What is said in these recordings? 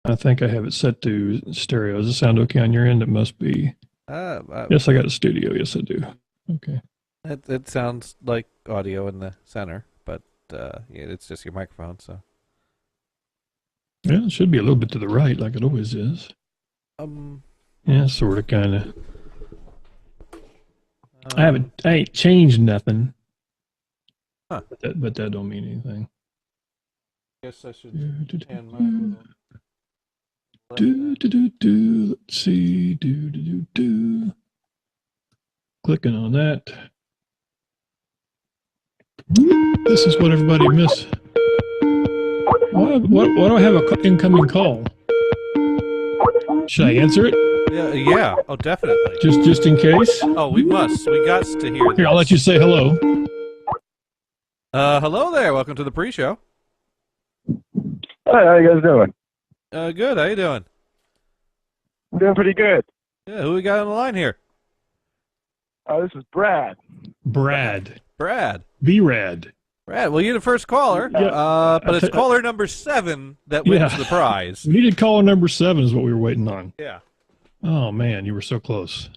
I think I have it set to stereo. Does it sound okay on your end? It must be. Yes, I got a studio. Yes, I do. Okay. It sounds like audio in the center, but yeah, it's just your microphone. So Yeah, it should be a little bit to the right, like it always is. Yeah, sort of, kind of. I ain't changed nothing. Huh. But that don't mean anything. Guess I should hand my Let's see. Clicking on that. This is what everybody missed. Why do I have an incoming call? Should I answer it? Yeah. Oh, definitely. Just in case? Oh, we must. We got to hear this. Here, I'll let you say hello. Hello there. Welcome to the pre-show. Hi, how you guys doing? Good. How you doing? I'm doing pretty good. Yeah, who we got on the line here? This is Brad. Brad. B-Rad. Brad, well, you're the first caller, Yeah. but it's caller number 7 that wins the prize. We needed caller number 7 is what we were waiting on. Yeah. Oh, man, you were so close.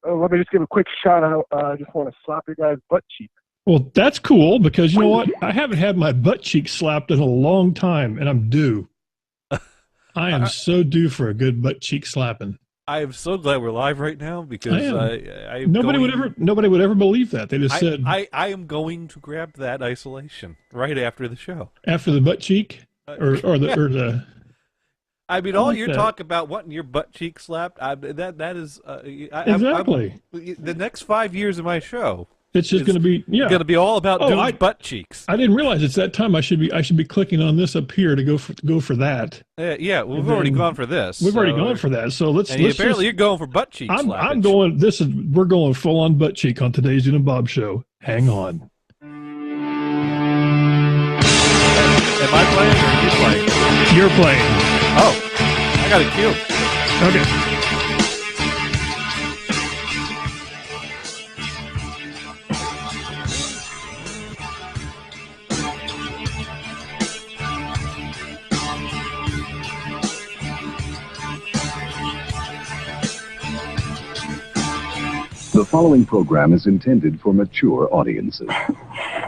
Let me just give a quick shout out. I just want to slap your guys' butt cheek. Well, that's cool because you know what? I haven't had my butt cheek slapped in a long time, and I'm due. I am so due for a good butt cheek slapping. I am so glad we're live right now because nobody would ever believe that. They just said I am going to grab that isolation right after the show. After the butt cheek, or the. I mean, all your talk about wanting your butt cheek slapped, that is exactly the next 5 years of my show. It's just going to be all about Dune's butt cheeks. I didn't realize it's that time. I should be clicking on this up here to go for that. Yeah, we've already gone for this. We've already gone for that. So let's. Apparently, you're going for butt cheeks. I'm going. We're going full on butt cheek on today's Dune and Bob Show. Hang on. Am I playing or are you playing? You're playing. Oh, I got a cue. Okay. The following program is intended for mature audiences.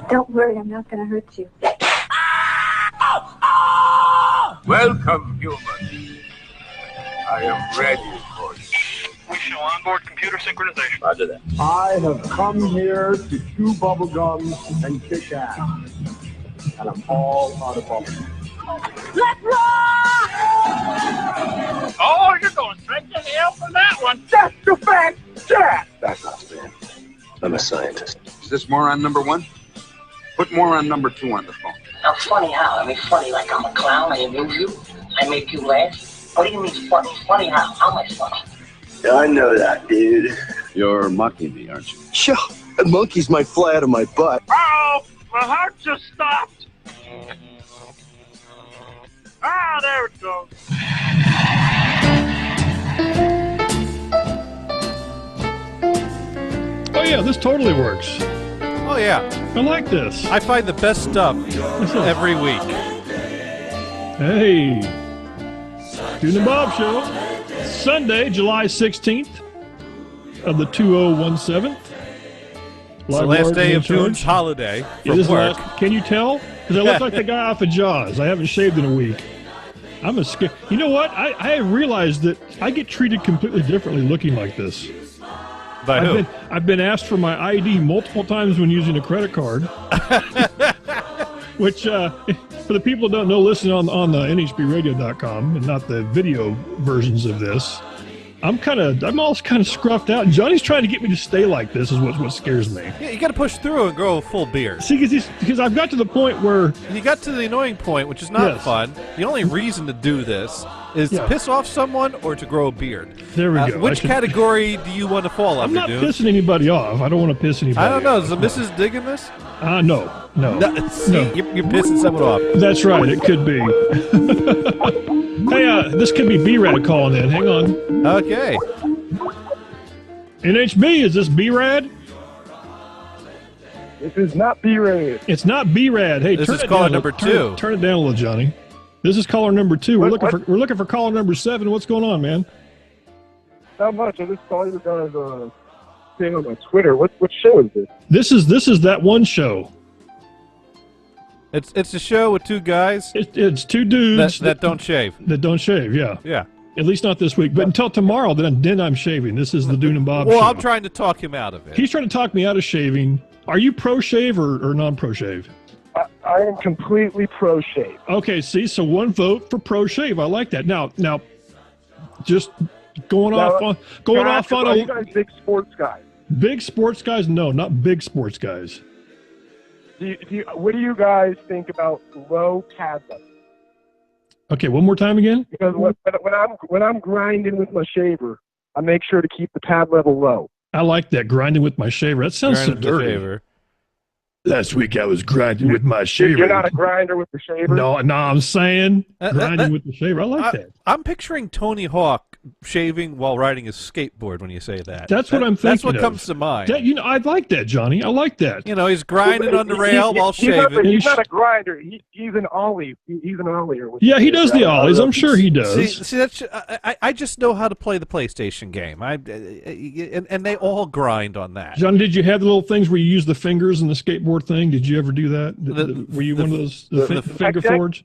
Don't worry, I'm not going to hurt you. Welcome, human. I am ready for you. We show onboard computer synchronization. Roger that. I have come here to chew bubblegum and kick ass. And I'm all out of bubblegum. Let's rock! Oh, you're going straight to hell for that one. That's the fact, Jack! Back off, man. I'm a scientist. Is this moron number 1? Put moron number 2 on the phone. Now, funny how? I mean, funny like I'm a clown, I amuse you, I make you laugh. What do you mean funny? Funny how? How am I funny? Yeah, I know that, dude. You're mocking me, aren't you? Sure, the monkeys might fly out of my butt. Oh, my heart just stopped. Ah, there it goes. Oh yeah, this totally works. Oh yeah, I like this. I find the best stuff every week. Hey, Dune and Bob Show, Sunday, July 16th of the 2017. It's the last day of June's holiday from work. Can you tell? Because I look like the guy off of Jaws. I haven't shaved in a week. I'm a scared. You know what? I realized that I get treated completely differently looking like this. By who? I've been asked for my ID multiple times when using a credit card. Which, for the people who don't know, listen on the nhbradio.com and not the video versions of this. I'm all kind of scruffed out. Johnny's trying to get me to stay like this is what scares me. Yeah, you got to push through and grow a full beard. See, because I've got to the point where... You got to the annoying point, which is not fun. The only reason to do this is to piss off someone or to grow a beard. There we go. Which category do you want to fall under, I'm not pissing anybody off. I don't want to piss anybody off. I don't know. Is the missus digging this? No. See, you're pissing someone off. That's right. It could be. Hey, this could be B-Rad calling in. Hang on. Okay. NHB, is this B-Rad? This is not B-Rad. It's not B-Rad. Hey, this turn is it caller down. number 2. Turn it down a little, Johnny. This is caller number 2. We're looking for caller number 7. What's going on, man? Not much. I just saw you guys thing on my Twitter. What show is this? This is that one show. It's a show with 2 guys. It's 2 dudes that don't shave. That don't shave. Yeah. Yeah. At least not this week. But until tomorrow, then I'm shaving. This is the Dune and Bob show. Well, I'm trying to talk him out of it. He's trying to talk me out of shaving. Are you pro shave or non pro shave? I am completely pro shave. Okay, see, so 1 vote for pro shave. I like that. Now, just going off on Are you guys big sports guys? Big sports guys? No, not big sports guys. What do you guys think about low pad level? Okay, one more time again. Because when I'm grinding with my shaver, I make sure to keep the pad level low. I like that, grinding with my shaver. That sounds so dirty. Last week I was grinding with my shaver. You're not a grinder with the shaver? No, I'm saying grinding with the shaver. I like that. I'm picturing Tony Hawk shaving while riding his skateboard when you say that. That's what I'm thinking. That's what comes to mind. I like that, Johnny. I like that. He's grinding on the rail while shaving. He's not a grinder. He's an ollie. He's an ollier. Yeah, he does the ollies. I'm sure he does. See that's, I just know how to play the PlayStation game. And they all grind on that. Johnny, did you have the little things where you use the fingers in the skateboard thing? Did you ever do that? Were you one of those the finger boards?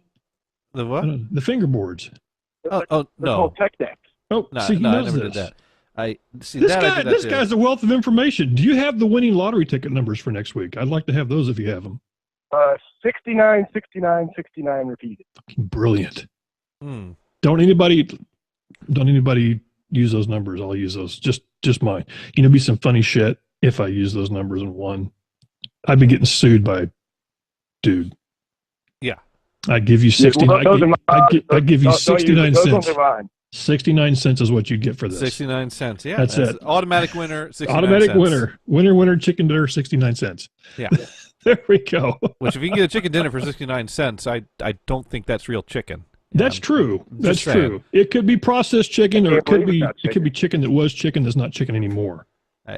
The what? The fingerboards. Oh no. Tech decks. Oh, no, see, he I knows never this. did that. This guy's a wealth of information. Do you have the winning lottery ticket numbers for next week? I'd like to have those if you have them. 69, 69, 69 repeated. Brilliant. Don't anybody use those numbers. I'll use those. Just mine. Be some funny shit if I use those numbers in one. I'd be getting sued by dude. Yeah. I'd give you 69. I'd give you 69 cents. 69 cents is what you'd get for this. 69 cents. Yeah. That's it. Automatic winner. 69 automatic cents. Winner. Chicken dinner. 69 cents. Yeah. There we go. Which if you can get a chicken dinner for 69 cents, I don't think that's real chicken. That's true. That's true. It could be processed chicken, or it could be chicken that was chicken that's not chicken anymore.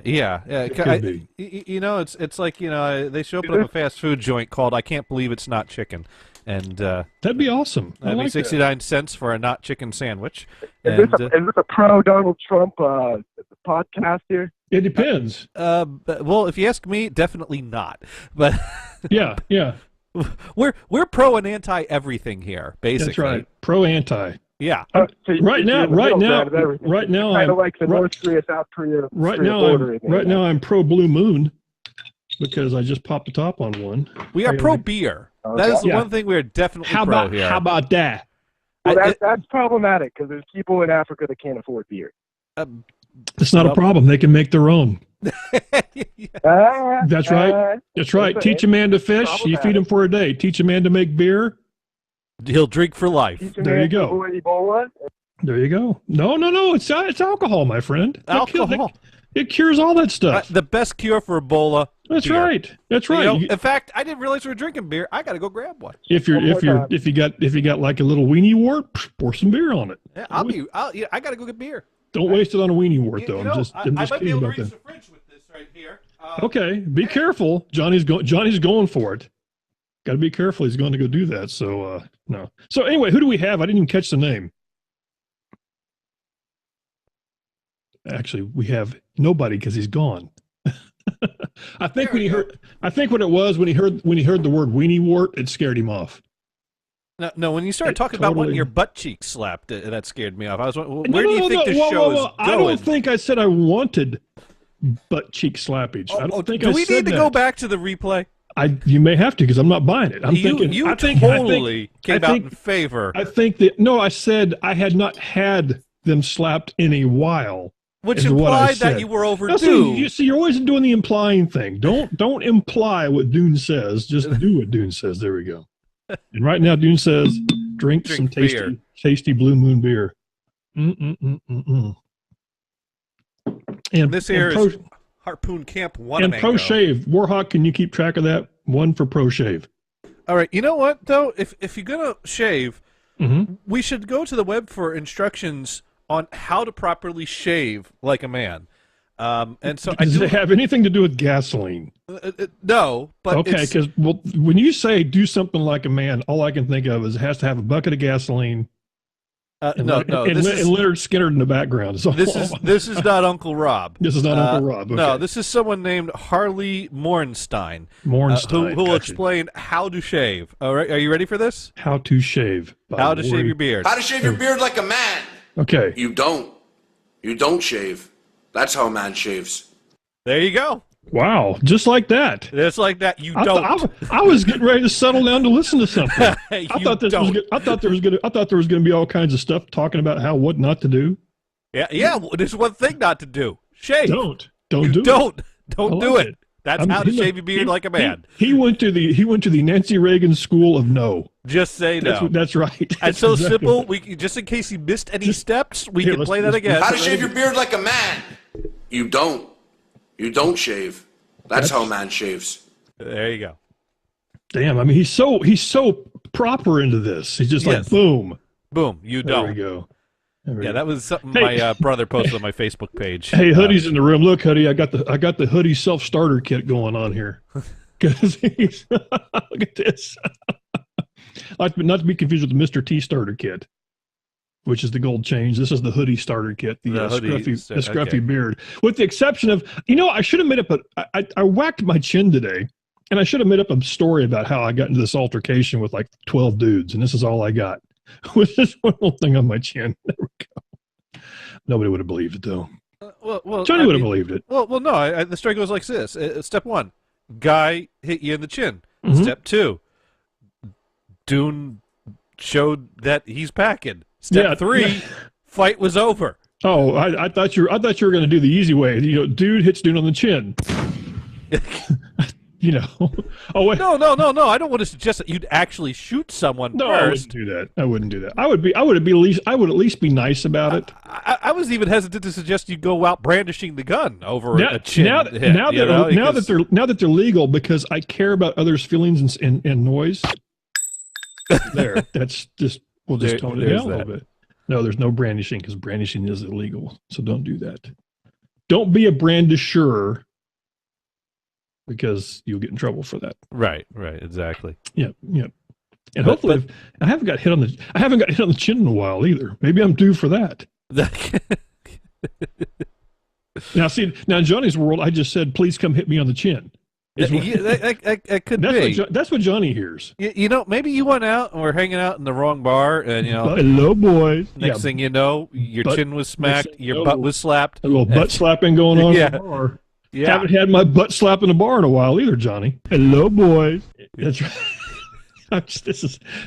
Yeah. It could be. It's like they show up at a fast food joint called "I Can't Believe It's Not Chicken," and that'd be awesome. That'd be 69 cents for a not chicken sandwich. Is this a pro Donald Trump podcast here? It depends. Well, if you ask me, definitely not. But yeah. We're pro and anti everything here, basically. That's right. Pro anti. Yeah. Right now, kind of like the North Korea, South Korea. Right now, I'm pro Blue Moon because I just popped the top on one. We are pro beer. Okay. That is the one thing we're definitely pro here. How about that? Well, that's problematic because there's people in Africa that can't afford beer. It's not a problem. They can make their own. That's right. That's right. Teach a man to fish. You feed him for a day. Teach a man to make beer. He'll drink for life. There you go. There you go. No. It's alcohol, my friend. Alcohol. It cures all that stuff. The best cure for Ebola. That's beer. Right. That's right. In fact, I didn't realize we were drinking beer. I got to go grab one. If you got like a little weenie wart, pour some beer on it. Yeah, I got to go get beer. Don't waste it on a weenie wart, though. I might be able to reach the fridge with this right here. Okay, be careful. Johnny's going for it. Got to be careful. He's going to go do that. So no. So anyway, who do we have? I didn't even catch the name. Actually, we have nobody because he's gone. I think what it was when he heard the word weenie wart, it scared him off. No. When you started talking about wanting your butt cheeks slapped, that scared me off. I was wondering, where do you think the show is going? I don't think I said I wanted butt cheek slappage. Do we need to go back to the replay? You may have to because I'm not buying it. You totally came out in favor. I think that I said I had not had them slapped in a while. Which implied that you were overdue. You're always doing the implying thing. Don't imply what Dune says. Just do what Dune says. There we go. And right now, Dune says, drink some tasty Blue Moon beer. And this here is Harpoon Camp One. And Pro Shave. Warhawk, can you keep track of that? One for Pro Shave. All right. You know what, though? If you're going to shave, we should go to the web for instructions on how to properly shave like a man. And so does it have anything to do with gasoline? No, but okay, because when you say do something like a man, all I can think of is it has to have a bucket of gasoline. And Leonard Skinner in the background. This is not Uncle Rob. This is not Uncle Rob. Okay. No, this is someone named Harley Morenstein. Morenstein, who will explain how to shave. All right, are you ready for this? How to shave. How to shave your beard. How to shave your beard like a man. Okay. You don't shave. That's how a man shaves. There you go. Wow, just like that. Just like that. You don't. I was getting ready to settle down to listen to something. I thought there was going to be all kinds of stuff talking about what not to do. Yeah. There's one thing not to do. Shave. Don't do it. That's how to shave your beard like a man. He went to the Nancy Reagan school of no. Just say no. That's right. It's so simple. Just in case you missed any steps, we can play that again. How to shave your beard like a man. You don't shave. That's how a man shaves. There you go. Damn, I mean he's so proper into this. He's just like boom. Boom, you don't. There we go. That was something my brother posted on my Facebook page. Hey, Hoodie's in the room. Look, Hoodie, I got the Hoodie self-starter kit going on here. Look at this. Not to be confused with the Mr. T starter kit, which is the gold change. This is the Hoodie starter kit, the scruffy beard. With the exception of, I should have made up I whacked my chin today, and I should have made up a story about how I got into this altercation with like 12 dudes, and this is all I got. With this one little thing on my chin. There we go. Nobody would have believed it, though. Johnny would have believed it. Well, no. The story goes like this. Step 1, guy hit you in the chin. Mm-hmm. Step 2, Dune showed that he's packing. Step 3, fight was over. Oh, I thought you were going to do the easy way. Dude hits Dune on the chin. Oh wait. No. I don't want to suggest that you'd actually shoot someone first. I wouldn't do that. I would at least be nice about it. I was even hesitant to suggest you go out brandishing the gun over a chin hit. Now that they're legal, because I care about others' feelings and noise. There, that's just we'll just tone it down a little bit. No, there's no brandishing because brandishing is illegal. So don't do that. Don't be a brandisher, because you'll get in trouble for that. Right, exactly. Yeah. And hopefully, I haven't got hit on the chin in a while either. Maybe I'm due for that. Now in Johnny's world, I just said, "Please come hit me on the chin." That could be. That's what Johnny hears. Maybe you went out and were hanging out in the wrong bar, and hello, boys. Next thing you know, your chin was smacked, your butt was slapped. A little butt slapping going on in the bar. Yeah. Haven't had my butt slap in the bar in a while either, Johnny. Hello, boys. That's right.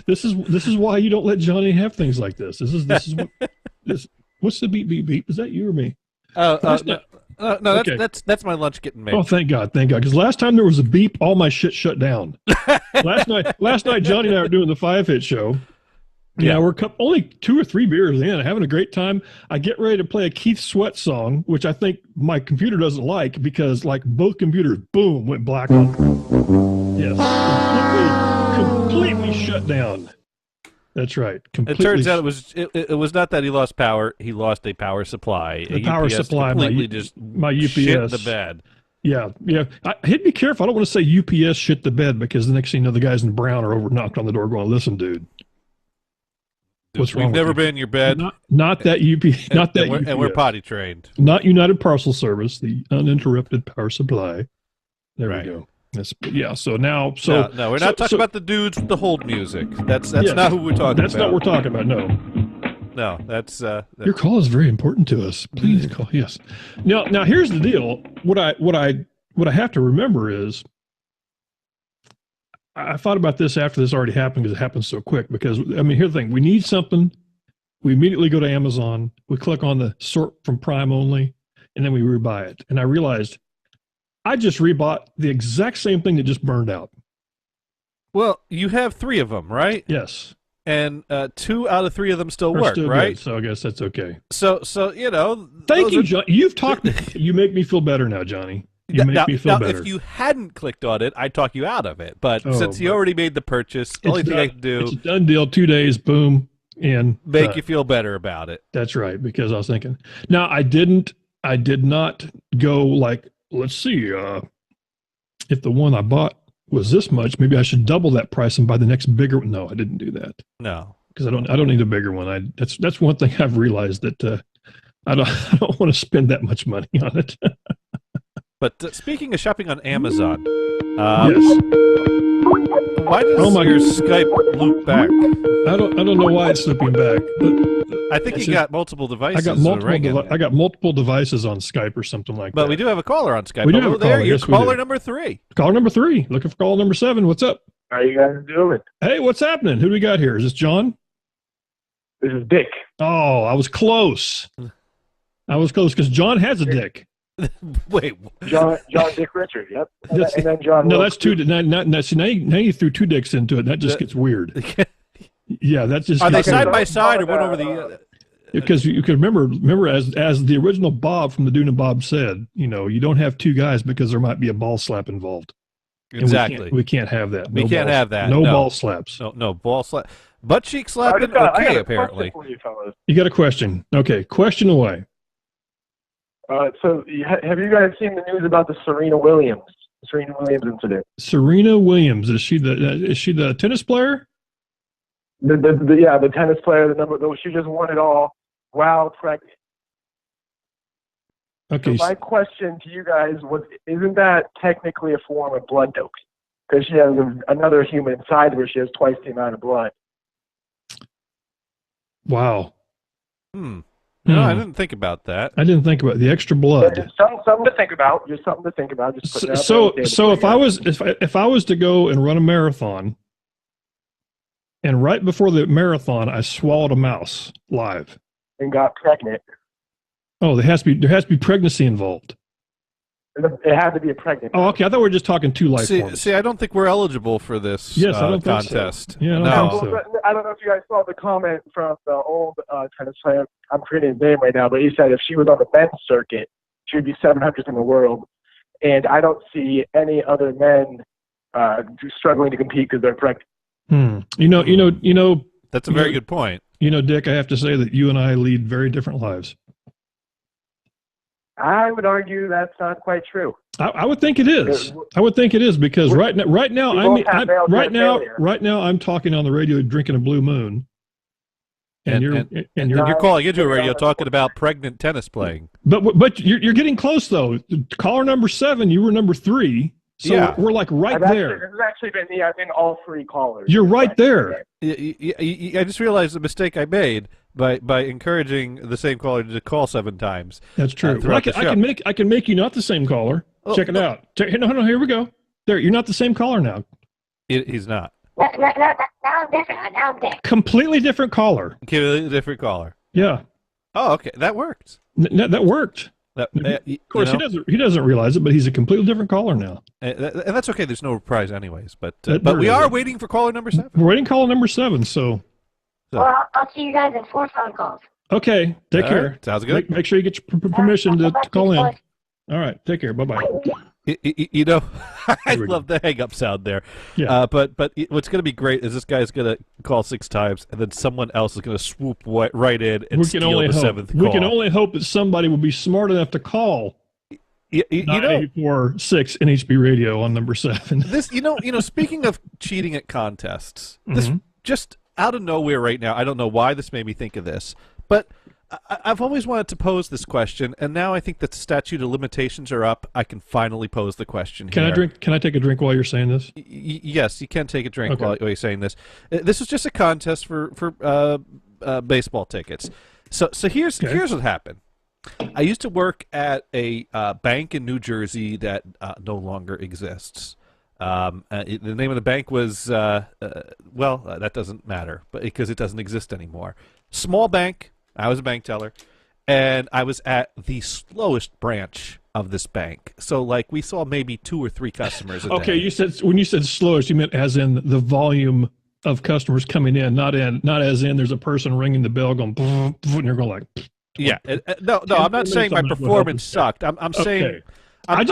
This is why you don't let Johnny have things like this. What's the beep beep beep? Is that you or me? No, okay. That's my lunch getting made. Oh, thank God. Because last time there was a beep, all my shit shut down. last night, Johnny and I were doing the 5-hit show. Yeah, we're only 2 or 3 beers in, having a great time. I get ready to play a Keith Sweat song, which I think my computer doesn't like because, both computers, boom, went black on. Yes, completely shut down. That's right. It turns out it was not that he lost power; he lost a power supply. The power supply, my UPS shit the bed. Yeah. He'd be careful. I don't want to say UPS shit the bed because the next thing you know, the guys in brown are over knocked on the door, going, "Listen, dude." What's wrong? We've never been in your bed. Not that UPS. And we're potty trained. Not United Parcel Service, the uninterrupted power supply. There we go. So now, we're not talking about the dudes with the hold music. That's not who we're talking about. That's not what we're talking about. No, that's your call is very important to us. Please call. Yes. Now here's the deal. What I have to remember is, I thought about this after this already happened because it happened so quick. Because, here's the thing. We need something. We immediately go to Amazon. We click on the sort from Prime only, and then we rebuy it. And I realized I just rebought the exact same thing that just burned out. Well, you have 3 of them, right? Yes. And 2 out of 3 of them still work, right? Good, so I guess that's okay. So Thank you, John. You've talked. You make me feel better now, Johnny. You make me feel better. If you hadn't clicked on it, I'd talk you out of it. But since you already made the purchase, the only thing I can do... It's a done deal, 2 days, boom, and... Make you feel better about it. That's right, because I was thinking... Now, I didn't I did not go like, let's see, if the one I bought was this much, maybe I should double that price and buy the next bigger one. No, I didn't do that. No, because I don't need a bigger one. That's one thing I've realized that I don't want to spend that much money on it. But speaking of shopping on Amazon, yes. Why does your Skype loop back? I don't know why it's looping back. I think you got multiple devices. I got multiple devices on Skype or something like that. But we do have a caller on Skype. We do have a caller. You're Yes, caller number 3. Caller number 3. Looking for caller number 7. What's up? How you guys doing? Hey, what's happening? Who do we got here? Is this John? This is Dick. Oh, I was close. Because John has a dick. Wait, John Dick Richard. Yep. And then John. No, that's two. Now you threw 2 dicks into it. That just gets weird. Yeah, that's just. Are they side by side or one over the other? Because you can remember as the original Bob from the Dune and Bob said, you don't have 2 guys because there might be a ball slap involved. Exactly. We can't have that. We can't have that. No ball slaps. No ball slap. Butt cheek slapping. Okay, apparently. You got a question? Okay, question away. So have you guys seen the news about the Serena Williams incident? Serena Williams, is she the tennis player? The tennis player, she just won it all while pregnant. Okay. So my question to you guys was, isn't that technically a form of blood doping? Because she has another human inside where she has twice the amount of blood. Wow. No, I didn't think about that. I didn't think about the extra blood. Just something to think about. Just something to think about. Just so if I was to go and run a marathon, and right before the marathon I swallowed a mouse live and got pregnant. Oh, there has to be pregnancy involved. It had to be a pregnant. Oh, okay. I thought we were just talking 2 life forms. See, I don't think we're eligible for this I don't contest. Think so. Yeah, I don't know if you guys saw the comment from the old tennis player. I'm forgetting his name right now, but he said if she was on the men's circuit, she would be 700th in the world. And I don't see any other men struggling to compete because they're pregnant. That's a very good point. Dick, I have to say that you and I lead very different lives. I would argue that's not quite true. I would think it is. Because right now I'm talking on the radio drinking a Blue Moon, and you're calling into a radio talking about pregnant tennis playing. But you're getting close though. Caller number 7, you were number 3, so we're like there. It's actually been me. I've been all 3 callers. You're right there. I just realized the mistake I made by encouraging the same caller to call 7 times. That's true. I can make you not the same caller. Check it out. No, here we go. There, you're not the same caller now. He's not. No, I'm different. Completely different caller. Completely different caller. Yeah. Oh, okay. That worked. That worked. Of course, he doesn't realize it, but he's a completely different caller now. And that's okay. There's no prize anyways. But we are waiting for caller number 7. We're waiting caller number 7. So. Well, I'll see you guys in 4 phone calls. Okay. Take care. Right. Sounds good. Make sure you get your permission to call in. All right. Take care. Bye-bye. I love the hang-up sound there. Yeah. But what's going to be great is this guy's going to call 6 times, and then someone else is going to swoop right in and steal the 7th call. We can only hope that somebody will be smart enough to call 984-6 NHB Radio on number 7. This, speaking of cheating at contests, this just out of nowhere right now, I don't know why this made me think of this, but I've always wanted to pose this question, and now I think that statute of limitations are up. I can finally pose the question here. Can I take a drink while you're saying this? Yes, you can take a drink while you're saying this. This is just a contest for baseball tickets. So here's what happened. I used to work at a bank in New Jersey that no longer exists. The name of the bank was that doesn't matter, but because it doesn't exist anymore. Small bank. I was a bank teller, and I was at the slowest branch of this bank. So, we saw maybe 2 or 3 customers a day. Okay, when you said slowest, you meant as in the volume of customers coming in, not as in there's a person ringing the bell going, and you're going like. Yeah, no, I'm not saying my performance sucked. I'm saying. I'm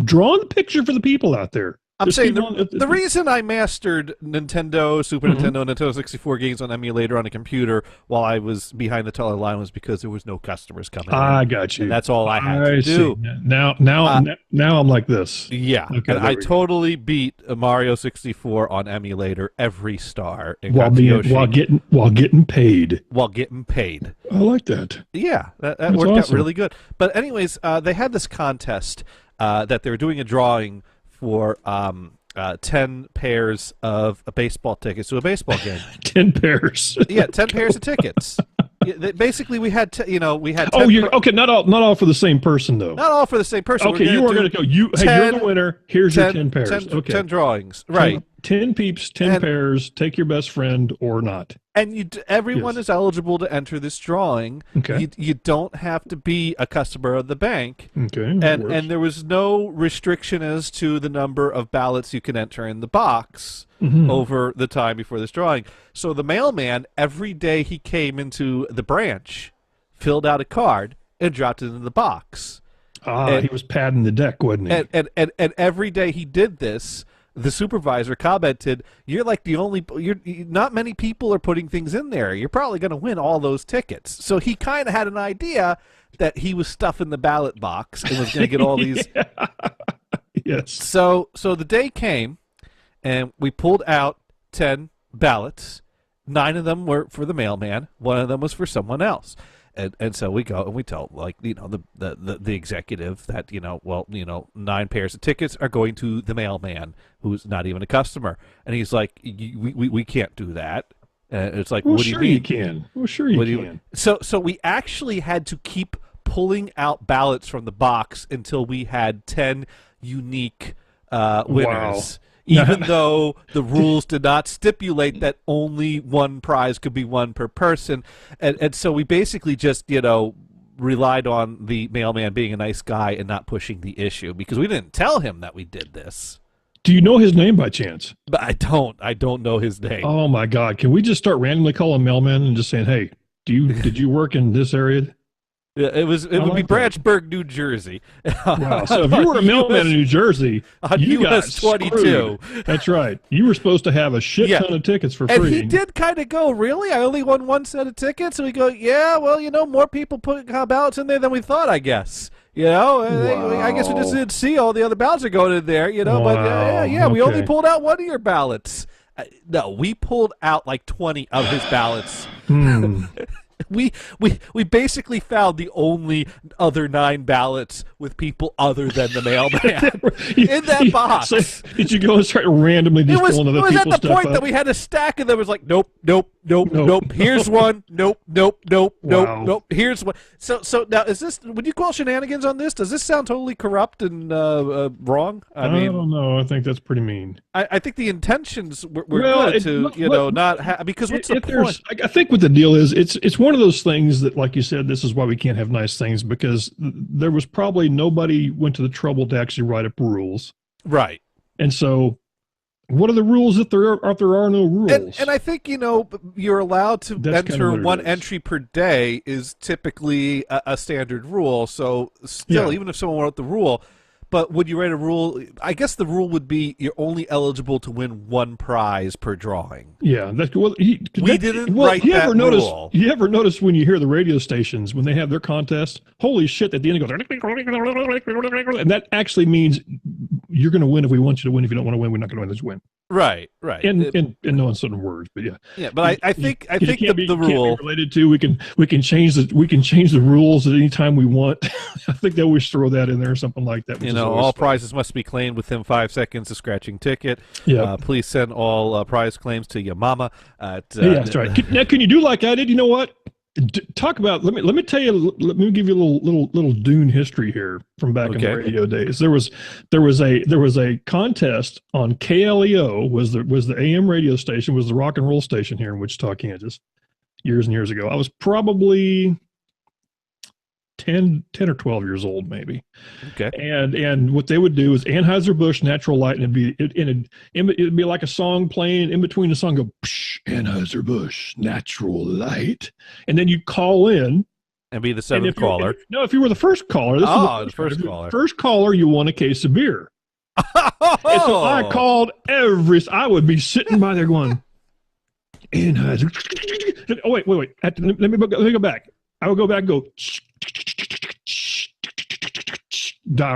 drawing the picture for the people out there. I'm saying Steve, the reason I mastered Nintendo, Super Nintendo, Nintendo 64 games on emulator on a computer while I was behind the teller line was because there was no customers coming in. I got you. And that's all I had to do. Now I'm like this. Yeah, okay, and I totally beat Mario 64 on emulator every star. While getting paid. While getting paid. I like that. Yeah, that worked out really good. But anyways, they had this contest that they were doing a drawing for 10 pairs of baseball tickets to a baseball game. 10 pairs. Yeah, 10 pairs of tickets. Basically, we had 10 okay. Not all for the same person though. Not all for the same person. Okay, you were going to go. You're the winner. Here's your 10 pairs. 10 drawings. Right. 10 peeps, 10 pairs. Take your best friend or not. And everyone is eligible to enter this drawing. Okay. You don't have to be a customer of the bank. Okay. And there was no restriction as to the number of ballots you can enter in the box over the time before this drawing. So the mailman, every day he came into the branch, filled out a card and dropped it in the box. He was padding the deck, wasn't he? And every day he did this, the supervisor commented, "You're like the only. Not many people are putting things in there. You're probably going to win all those tickets." So he kind of had an idea that he was stuffing the ballot box and was going to get all these. Yes. So the day came, and we pulled out 10 ballots. 9 of them were for the mailman. 1 of them was for someone else. And so we go and we tell the executive that 9 pairs of tickets are going to the mailman who's not even a customer, and he's like, we can't do that. And it's like, what do you mean? You can. Well, sure you can. So we actually had to keep pulling out ballots from the box until we had 10 unique winners. Wow. Even though the rules did not stipulate that only one prize could be won per person. And so we basically just, relied on the mailman being a nice guy and not pushing the issue because we didn't tell him that we did this. Do you know his name by chance? But I don't know his name. Oh, my God. Can we just start randomly calling mailmen and just saying, hey, did you work in this area? Yeah, it would be Branchburg, New Jersey. Wow. So if you were a mailman in New Jersey, you US got 22. That's right. You were supposed to have a shit ton of tickets for free. And he did kind of go, really? I only won 1 set of tickets? And we go, yeah, well, more people put ballots in there than we thought, I guess. Wow. I guess we just didn't see all the other ballots are going in there, Wow. But we only pulled out 1 of your ballots. No, we pulled out like 20 of his ballots. We basically found the only other 9 ballots with people other than the mailman in that box. So did you go and start randomly just pulling other people's stuff? It was at the point that we had a stack and there was like, nope. Here's one. Nope. Here's one. So now would you call shenanigans on this? Does this sound totally corrupt and wrong? I mean, I don't know. I think that's pretty mean. I think the intentions were good because what's the point? I think what the deal is, it's one of those things that, like you said, this is why we can't have nice things, because there was probably nobody went to the trouble to actually write up rules. Right. And so what are the rules if there are no rules? And I think, you're allowed to enter 1 entry per day is typically a standard rule. So still, even if someone wrote the rule, but would you write a rule? I guess the rule would be you're only eligible to win 1 prize per drawing. Yeah, that's well. We didn't write that rule. You ever notice when you hear the radio stations when they have their contests? Holy shit! At the end, it goes, and that actually means you're going to win if we want you to win. If you don't want to win, we're not going to win. Just win. Right. In no uncertain words, but yeah. Yeah, but I think the rule can't be related to we can change the rules at any time we want. I think they always throw that in there or something like that. All prizes must be claimed within 5 seconds of scratching ticket. Yeah. Please send all prize claims to your mama. Yeah, that's right. Now, can you do like I did? You know what? Talk about. Let me tell you. Let me give you a little Dune history here from back in the radio days. There was a contest on KLEO, was the AM radio station, was the rock and roll station here in Wichita, Kansas, years and years ago. I was probably 10 or 12 years old, maybe. Okay. And what they would do is Anheuser-Busch Natural Light, and it'd be like a song playing in between the song, go Psh, Anheuser-Busch Natural Light, and then you'd call in and be the 7th caller. If you were the first caller, the first caller, you won a case of beer. And so I called I would be sitting by there going, oh, wait. Let me go back. I would go back and go,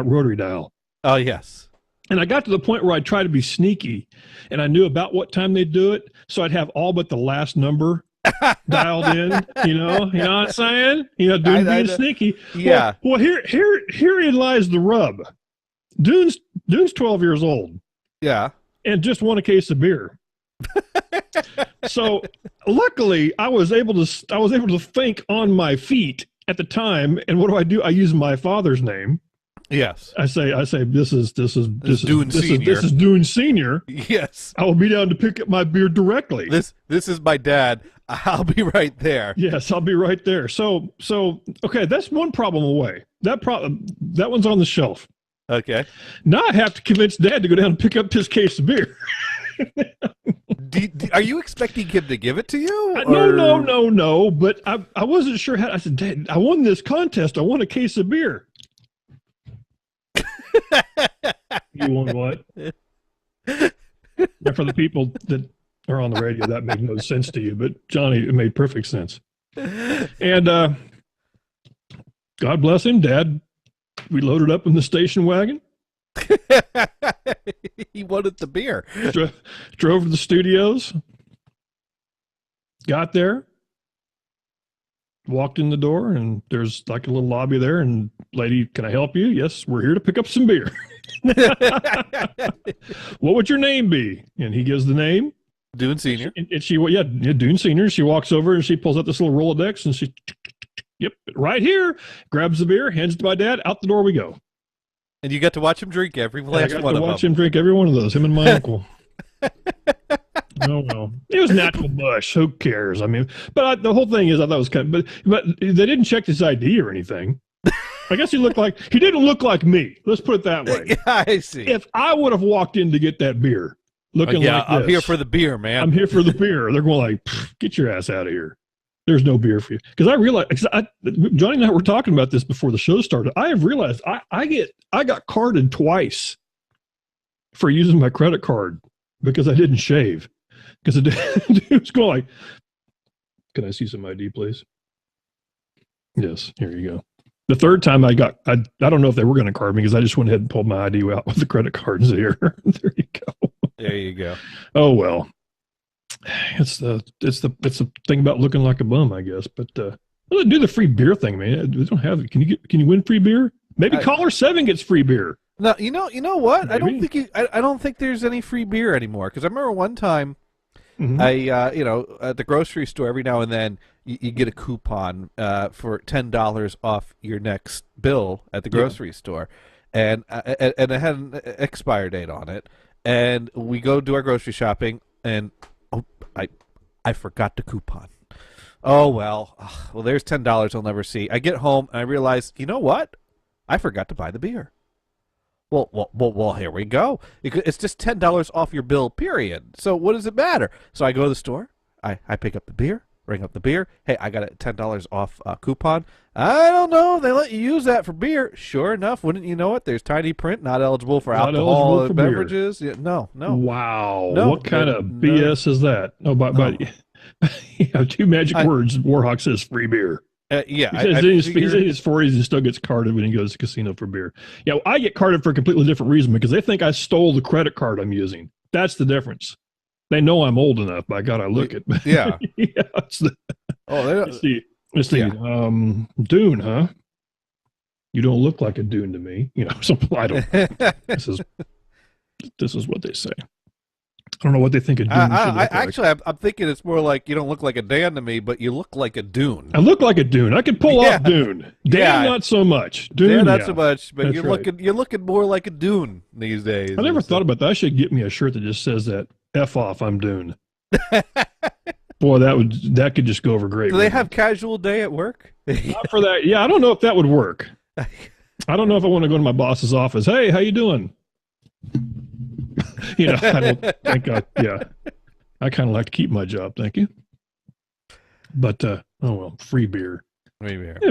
rotary dial. Oh, yes. And I got to the point where I'd try to be sneaky, and I knew about what time they'd do it, so I'd have all but the last number dialed in. You know what I'm saying? Being sneaky. Yeah. Well, herein lies the rub. Dune's 12 years old. Yeah. And just won a case of beer. So luckily, I was able to think on my feet at the time. And what do? I use my father's name. Yes. I say this is Dune Senior. This is Dune Senior. Yes. I will be down to pick up my beer directly. This is my dad. I'll be right there. Yes, I'll be right there. So okay, that's one problem away. That one's on the shelf. Okay. Now I have to convince Dad to go down and pick up his case of beer. Are you expecting him to give it to you? No. But I wasn't sure how. I said, Dad, I won this contest. I won a case of beer. You won what? And for the people that are on the radio, that made no sense to you, but Johnny, it made perfect sense. And God bless him, Dad. We loaded up in the station wagon. He wanted the beer. Drove to the studios. Got there. Walked in the door, and there's like a little lobby there. And lady, can I help you? Yes, we're here to pick up some beer. What would your name be? And he gives the name. Dune Senior. And she, Dune Senior. She walks over and she pulls out this little Rolodex and she, yep, right here, grabs the beer, hands it to my dad. Out the door we go. And you got to watch him drink every last one of them. I got to watch him drink every one of those. Him and my uncle. Oh well, it was natural bush. Who cares? I mean, but the whole thing is, I thought it was kind of, but they didn't check his ID or anything. I guess he didn't look like me. Let's put it that way. Yeah, I see. If I would have walked in to get that beer, looking like this, I'm here for the beer, man. I'm here for the beer. They're going like, get your ass out of here. There's no beer for you. Because I realized, Johnny and I were talking about this before the show started. I have realized I got carded twice for using my credit card because I didn't shave. Because the dude was going like, can I see some ID, please? Yes, here you go. The third time I don't know if they were going to card me because I just went ahead and pulled my ID out with the credit cards here. There you go. There you go. Oh, well. It's the thing about looking like a bum, I guess. But well, do the free beer thing, man. We don't have it. Can you win free beer? Maybe caller 7 gets free beer. No, you know what? Maybe. I don't think there's any free beer anymore. Because I remember one time, mm-hmm. at the grocery store, every now and then you get a coupon for $10 off your next bill at the grocery store, and it had an expire date on it. And we go do our grocery shopping, and I forgot the coupon. Oh well, there's $10 I'll never see. I get home and I realize, you know what? I forgot to buy the beer. Well, here we go. It's just $10 off your bill, period. So what does it matter? So I go to the store. I pick up the beer, ring up the beer. Hey, I got a $10 off coupon. I don't know. They let you use that for beer. Sure enough, wouldn't you know it? There's tiny print, not eligible for alcohol beverages. Yeah, no. Wow. No, what kind of BS is that? No, but two magic words. Warhawk says free beer. Yeah, he's in his 40s and still gets carded when he goes to the casino for beer. Yeah, I get carded for a completely different reason because they think I stole the credit card I'm using. That's the difference. They know I'm old enough. By God, I look it. Yeah. Let's see. Dune, huh? You don't look like a Dune to me. Something I don't. This is what they say. I don't know what they think of Dune. I'm thinking it's more like you don't look like a Dan to me, but you look like a Dune. I look like a Dune. I can pull off Dune. Dan, not so much. Dune, not so much. But That's you're looking more like a Dune these days. I never thought about that. I should get me a shirt that just says that. F off, I'm Dune. Boy, that could just go over great. Do they have casual day at work? Not for that. Yeah, I don't know if that would work. I don't know if I want to go to my boss's office. Hey, how you doing? I don't think I kind of like to keep my job, thank you. But oh well, free beer.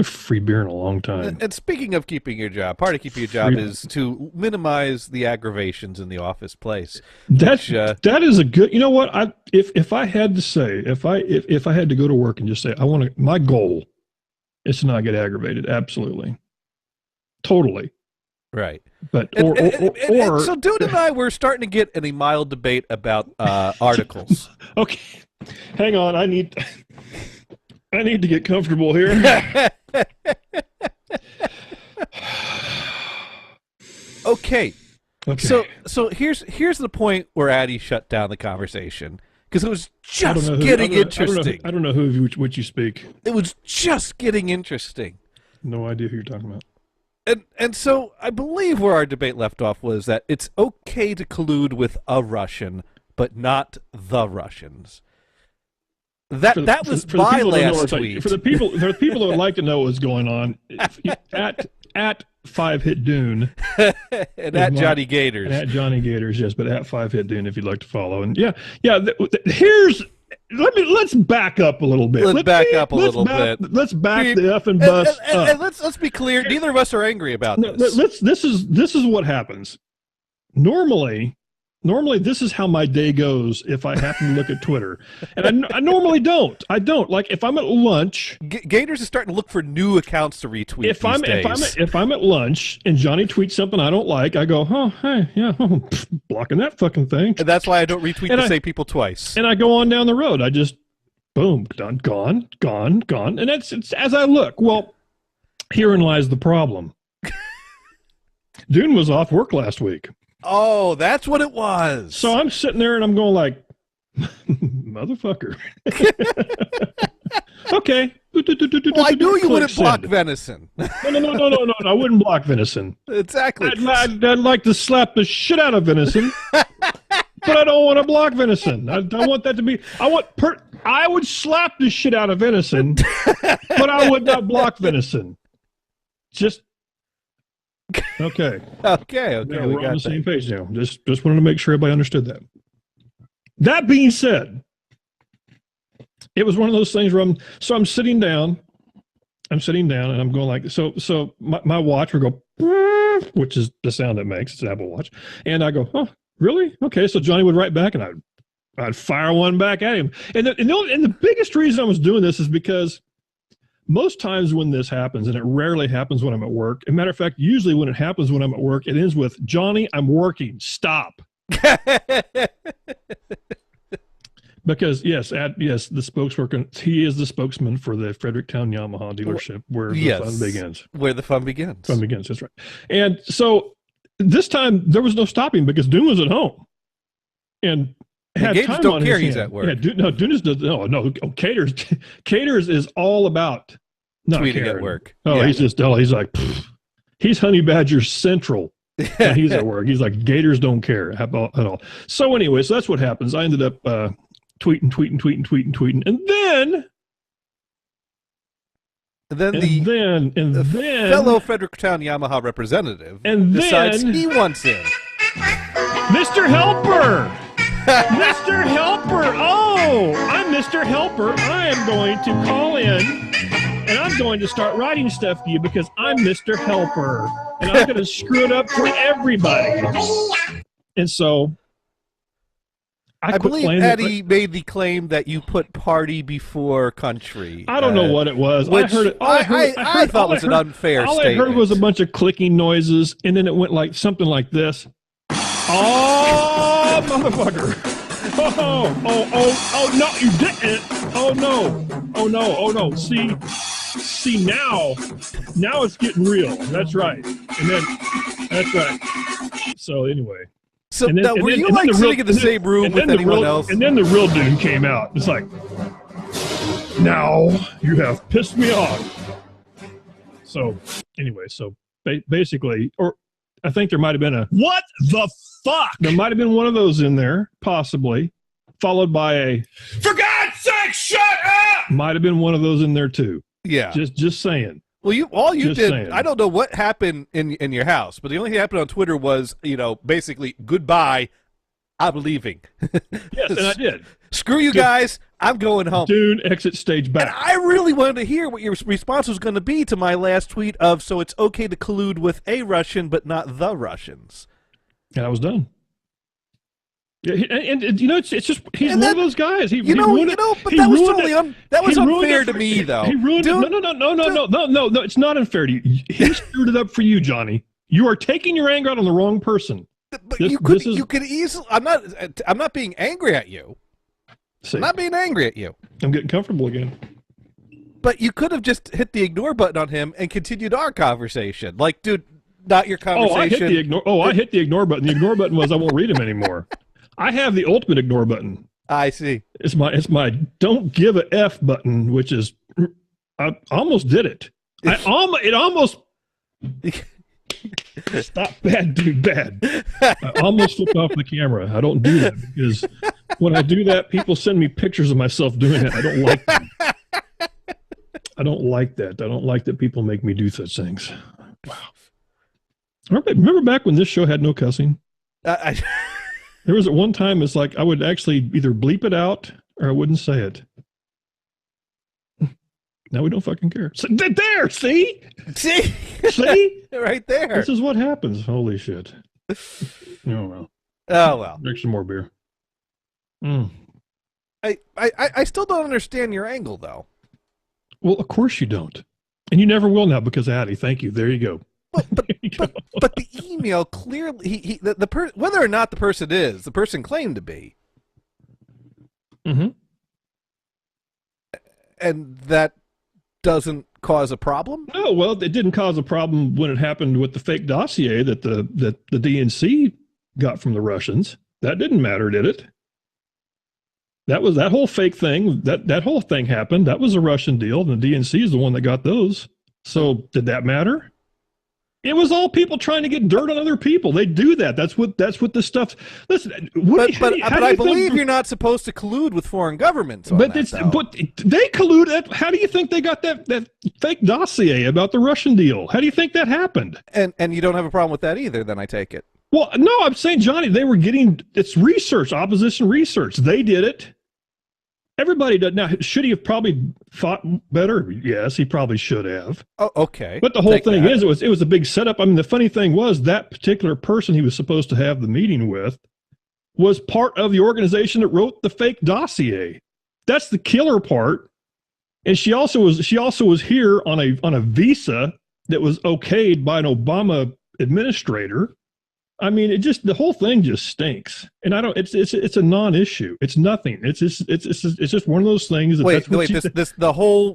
Free beer in a long time. And speaking of keeping your job, part of keeping your job is to minimize the aggravations in the office place. That is a good. You know what? If I had to say, if I had to go to work and just say, my goal is to not get aggravated. Absolutely, totally. Right. But so Dune and I were starting to get in a mild debate about articles. Okay, hang on. I need to get comfortable here. Okay. So here's the point where Addie shut down the conversation because it was just getting interesting. I don't know what you speak. It was just getting interesting. No idea who you're talking about. And so I believe where our debate left off was that it's okay to collude with a Russian, but not the Russians. That was my last tweet. For the people that would like to know what's going on, at 5-Hit Dune and at Johnny Gators. And at Johnny Gators, yes, but at 5-Hit Dune if you'd like to follow. And here's let's back up a little bit. Let's back up a little bit. Let's back the F and bus up. And let's be clear, neither of us are angry about this. This is what happens. Normally, this is how my day goes if I happen to look at Twitter. And I normally don't. I don't. Like, if I'm at lunch... Gators is starting to look for new accounts to retweet if I'm at lunch and Johnny tweets something I don't like, I go, blocking that fucking thing. And that's why I don't retweet the same people twice. And I go on down the road. I just, boom, done, gone. And it's as I look. Well, herein lies the problem. Dune was off work last week. Oh, that's what it was. So I'm sitting there and I'm going like, motherfucker. Okay. Well, I knew you wouldn't block venison. No. I wouldn't block venison. Exactly. I'd like to slap the shit out of venison, but I don't want to block venison. I want that to be. I would slap the shit out of venison, but I would not block venison. Just. Okay. Okay. Yeah, we're on the same page now. Just wanted to make sure everybody understood that. That being said, it was one of those things where I'm sitting down. And I'm going like so. My watch will go, which is the sound it makes. It's an Apple Watch, and I go, oh, really? Okay. So Johnny would write back, and I'd fire one back at him. And the biggest reason I was doing this is because most times when this happens, and it rarely happens when I'm at work. As a matter of fact, usually when it happens when I'm at work, it ends with, Johnny, I'm working. Stop. Because, yes, the spokesperson, he is the spokesman for the Fredericktown Yamaha dealership where the fun begins. Where the fun begins. Fun begins, that's right. And so this time there was no stopping because Dune was at home. And had Gators time don't on care his he's hand. at work. Yeah, Caters is all about not tweeting caring. at work. Oh, yeah. He's like, he's Honey Badger Central. And he's at work. He's like, Gators don't care at all. So anyway, so that's what happens. I ended up tweeting. And then the fellow Fredericktown Yamaha representative decides he wants in. Mr. Helper! Mr. Helper! Oh, I'm Mr. Helper. I am going to call in and I'm going to start writing stuff to you because I'm Mr. Helper. And I'm going to screw it up for everybody. And so I believe Eddie made the claim that you put party before country. I don't know what it was. Which I heard it. I thought was an unfair statement. All I heard was a bunch of clicking noises, and then it went like something like this. Oh, motherfucker. Oh, no, you didn't. Oh, no. See, now it's getting real. That's right. And then, that's right. So anyway. So now, were you like sitting in the same room with anyone else? And then the real Dune came out. It's like, now you have pissed me off. So anyway, basically, or I think there might have been what the fuck? There might have been one of those in there, possibly, followed by a, for God's sake, shut up! Might have been one of those in there too. Yeah. Just saying. Well, you did. Saying. I don't know what happened in your house, but the only thing that happened on Twitter was, basically, goodbye. I'm leaving. Yes, and I did. Screw you guys. I'm going home. Dune, exit stage back. And I really wanted to hear what your response was going to be to my last tweet of, so it's okay to collude with a Russian, but not the Russians. And I was done. Yeah, and you know, it's just he's one of those guys. But that was totally that was unfair to me, though. He ruined it. No. It's not unfair to you. He screwed it up for you, Johnny. You are taking your anger out on the wrong person. But you could easily. I'm not being angry at you. See, I'm not being angry at you. I'm getting comfortable again. But you could have just hit the ignore button on him and continued our conversation. Like, dude, not your conversation. I hit the ignore button. The ignore button was I won't read him anymore. I have the ultimate ignore button. I see. It's my don't give a F button, which is I almost did it. It almost stop bad, dude, bad. I almost flipped off the camera. I don't do that because when I do that, people send me pictures of myself doing it. I don't like them. I don't like that. I don't like that people make me do such things. Wow. Remember back when this show had no cussing? There was at one time, it's like I would actually either bleep it out or I wouldn't say it. Now we don't fucking care. So, there, see? See? Right there. This is what happens. Holy shit. Oh, well. Oh, well. Drink some more beer. I still don't understand your angle, though. Well, of course you don't. And you never will now because of Addie. Thank you. There you go. But the email clearly, whether or not the person claimed to be. Mm-hmm. And that doesn't cause a problem? No, well, it didn't cause a problem when it happened with the fake dossier that the DNC got from the Russians. That didn't matter, did it? That whole fake thing, that whole thing happened. That was a Russian deal, and the DNC is the one that got those. So did that matter? It was all people trying to get dirt on other people. They do that. That's what this stuff. Listen, but I believe you're not supposed to collude with foreign governments. But they collude. How do you think they got that fake dossier about the Russian deal? How do you think that happened? And you don't have a problem with that either? Then I take it. Well, no, I'm saying, Johnny, they were getting it's research, opposition research. They did it. Everybody does. Now, should he have probably thought better? Yes, he probably should have. Oh, okay. But the whole thing is, it was a big setup. I mean, the funny thing was that particular person he was supposed to have the meeting with was part of the organization that wrote the fake dossier. That's the killer part. And she also was here on a visa that was okayed by an Obama administrator. I mean, the whole thing just stinks, and it's a non-issue. It's nothing. It's just one of those things.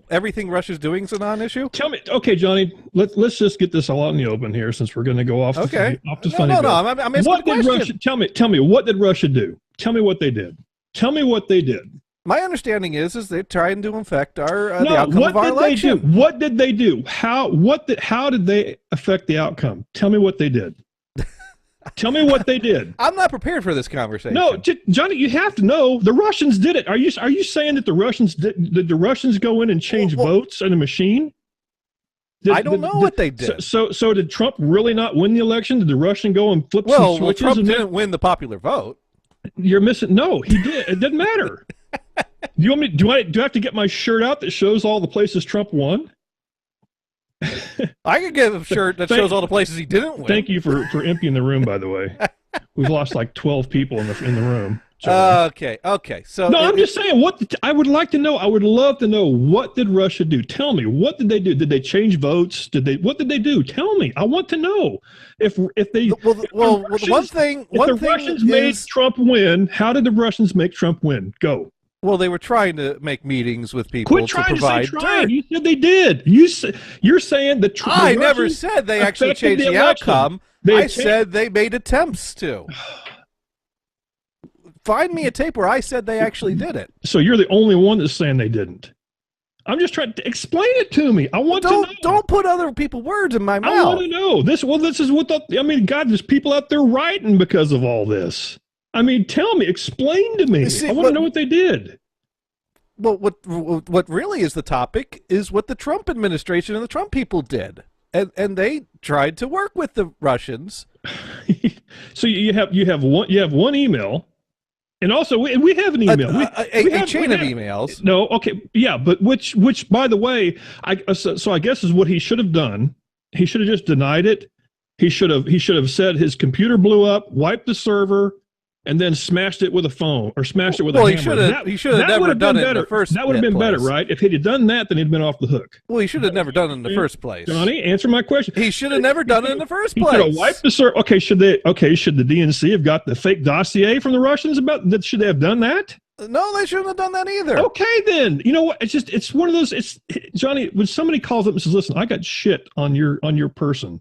Everything Russia's doing is a non-issue. Tell me, okay, Johnny. Let's just get this all out in the open here, since we're going to go off. Okay. Off the funny. No. I'm asking a question. Russia? Tell me, what did Russia do? Tell me what they did. Tell me what they did. My understanding is they're trying to affect the outcome of our election. What did they do? How did they affect the outcome? Tell me what they did. Tell me what they did. I'm not prepared for this conversation. No, Johnny, you have to know the Russians did it. Are you saying that the Russians did the Russians go in and change votes in a machine? I don't know what they did. So did Trump really not win the election? Did the Russian go and flip some switches? Trump didn't win the popular vote. You're missing. No, he did. It didn't matter. Do I have to get my shirt out that shows all the places Trump won? I could get a shirt that shows all the places he didn't win. Thank you for emptying the room, by the way. We've lost like 12 people in the room. Okay. So I'm just saying. I would like to know. I would love to know, what did Russia do? Tell me, what did they do? Did they change votes? What did they do? Tell me. I want to know. If the Russians made Trump win, how did the Russians make Trump win? Go. Well, they were trying to make meetings with people to provide dirt. You said they did. You're saying that I never said they actually changed the outcome. I said they made attempts to. Find me a tape where I said they actually did it. So you're the only one that's saying they didn't. I'm just trying to explain it to me. I want to know. Don't put other people's words in my mouth. I want to know. This is what God, there's people out there writing because of all this. I mean, tell me, explain to me. I want to know what they did. Well, what really is the topic is what the Trump administration and the Trump people did, and they tried to work with the Russians. So you have one email And also, we have an email. A chain of emails. No, okay, yeah, but which, by the way, so I guess is what he should have done. He should have just denied it. He should have said his computer blew up, wiped the server, and then smashed it with a phone or smashed it with a hammer. He should have never done it in the first place. That would have been better, right? If he'd have done that, then he'd been off the hook. Well, he should have never done it in the first place. Johnny, answer my question. He should have never done it in the first place. He should have wiped the server. Okay, should the DNC have got the fake dossier from the Russians about that? Should they have done that? No, they shouldn't have done that either. Okay, then. You know what? It's one of those. Johnny, when somebody calls up and says, "Listen, I got shit on your person,"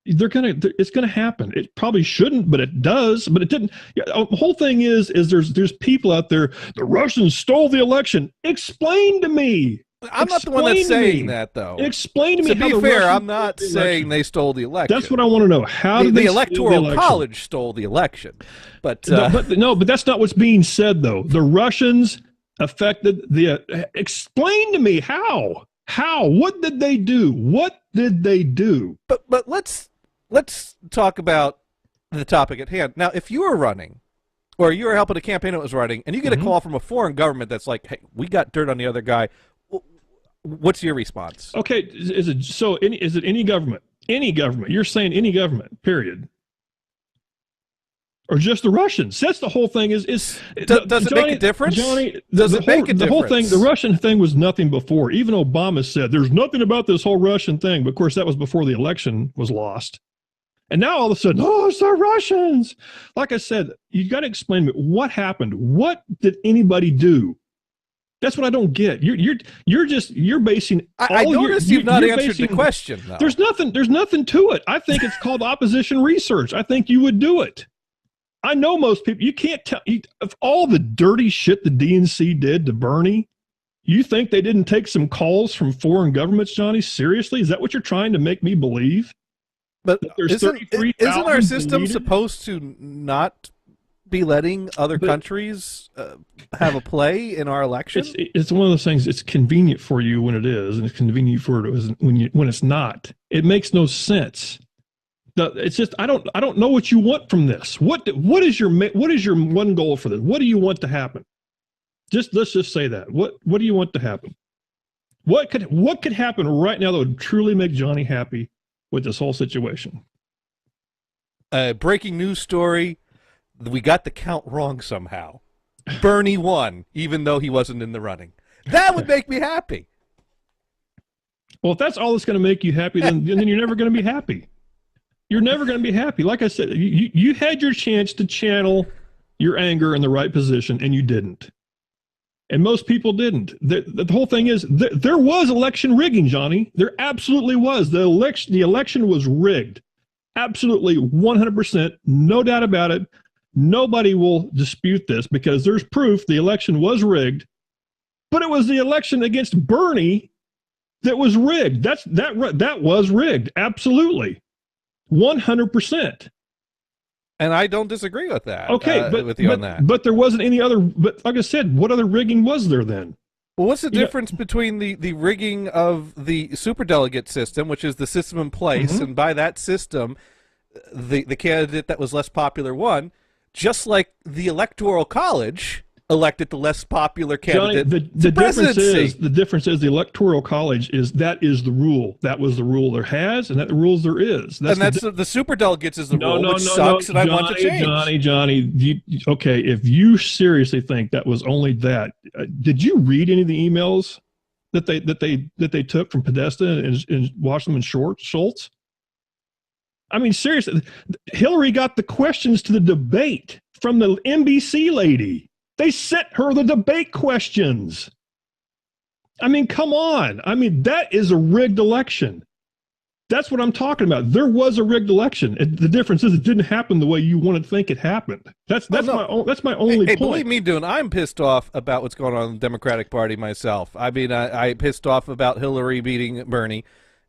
it's gonna happen. It probably shouldn't, but it does. But it didn't. The whole thing is there's people out there. The Russians stole the election. Explain to me. I'm not the one that's saying that, though. Explain to me. To be fair, I'm not saying they stole the election. That's what I want to know. How did the Electoral College stole the election? But but that's not what's being said, though. The Russians affected the. Explain to me how. How? What did they do? What did they do? But let's talk about the topic at hand. Now, if you were running, or you were helping a campaign that was running, and you get a call from a foreign government that's like, "Hey, we got dirt on the other guy," what's your response? Okay, is it any government? Any government? You're saying any government? Period. Or just the Russians? That's the whole thing. Does it make a difference? Johnny, does it make a difference? The whole thing, the Russian thing was nothing before. Even Obama said there's nothing about this whole Russian thing. But of course, that was before the election was lost. And now all of a sudden, oh, it's the Russians. Like I said, you got to explain to me what happened. What did anybody do? That's what I don't get. You're basing. I noticed you've not answered the question, though. There's nothing to it. I think it's called opposition research. I think you would do it. I know most people. You can't tell of all the dirty shit the DNC did to Bernie. You think they didn't take some calls from foreign governments, Johnny? Seriously, is that what you're trying to make me believe? But isn't our system supposed to not be letting other countries have a play in our elections? It's one of those things. It's convenient for you when it is, and it's convenient for it when it's not. It makes no sense. It's just I don't know what you want from this. What is your one goal for this? What do you want to happen? Let's just say that. What do you want to happen? What could happen right now that would truly make Johnny happy with this whole situation? Breaking news story. We got the count wrong somehow. Bernie won, even though he wasn't in the running. That would make me happy. Well, if that's all that's going to make you happy, then you're never going to be happy. You're never going to be happy. Like I said, you had your chance to channel your anger in the right position, and you didn't. And most people didn't. The whole thing is there was election rigging, Johnny. There absolutely was. The election was rigged. Absolutely, 100%, no doubt about it. Nobody will dispute this because there's proof the election was rigged. But it was the election against Bernie that was rigged. That was rigged. Absolutely. 100%. And I don't disagree with that. Okay, with you on that. But there wasn't any other. But like I said, what other rigging was there then? Well, what's the difference between the rigging of the superdelegate system, which is the system in place, and by that system, the candidate that was less popular won, just like the Electoral College elected the less popular candidate. Johnny, the difference is the Electoral College is the rule. That was the rule there has, and that the rules there is. The superdelegates is the rule, which sucks, and I want to change. Johnny, okay, if you seriously think that was only that, did you read any of the emails that they took from Podesta and Wasserman Schultz? I mean, seriously, Hillary got the questions to the debate from the NBC lady. They sent her the debate questions. I mean, come on. I mean, that is a rigged election. That's what I'm talking about. There was a rigged election. The difference is it didn't happen the way you want to think it happened. That's my only point. Hey, believe me, Dune, I'm pissed off about what's going on in the Democratic Party myself. I mean, I'm pissed off about Hillary beating Bernie.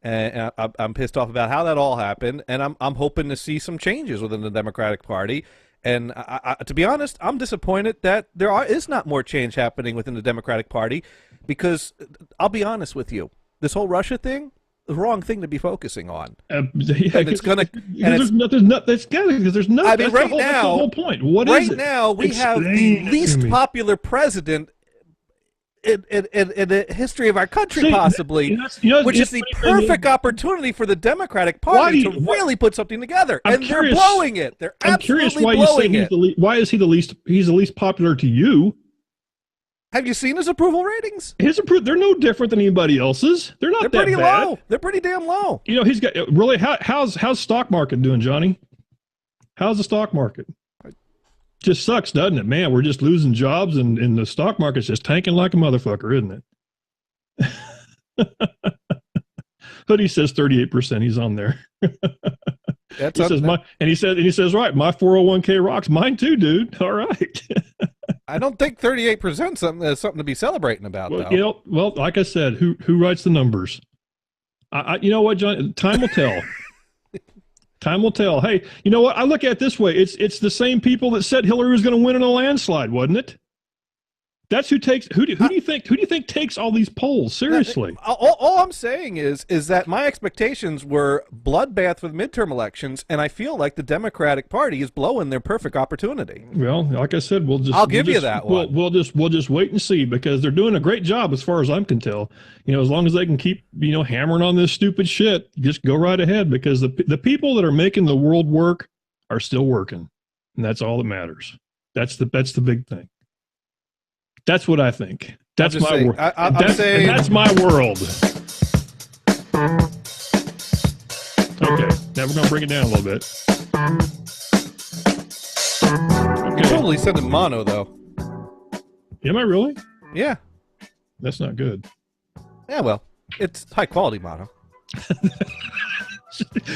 And I'm pissed off about how that all happened, and I'm hoping to see some changes within the Democratic Party. And to be honest, I'm disappointed that there is not more change happening within the Democratic Party, because I'll be honest with you, this whole Russia thing, the wrong thing to be focusing on. Yeah, and it's going to. There's nothing. That's because there's no. I mean, that's the whole point. What is it? Right now, we have the least popular president in the history of our country, possibly, which is the perfect opportunity for the Democratic Party to really put something together. They're blowing it. They're absolutely blowing it. Why is he the least? He's the least popular to you. Have you seen his approval ratings? They're no different than anybody else's. They're not that bad. They're pretty low. They're pretty damn low. You know, he's got really. How's stock market doing, Johnny? How's the stock market? Just sucks, doesn't it? Man, we're just losing jobs, and the stock market's just tanking like a motherfucker, isn't it? Hoodie says 38%. He's on there. He says, right, my 401k rocks. Mine too, dude. All right. I don't think 38% is something to be celebrating about, though. You know, well, like I said, who writes the numbers? You know what, John? Time will tell. Time will tell. Hey, you know what? I look at it this way. It's the same people that said Hillary was going to win in a landslide, wasn't it? That's who takes. Who do you think takes all these polls seriously? All I'm saying is that my expectations were bloodbath for the midterm elections, and I feel like the Democratic Party is blowing their perfect opportunity. Well, like I said, I'll give you that one. We'll just wait and see, because they're doing a great job as far as I can tell. You know, as long as they can keep hammering on this stupid shit, just go right ahead, because the people that are making the world work are still working, and that's all that matters. That's the big thing. That's what I think. That's my world. That's my world. Okay, now we're going to bring it down a little bit. Okay. You're totally sending mono, though. Am I really? Yeah. That's not good. Yeah, well, it's high-quality mono.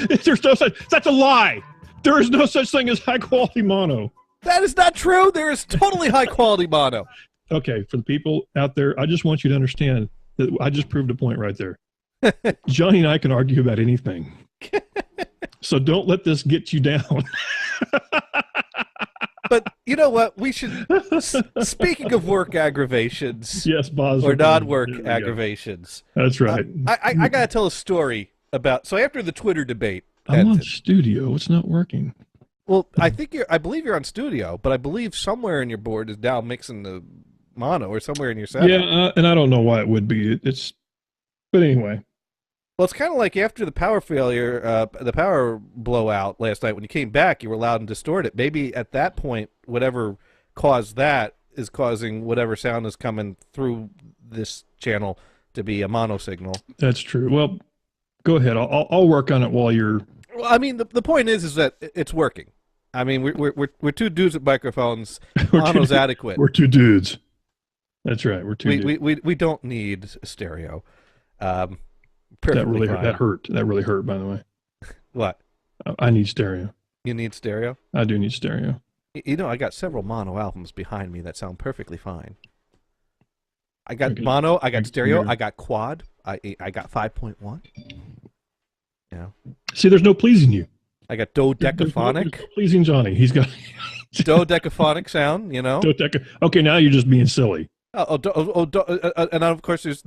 That's a lie. There is no such thing as high-quality mono. That is not true. There is totally high-quality mono. Okay, for the people out there, I just want you to understand that I just proved a point right there. Johnny and I can argue about anything. So don't let this get you down. But you know what? We should, speaking of work aggravations, yes, Boz, or non-work aggravations. That's right. I got to tell a story about, so after the Twitter debate. I'm on studio. It's not working. Well, I believe you're on studio, but I believe somewhere in your board is now mixing the mono, or somewhere in your setup. Yeah, and I don't know why it would be. But anyway. Well, it's kind of like after the power failure, the power blowout last night, when you came back, you were loud and distorted. Maybe at that point, whatever caused that is causing whatever sound is coming through this channel to be a mono signal. That's true. Well, go ahead. I'll work on it while you're... Well, I mean, the point is that it's working. I mean, we're two dudes with microphones. Mono's adequate. We're two dudes. That's right. We're two dudes. We don't need stereo. That really hurt, by the way. What? I need stereo. You need stereo? I do need stereo. You know, I got several mono albums behind me that sound perfectly fine. I got mono, I got stereo, I got quad, I got 5.1. Yeah. See, there's no pleasing you. I got dodecaphonic. There's no pleasing Johnny. He's got dodecaphonic sound, you know. Okay, now you're just being silly. And of course there's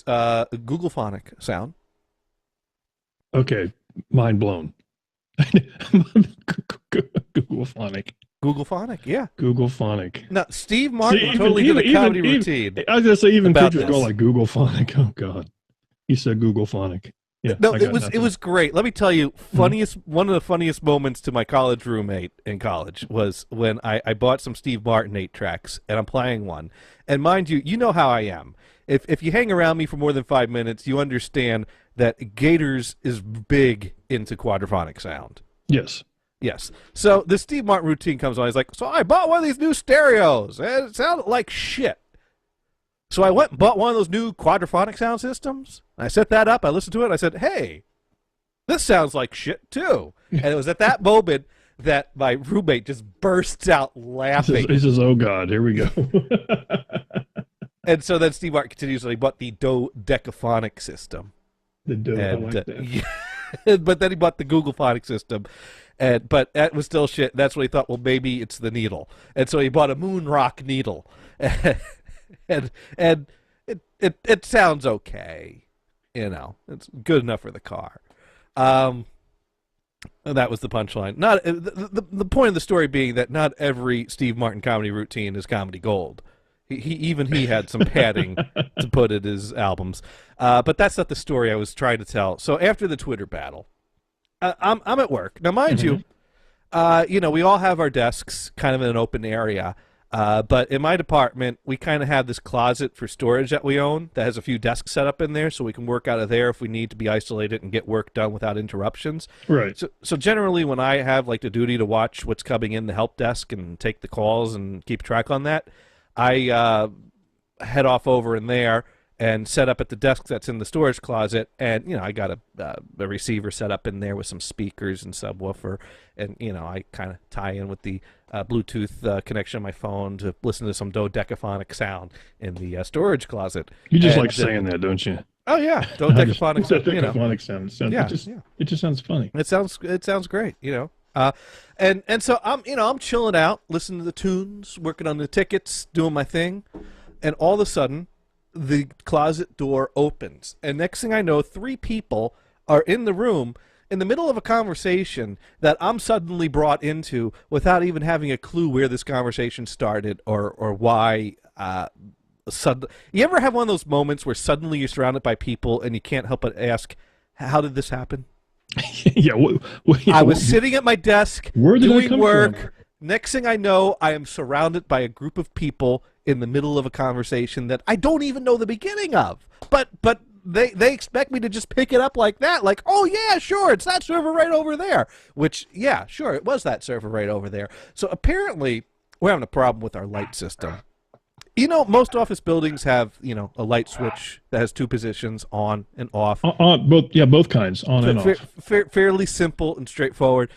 Googlephonic sound. Okay, mind blown. Googlephonic, yeah. Googlephonic. Now, Steve Martin totally did a comedy routine. I was gonna say even creatures go like Googlephonic. Oh God, he said Googlephonic. Yeah, no, it was great. Let me tell you, one of the funniest moments to my college roommate in college was when I bought some Steve Martin 8-tracks, and I'm playing one. And mind you, you know how I am. If you hang around me for more than 5 minutes, you understand that Gators is big into quadraphonic sound. Yes. Yes. So the Steve Martin routine comes on. He's like, so I bought one of these new stereos, and it sounded like shit. So I went and bought one of those new quadraphonic sound systems. I set that up. I listened to it. I said, hey, this sounds like shit too. And it was at that moment that my roommate just bursts out laughing. He says, oh, God, here we go. And so then Steve Martin continues, and he bought the dodecaphonic system. I like that. But then he bought the Googlephonic system. But that was still shit. That's what he thought, well, maybe it's the needle. And so he bought a moon rock needle. And it sounds okay. You know, it's good enough for the car. That was the punchline. Not the point of the story being that not every Steve Martin comedy routine is comedy gold. He had some padding to put in his albums, but that's not the story I was trying to tell. So after the Twitter battle, I'm at work now, mind you. We all have our desks kind of in an open area. But in my department, we kind of have this closet for storage that we own that has a few desks set up in there, so we can work out of there if we need to be isolated and get work done without interruptions. Right. So generally, when I have like the duty to watch what's coming in the help desk and take the calls and keep track on that, I head off over in there and set up at the desk that's in the storage closet. And, I got a receiver set up in there with some speakers and subwoofer. And, I kind of tie in with the Bluetooth connection on my phone to listen to some dodecaphonic sound in the storage closet. You just like saying that, don't you? Oh, yeah. Dodecaphonic sound. Dodecaphonic sound. Yeah, it just sounds funny. It sounds great, And so I'm chilling out, listening to the tunes, working on the tickets, doing my thing. And all of a sudden, the closet door opens, and next thing I know, 3 people are in the room in the middle of a conversation that I'm suddenly brought into without even having a clue where this conversation started or why. You ever have one of those moments where suddenly you're surrounded by people and you can't help but ask, how did this happen? Yeah, I was sitting at my desk doing work. From? Next thing I know, I am surrounded by a group of people in the middle of a conversation that I don't even know the beginning of. But they expect me to just pick it up like that, like, oh, yeah, sure, it's that server right over there. Which, yeah, sure, it was that server right over there. So apparently we're having a problem with our light system. Most office buildings have, a light switch that has 2 positions, on and off. On both kinds, on and off. Fairly simple and straightforward.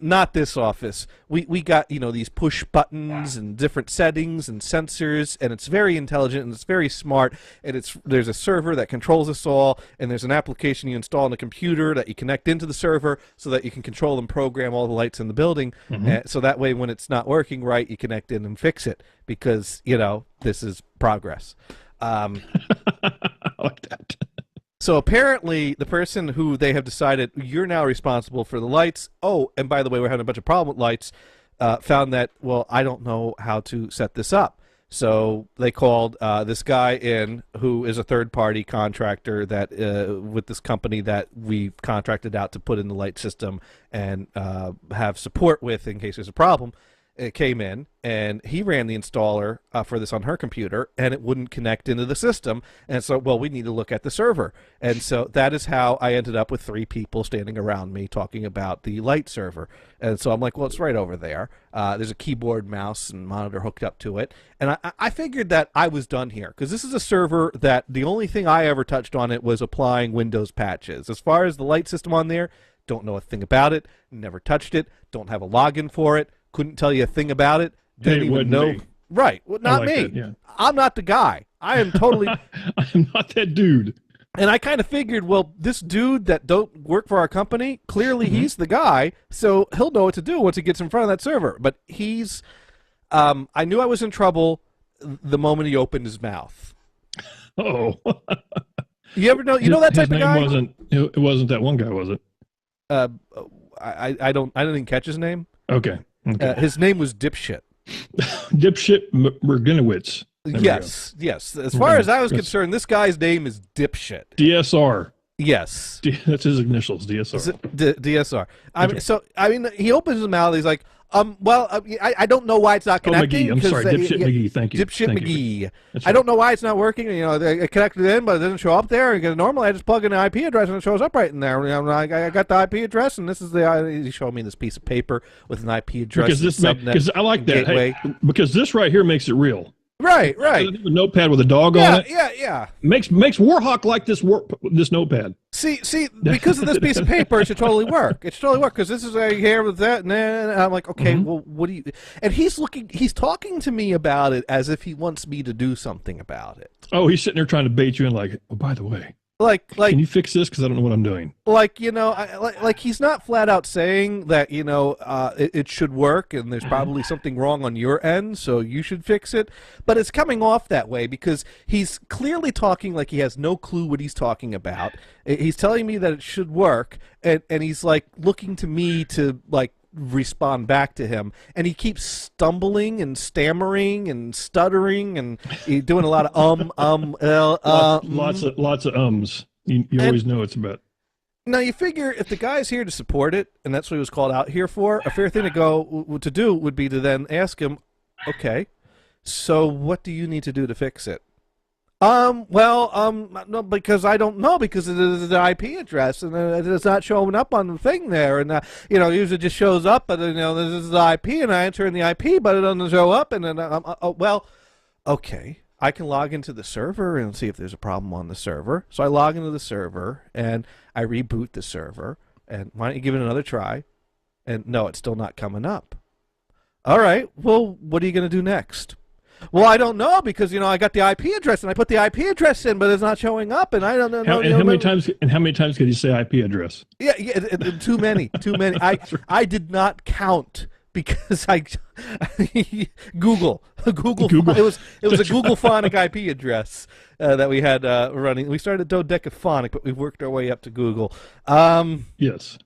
Not this office. We got, these push buttons and different settings and sensors, and it's very intelligent and it's very smart. And there's a server that controls us all, and there's an application you install on a computer that you connect into the server so that you can control and program all the lights in the building. So that way, when it's not working right, you connect in and fix it. Because, this is progress. I like that. So apparently the person who they have decided, you're now responsible for the lights. Oh, and by the way, we're having a bunch of problem with lights. Found that, well, I don't know how to set this up. So they called this guy in who is a third-party contractor that with this company that we contracted out to put in the light system and have support with in case there's a problem. It came in, and he ran the installer for this on her computer, and it wouldn't connect into the system. And so, well, we need to look at the server. And so that is how I ended up with 3 people standing around me talking about the light server. And so I'm like, well, it's right over there. There's a keyboard, mouse, and monitor hooked up to it. And I figured that I was done here, because this is a server that the only thing I ever touched on it was applying Windows patches. As far as the light system on there, don't know a thing about it, never touched it, don't have a login for it. Couldn't tell you a thing about it. Didn't even know. Me. Right. Well, not me. That, yeah. I'm not the guy. I am totally. I'm not that dude. And I kind of figured, well, this dude that don't work for our company, clearly he's the guy, so he'll know what to do once he gets in front of that server. But he's, I knew I was in trouble the moment he opened his mouth. Oh. You ever know? You know that type of guy? It wasn't that one guy, was it? I didn't catch his name. Okay. His name was Dipshit. Dipshit Merginowitz. Yes. As far as I was concerned, this guy's name is Dipshit. DSR. Yes. That's his initials, DSR. DSR. He opens his mouth. He's like, I don't know why it's not connecting. McGee. I'm sorry, Dipshit McGee. Thank you. Dipshit McGee. Right. I don't know why it's not working. It connected in, but it doesn't show up there. Because normally I just plug in an IP address and it shows up right in there. I got the IP address, and this is he showed me this piece of paper with an IP address. Because I like that. Hey, because this right here makes it real. Right. A notepad with a dog on it. Yeah. Makes Warhawk like this notepad. See, because of this piece of paper, it should totally work. It should totally work because this is here with that, and I'm like, okay, well, what do you? And he's talking to me about it as if he wants me to do something about it. Oh, he's sitting there trying to bait you in, like, oh, by the way, Can you fix this? Because I don't know what I'm doing. Like, like he's not flat out saying that, it should work and there's probably something wrong on your end, so you should fix it. But it's coming off that way because he's clearly talking like he has no clue what he's talking about. He's telling me that it should work, and he's like looking to me to like respond back to him, and he keeps stumbling and stammering and stuttering and he's doing a lot of lots of ums. You always know it's about. Now you figure if the guy's here to support it, and that's what he was called out here for, a fair thing to do would be to then ask him, okay, so what do you need to do to fix it? No, because I don't know, because it is an IP address, and it's not showing up on the thing there, and usually it just shows up, but this is the IP, and I enter in the IP, but it doesn't show up, and then okay, I can log into the server and see if there's a problem on the server. So I log into the server and I reboot the server, and why don't you give it another try? And no, it's still not coming up. All right, well, what are you going to do next? Well, I don't know, because I got the IP address and I put the IP address in, but it's not showing up, and I don't know. How many times could you say IP address? Yeah, too many. I did not count because I Google. It was a Google phonic IP address that we had running. We started dodecaphonic, but we worked our way up to Google. Yes.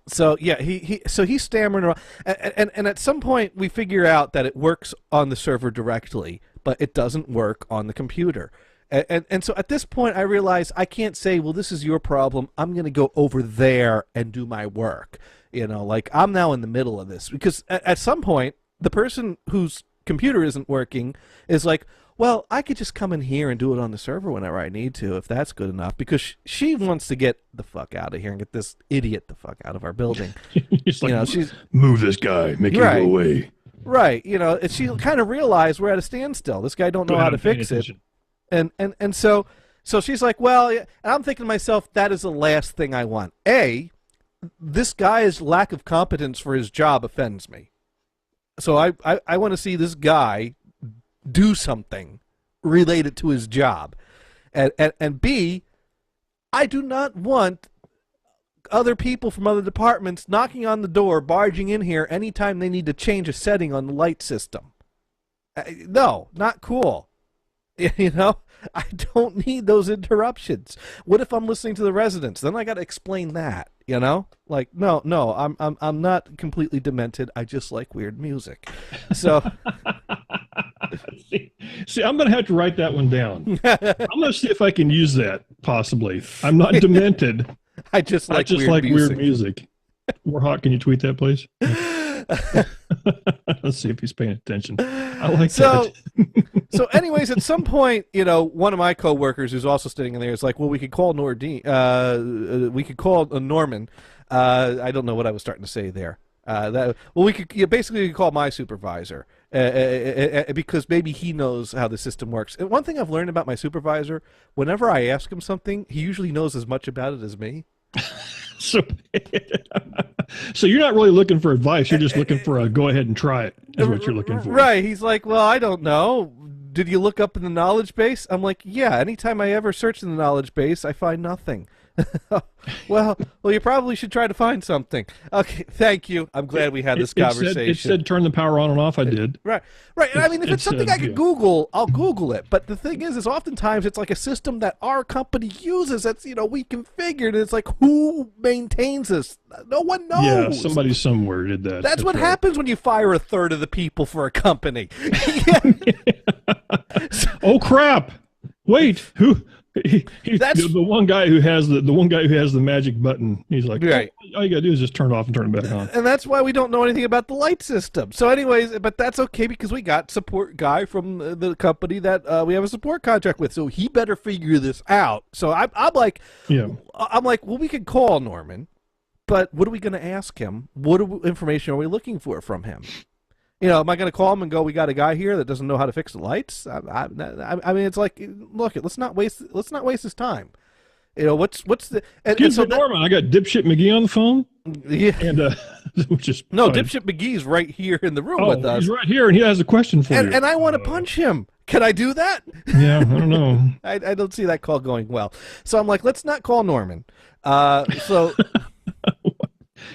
So yeah, he's stammering around, and at some point we figure out that it works on the server directly, but it doesn't work on the computer. And so at this point I realize I can't say, well, this is your problem, I'm going to go over there and do my work. Like I'm now in the middle of this, because at some point the person whose computer isn't working is like, well, I could just come in here and do it on the server whenever I need to, if that's good enough, because she wants to get the fuck out of here and get this idiot the fuck out of our building. She's move this guy, make him go away. Right. And she kind of realized we're at a standstill. This guy don't know how to fix it. And so she's like, well, and I'm thinking to myself, that is the last thing I want. This guy's lack of competence for his job offends me. So I want to see this guy do something related to his job. And B, I do not want other people from other departments knocking on the door, barging in here anytime they need to change a setting on the light system. No, not cool. I don't need those interruptions. What if I'm listening to the residents? Then I got to explain that. Like, no, I'm not completely demented. I just like weird music. So, see, I'm going to have to write that one down. I'm going to see if I can use that. Possibly, I'm not demented. I just like weird music. Warhawk, can you tweet that, please? Let's see if he's paying attention. I like that. So anyways, at some point, one of my coworkers who's also sitting in there is like, well, we could call Norman. I don't know what I was starting to say there. We could basically call my supervisor because maybe he knows how the system works. And one thing I've learned about my supervisor, whenever I ask him something, he usually knows as much about it as me. So you're not really looking for advice. You're just looking for a go ahead and try it is what you're looking for. Right. He's like, well, I don't know. Did you look up in the knowledge base? I'm like, yeah. Anytime I ever search in the knowledge base, I find nothing. well, you probably should try to find something. Okay, thank you. I'm glad we had this conversation. It said turn the power on and off. I did. Right. And I mean, if it's something I could Google, I'll Google it. But the thing is oftentimes it's like a system that our company uses. That's we configured. And it's like, who maintains this? No one knows. Yeah, somebody somewhere did that. That's what happens when you fire a third of the people for a company. Oh crap! Wait, who? That's the one guy who has the magic button. He's like, right. All you gotta do is just turn it off and turn it back on. And that's why we don't know anything about the light system. So, anyways, but that's okay because we got support guy from the company that we have a support contract with. So he better figure this out. So I'm like, well, we could call Norman, but what are we gonna ask him? What information are we looking for from him? Am I going to call him and go, we got a guy here that doesn't know how to fix the lights? I mean, it's like, look, let's not waste his time. What's the? Excuse me, Norman, I got Dipshit McGee on the phone. Yeah, and which is no, Dipshit McGee's right here in the room with us. He's right here, and he has a question for you. And I want to punch him Can I do that? Yeah, I don't know. I don't see that call going well. So I'm like, let's not call Norman. So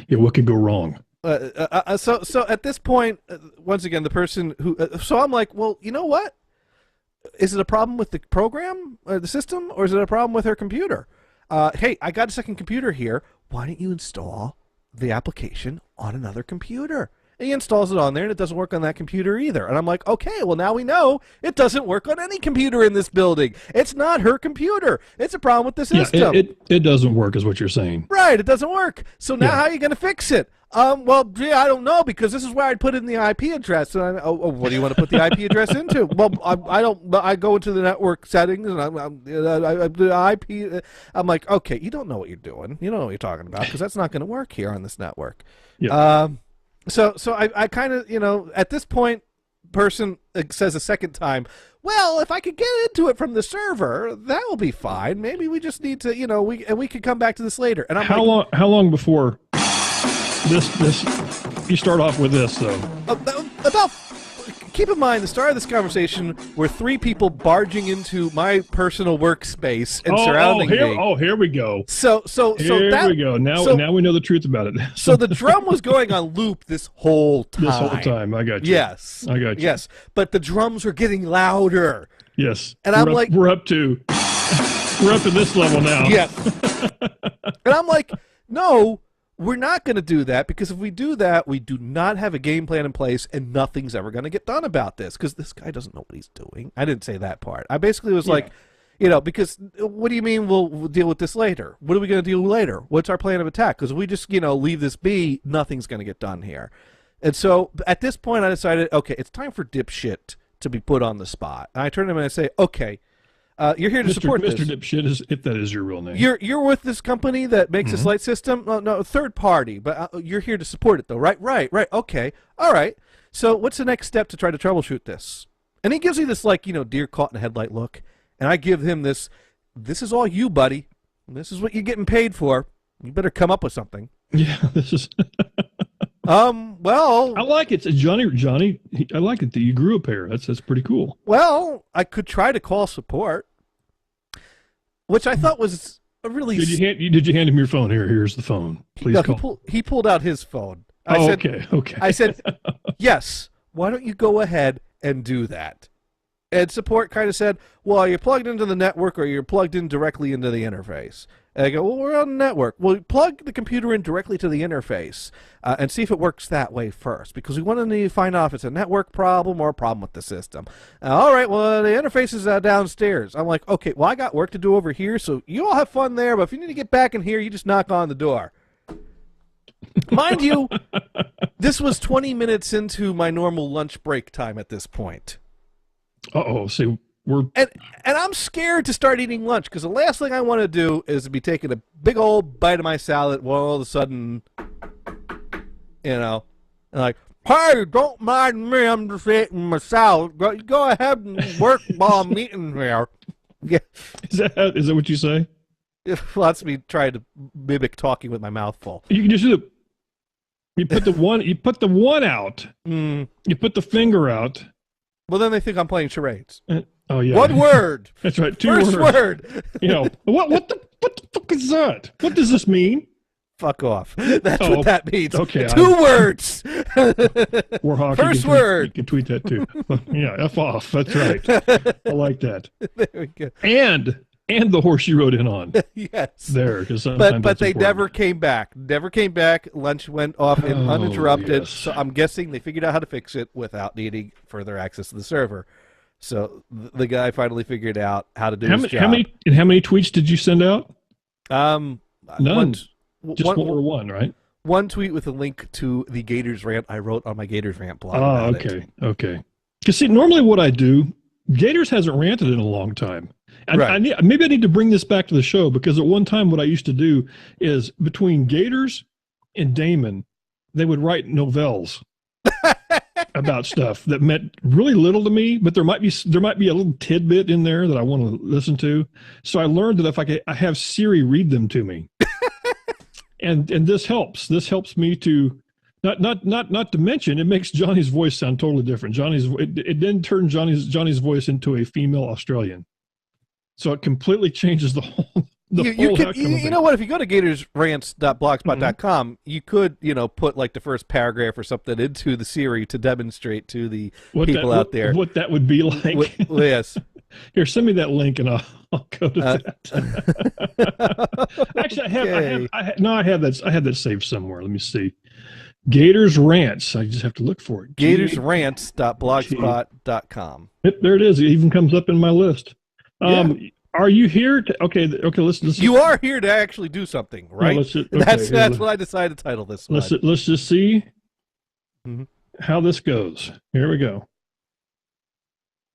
Yeah, what could go wrong? So at this point, once again, the person who, so I'm like, well, you know what? Is it a problem with the program or the system, or is it a problem with her computer? Hey, I got a second computer here. Why don't you install the application on another computer? And he installs it on there, and it doesn't work on that computer either. And I'm like, okay, well, now we know it doesn't work on any computer in this building. It's not her computer. It's a problem with the system. Yeah, it doesn't work is what you're saying. Right, it doesn't work. So now how are you going to fix it? Well, gee, I don't know, because this is where I'd put in the IP address. And what do you want to put the IP address into? Well, I go into the network settings, and the IP. I'm like, okay, you don't know what you're doing. You don't know what you're talking about, because that's not going to work here on this network. Yeah. So I kind of, at this point, person says a second time, well, if I could get into it from the server, that will be fine. Maybe we just need to, we could come back to this later. And I'm how long before this you start off with this though? Keep in mind, the start of this conversation were three people barging into my personal workspace and surrounding me. Here we go. So here we go. Now we know the truth about it. So the drum was going on loop this whole time. I got you. Yes. I got you. Yes. But the drums were getting louder. Yes. And we're up to this level now. Yeah. And I'm like, no, we're not going to do that, because if we do that, we do not have a game plan in place, and nothing's ever going to get done about this, because this guy doesn't know what he's doing. I didn't say that part. I basically was like, because what do you mean we'll deal with this later? What are we going to do later? What's our plan of attack? Because if we just, leave this be, nothing's going to get done here. And so at this point, I decided, okay, it's time for dipshit to be put on the spot. And I turn to him and I say, okay, you're here to support this. Mr. Dipshit, if that is your real name. You're with this company that makes this light system? No, third party, but you're here to support it, though, right? Right. Okay. All right. So what's the next step to try to troubleshoot this? And he gives me this, deer caught in a headlight look. And I give him this is all you, buddy. This is what you're getting paid for. You better come up with something. Yeah, this is... Well... I like it. Johnny, I like it that you grew up here. That's pretty cool. Well, I could try to call support, which I thought was a really... Did you hand him your phone? Here's the phone. Please call. He pulled out his phone. Okay. I said, yes, why don't you go ahead and do that? And support kind of said, well, you're plugged into the network or you're plugged in directly into the interface. And I go, well, we're on the network. Well, plug the computer in directly to the interface and see if it works that way first, because we want to find out if it's a network problem or a problem with the system. All right, well, the interface is downstairs. I'm like, okay, well, I got work to do over here, so you all have fun there, but if you need to get back in here, you just knock on the door. Mind you, this was 20 minutes into my normal lunch break time at this point. Uh-oh, see, and I'm scared to start eating lunch, because the last thing I want to do is be taking a big old bite of my salad while all of a sudden, like, hey, don't mind me, I'm just eating my salad. Go ahead and work while I'm eating here. Yeah. Is that what you say? That's me trying to mimic talking with my mouth full. You can just do you put the one out. You put the finger out. Well, then they think I'm playing charades. Oh yeah. One word. That's right. First word. What the fuck is that? What does this mean? Fuck off. That's what that means. Okay. 2 words. Warhawk. First word. You can tweet that too. Yeah. F off. That's right. I like that. There we go. And the horse you rode in on. Yes. There, because but they never came back. Never came back. Lunch went off uninterrupted. Yes. So I'm guessing they figured out how to fix it without needing further access to the server. So the guy finally figured out how to do his job. How many tweets did you send out? None. Just one, right? One tweet with a link to the Gators rant I wrote on my Gators rant blog. Oh, okay. Okay. Because see, normally what I do, Gators hasn't ranted in a long time. Right. Maybe I need to bring this back to the show, because at one time what I used to do is between Gators and Damon, they would write novels about stuff that meant really little to me, but there might be a little tidbit in there that I want to listen to. So I learned that if I have Siri read them to me, and this helps. This helps me to Not to mention, it makes Johnny's voice sound totally different. It then turned Johnny's voice into a female Australian, so it completely changes the whole. You know what? If you go to gatorsrants.blogspot.com, you could, put like the first paragraph or something into the Siri to demonstrate to the people out there what that would be like. Yes. Here, send me that link and I'll go to that. Actually, I have that saved somewhere. Let me see. Gators Rants. I just have to look for it. Gatorsrants.blogspot.com. Yep, there it is. It even comes up in my list. Are you here to? Okay. Listen. You are here to actually do something, right? That's what I decided to title this one. Let's just see how this goes. Here we go.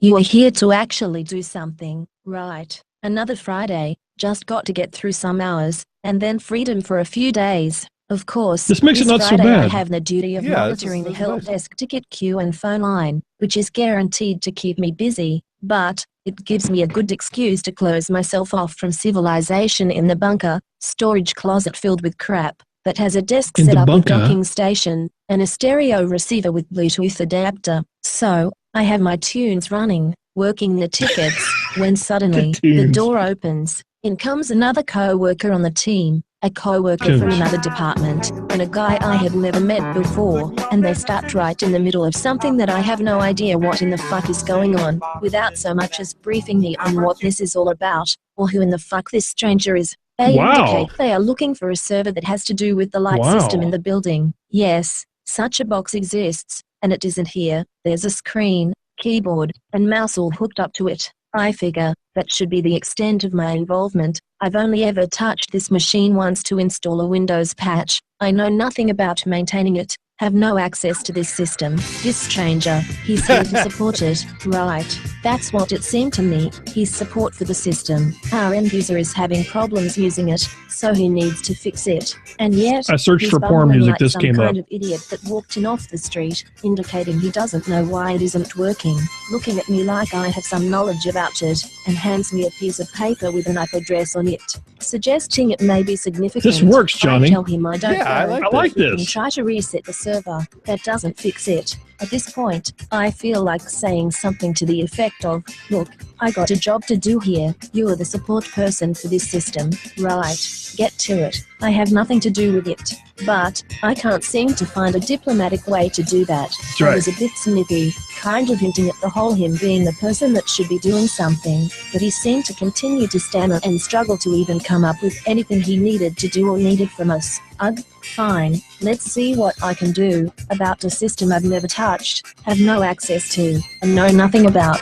You are here to actually do something, right? Another Friday. Just got to get through some hours, and then freedom for a few days. Of course, this makes it not Friday so bad. I have the duty of monitoring the help desk ticket queue and phone line, which is guaranteed to keep me busy, but it gives me a good excuse to close myself off from civilization in the bunker, storage closet filled with crap, that has a desk set up with docking station, and a stereo receiver with Bluetooth adapter. So, I have my tunes running, working the tickets, when suddenly, the door opens. In comes another co-worker on the team, a co-worker from another department, and a guy I had never met before, and they start right in the middle of something that I have no idea what in the fuck is going on, without so much as briefing me on what this is all about, or who in the fuck this stranger is. They indicate they are looking for a server that has to do with the light system in the building. Yes, such a box exists, and it isn't here. There's a screen, keyboard, and mouse all hooked up to it. I figure that should be the extent of my involvement. I've only ever touched this machine once to install a Windows patch. I know nothing about maintaining it, have no access to this system. This stranger, he's here to support it, right? That's what it seemed to me, his support for the system. Our end user is having problems using it, so he needs to fix it. And yet, I searched for porn music, like this came up. Some kind of idiot that walked in off the street, indicating he doesn't know why it isn't working, looking at me like I have some knowledge about it, and hands me a piece of paper with an IP address on it, suggesting it may be significant. This works, Johnny. I tell him I don't know. I like this. And try to reset the server. That doesn't fix it. At this point, I feel like saying something to the effect of, look, I got a job to do here. You are the support person for this system, right? Get to it. I have nothing to do with it. But I can't seem to find a diplomatic way to do that. Right. I was a bit snippy, kind of hinting at the whole him being the person that should be doing something, but he seemed to continue to stammer and struggle to even come up with anything he needed to do or needed from us. Ugh, fine, let's see what I can do about a system I've never touched, have no access to, and know nothing about.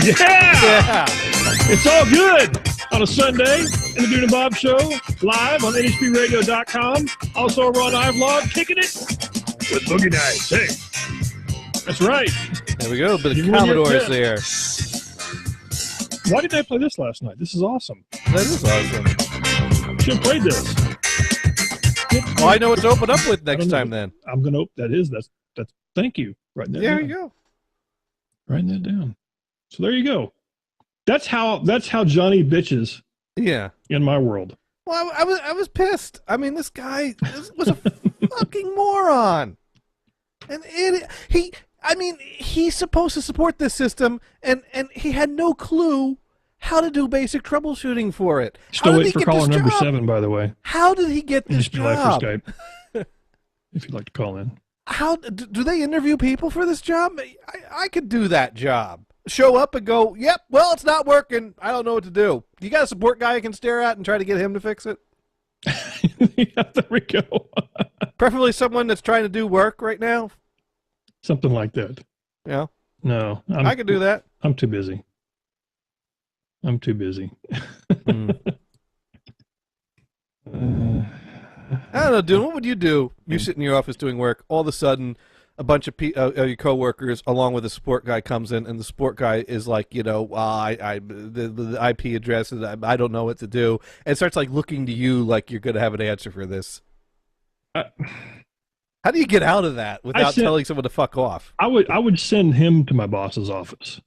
Yeah! It's all good on a Sunday in the Dune and Bob Show, live on NHPRadio.com. Also over on iVlog, kicking it with Boogie Nights. Hey, that's right. There we go, but the Commodores there. Why didn't I play this last night? This is awesome. That is awesome. Should have played this. Well, I know what to open up with next time then. I'm going to, that's, thank you. Writing that there down. you go. Writing that down. So there you go. That's how Johnny bitches. Yeah. In my world. Well, I was pissed. I mean, this guy was a fucking moron. And he's supposed to support this system, and he had no clue how to do basic troubleshooting for it. Still waiting for caller number 7, by the way. How did he get this job? For Skype, if you'd like to call in. How do they interview people for this job? I could do that job. Show up and go, yep, well, it's not working. I don't know what to do. You got a support guy I can stare at and try to get him to fix it? Yeah, there we go. Preferably someone that's trying to do work right now. Something like that. Yeah. No. I could do that. I'm too busy. I don't know, dude. What would you do? You sit in your office doing work. All of a sudden, a bunch of your coworkers, along with a support guy, comes in, and the support guy is like, the IP address is, I don't know what to do, and starts like looking to you like you're going to have an answer for this. How do you get out of that without telling someone to fuck off? I would send him to my boss's office.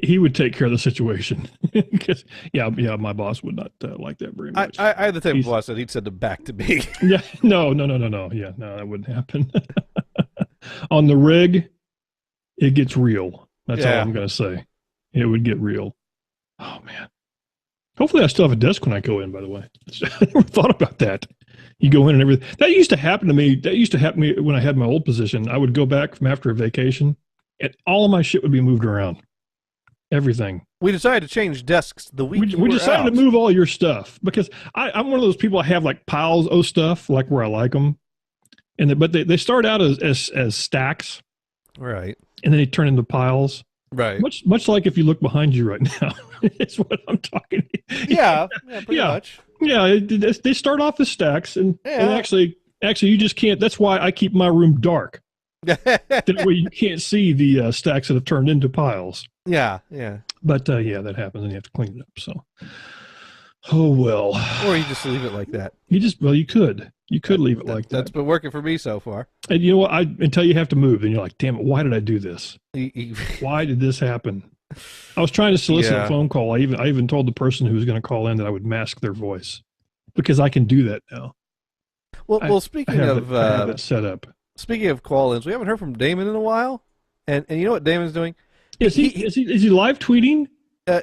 He would take care of the situation. Because yeah, my boss would not like that very much. I had the type of boss that he'd send them back to me. Yeah, no. Yeah, no, that wouldn't happen. On the rig, it gets real. That's all I'm going to say. It would get real. Oh, man. Hopefully I still have a desk when I go in, by the way. I never thought about that. You go in and everything. That used to happen to me. When I had my old position. I would go back from after a vacation, and all of my shit would be moved around. Everything. We decided to change desks the week we decided to move all your stuff because I'm one of those people. I have like piles of stuff, like where I like them, but they start out as stacks, right? And then they turn into piles, right? Much like if you look behind you right now, it's what I'm talking. Yeah, pretty much. Yeah, they start off as stacks, and actually you just can't. That's why I keep my room dark. That way you can't see the stacks that have turned into piles. Yeah. But that happens, and you have to clean it up. So, oh well. Or you just leave it like that. You could leave it like that. That's been working for me so far. And you know what? Until you have to move, and you're like, damn it, why did I do this? Why did this happen? I was trying to solicit a phone call. I even told the person who was going to call in that I would mask their voice because I can do that now. Well, speaking of I have it set up. Speaking of call-ins, we haven't heard from Damon in a while, and you know what Damon's doing? Is he live tweeting?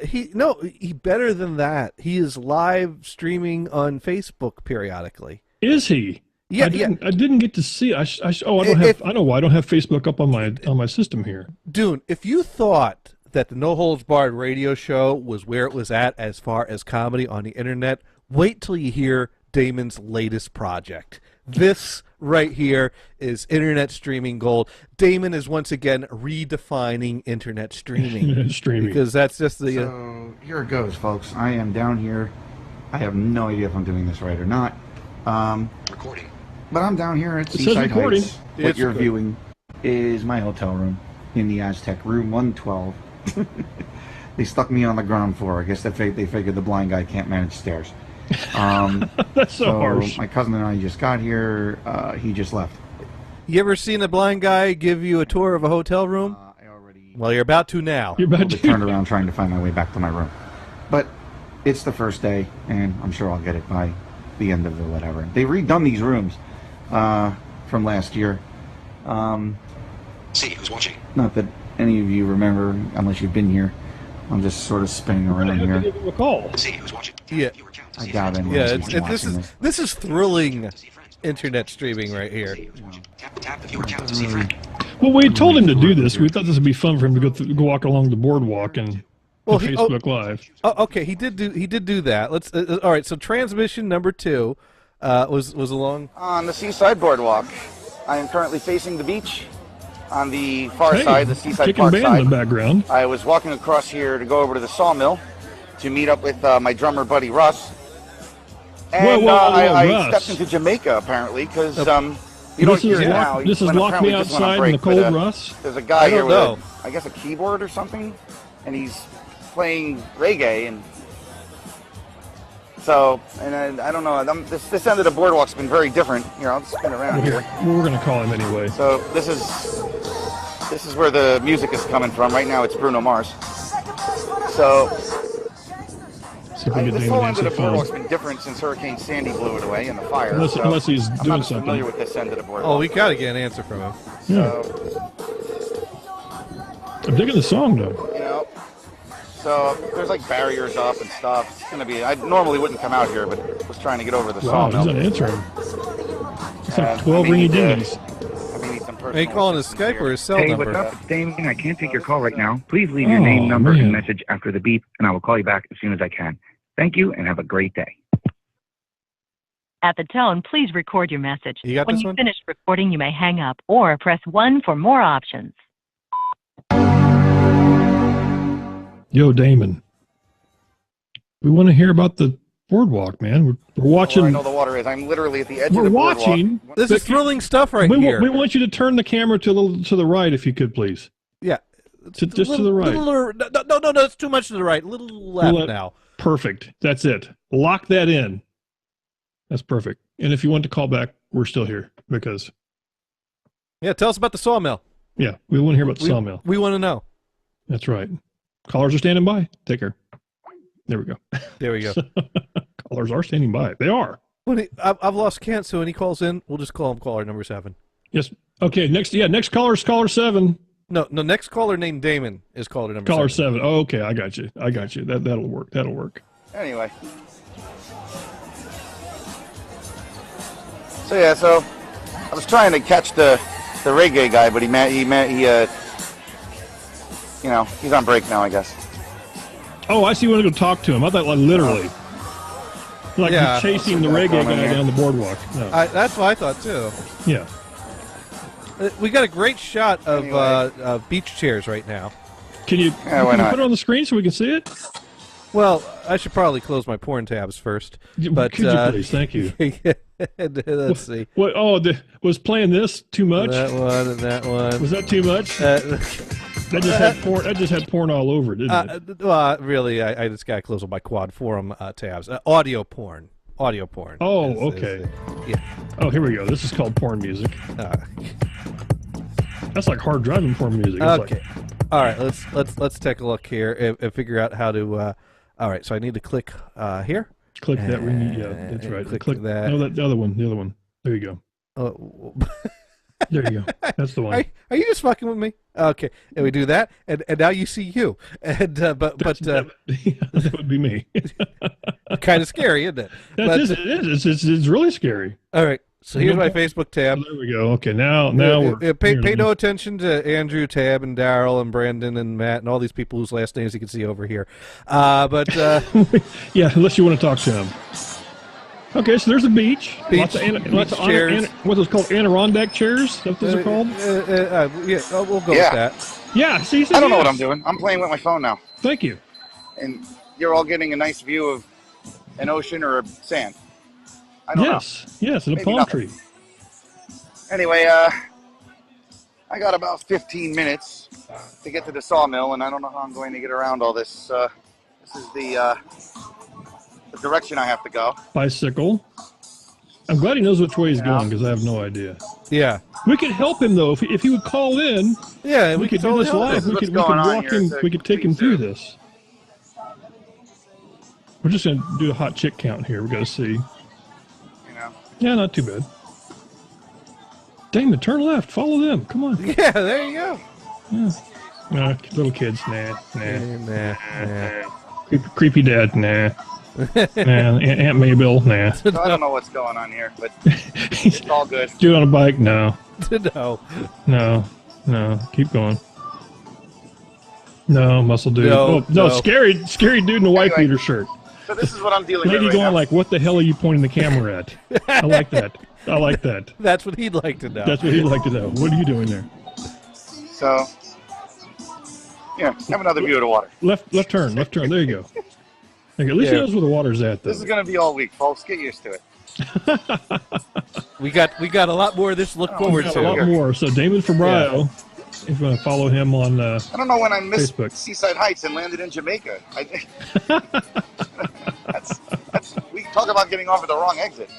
He better than that. He is live streaming on Facebook periodically. Is he? Yeah, I didn't get to see. I know why I don't have Facebook up on my system here. Dune, if you thought that the No Holds Barred radio show was where it was at as far as comedy on the internet, wait till you hear Damon's latest project. This right here is internet streaming gold. Damon is once again redefining internet streaming. Because that's just the... So here it goes, folks. I am down here. I have no idea if I'm doing this right or not. Recording. But I'm down here at Seaside Heights. What you're viewing is my hotel room in the Aztec, room 112. They stuck me on the ground floor. I guess they figured the blind guy can't manage stairs. That's so harsh. My cousin and I just got here. He just left. You ever seen a blind guy give you a tour of a hotel room? Well, you're about to now. You're about to turn around trying to find my way back to my room. But it's the first day, and I'm sure I'll get it by the end of the whatever. They've redone these rooms from last year. See who's watching. Not that any of you remember, unless you've been here. I'm just sort of spinning around here. Give him a call. See who's watching. Yeah. I doubt anyone. Yeah, this is thrilling internet streaming right here. Tap the viewer count to see friend. Well, we told him to do this. We thought this would be fun for him to go walk along the boardwalk and Facebook Live. Oh, okay, he did do that. Let's all right. So transmission number 2 was along on the Seaside Boardwalk. I am currently facing the beach. On the far side, the Seaside Park side. In the background. I was walking across here to go over to the sawmill to meet up with my drummer buddy Russ. And I stepped into Jamaica apparently because you don't hear it now. This is Lock Me Outside in the cold, Russ. There's a guy here with I guess a keyboard or something, and he's playing reggae and. So, and I don't know, this end of the boardwalk's been very different. Here, I'll spin around here. We're going to call him anyway. So, this is where the music is coming from. Right now, it's Bruno Mars. So, this whole end of the boardwalk's been different since Hurricane Sandy blew it away in the fire. Unless he's doing something. I'm familiar with this end of the boardwalk. Oh, we got to get an answer from him. Yeah. I'm digging the song, though. You know. So there's like barriers up and stuff. It's gonna be. I normally wouldn't come out here, but was trying to get over the sawmill. He's not answering. It's like 12 ringy dingies. Are you calling his Skype or his cell number? Hey, what's up? It's Damien. I can't take your call right now. Please leave your name, number, and message after the beep, and I will call you back as soon as I can. Thank you, and have a great day. At the tone, please record your message. When you finish recording, you may hang up or press 1 for more options. Yo, Damon. We want to hear about the boardwalk, man. We're watching. I know the water is. I'm literally at the edge of the boardwalk. We're watching. This is thrilling stuff right here. We want you to turn the camera to a little to the right, if you could, please. Yeah. Just to the right. No, it's too much to the right. A little left now. Perfect. That's it. Lock that in. That's perfect. And if you want to call back, we're still here because. Yeah, tell us about the sawmill. Yeah, we want to hear about the sawmill. We want to know. That's right. Callers are standing by. Take care. There we go. There we go. Callers are standing by. They are. I've lost Kent, so when he calls in, we'll just call him caller number 7. Yes. Okay. Next caller is caller 7. No. Next caller named Damon is caller number 7. Caller 7. Oh, okay. I got you. That'll work. Anyway. So I was trying to catch the reggae guy, but he's on break now, I guess. Oh, I see. You want to go talk to him. I thought like literally. Like you're chasing the reggae guy down the boardwalk. No. That's what I thought, too. Yeah. We got a great shot of beach chairs right now. Can you put it on the screen so we can see it? Well, I should probably close my porn tabs first. But could you please? Thank you. Let's see. What? Oh, was playing this too much? That one and that one. Was that too much? That just had porn all over, didn't it? Well, really, I just got to close on my quad forum tabs. Audio porn. Oh, okay. Yeah. Oh, here we go. This is called porn music. That's like hard driving porn music. Okay. All right. Let's take a look here and figure out how to. All right. So I need to click here. Click that. Yeah, that's right. Click that. No, the other one. The other one. There you go. Oh. There you go. That's the one. Are you just fucking with me? Okay, and we do that, and now you see you, and that would be me. Kind of scary, isn't it? It is. It's really scary. All right, so here's my Facebook tab. Oh, there we go. Okay, now we're pay no attention to Andrew, Tab, and Daryl, and Brandon, and Matt, and all these people whose last names you can see over here. Yeah, unless you want to talk to them. Okay, so there's a beach. Lots of chairs. What's those called? Adirondack chairs? Is that what those are called? Yeah, we'll go with that. Yeah, see, I don't know what I'm doing. I'm playing with my phone now. Thank you. And you're all getting a nice view of an ocean or a sand. I don't know. Yes, and a palm tree. Anyway, I got about 15 minutes to get to the sawmill, and I don't know how I'm going to get around all this. This is the direction I have to go. Bicycle. I'm glad he knows which way he's going because I have no idea. Yeah. We could help him though if he would call in. Yeah, we could do this live. We could walk him. We could take him through this. We're just gonna do a hot chick count here. We gotta see. Yeah, not too bad. Damon, turn left. Follow them. Come on. Yeah, there you go. Yeah. Little kids, nah. Creepy dad, nah. Aunt Maybelle, nah. So I don't know what's going on here, but it's all good. Dude on a bike, no. No. Keep going. No, muscle dude. No. Scary dude in a white beater shirt. So this is what I'm dealing with. Lady right going now. like, what the hell are you pointing the camera at? I like that. That's what he'd like to know. That's what he'd like to know. What are you doing there? So, yeah, have another view of the water. Left turn. There you go. Okay, at least he knows where the water's at, though. This is going to be all week, folks. Get used to it. We got a lot more of this to look forward to. A lot more. So Damon Fabrio, if you want to follow him on I don't know when I missed Facebook. Seaside Heights and landed in Jamaica. We talk about getting off at the wrong exit.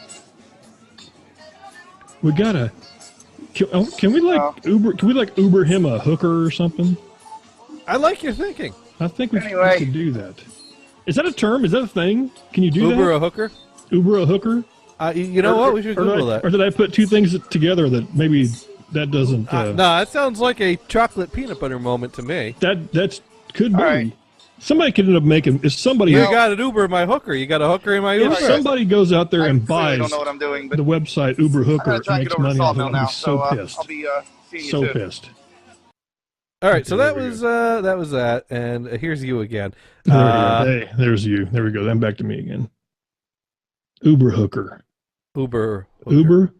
We gotta. Can we Uber? Can we Uber him a hooker or something? I like your thinking. I think we could do that. Is that a term? Is that a thing? Can you do that? Uber a hooker? Uber a hooker? You know what? We should Google that. Or did I put two things together that maybe that doesn't... no, that sounds like a chocolate peanut butter moment to me. That could be. Right. Somebody could end up making... If somebody... You got an Uber my hooker. You got a hooker in my Uber. If somebody goes out there and buys don't know what I'm doing, but the website Uber Hooker and makes money off it, I'll be so pissed. I'll be seeing you so soon. pissed. All right, so that was that, and here's you again. Hey, there's you. There we go. Then back to me again. Uber Hooker. Uber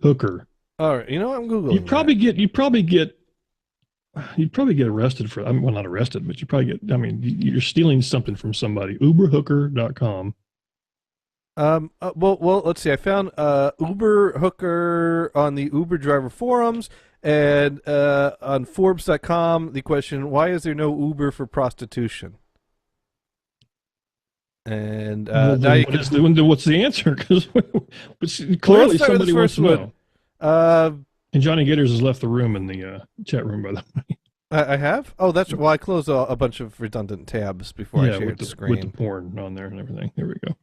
Hooker. All right, you know I'm googling. You'd probably get arrested for. Well, not arrested, but you probably get. I mean, you're stealing something from somebody. UberHooker.com. Well, let's see. I found Uber Hooker on the Uber driver forums. And on Forbes.com, the question, why is there no Uber for prostitution? And now you can... what's the answer? Because clearly somebody wants to know. And Johnny Gators has left the room in the chat room, by the way. I have? Oh, that's well. I closed a bunch of redundant tabs before I shared the screen with the porn on there and everything. There we go.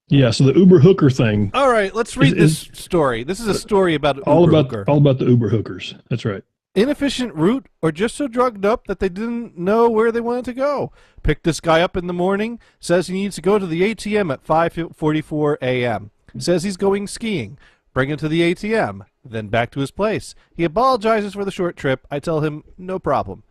Yeah, so the Uber hooker thing. All right, let's read this story. This is a story about an all Uber about hooker. all about the Uber hookers. That's right. Inefficient route, or just so drugged up that they didn't know where they wanted to go. Picked this guy up in the morning. Says he needs to go to the ATM at 5:44 a.m. Says he's going skiing. Bring him to the ATM, then back to his place. He apologizes for the short trip. I tell him, no problem.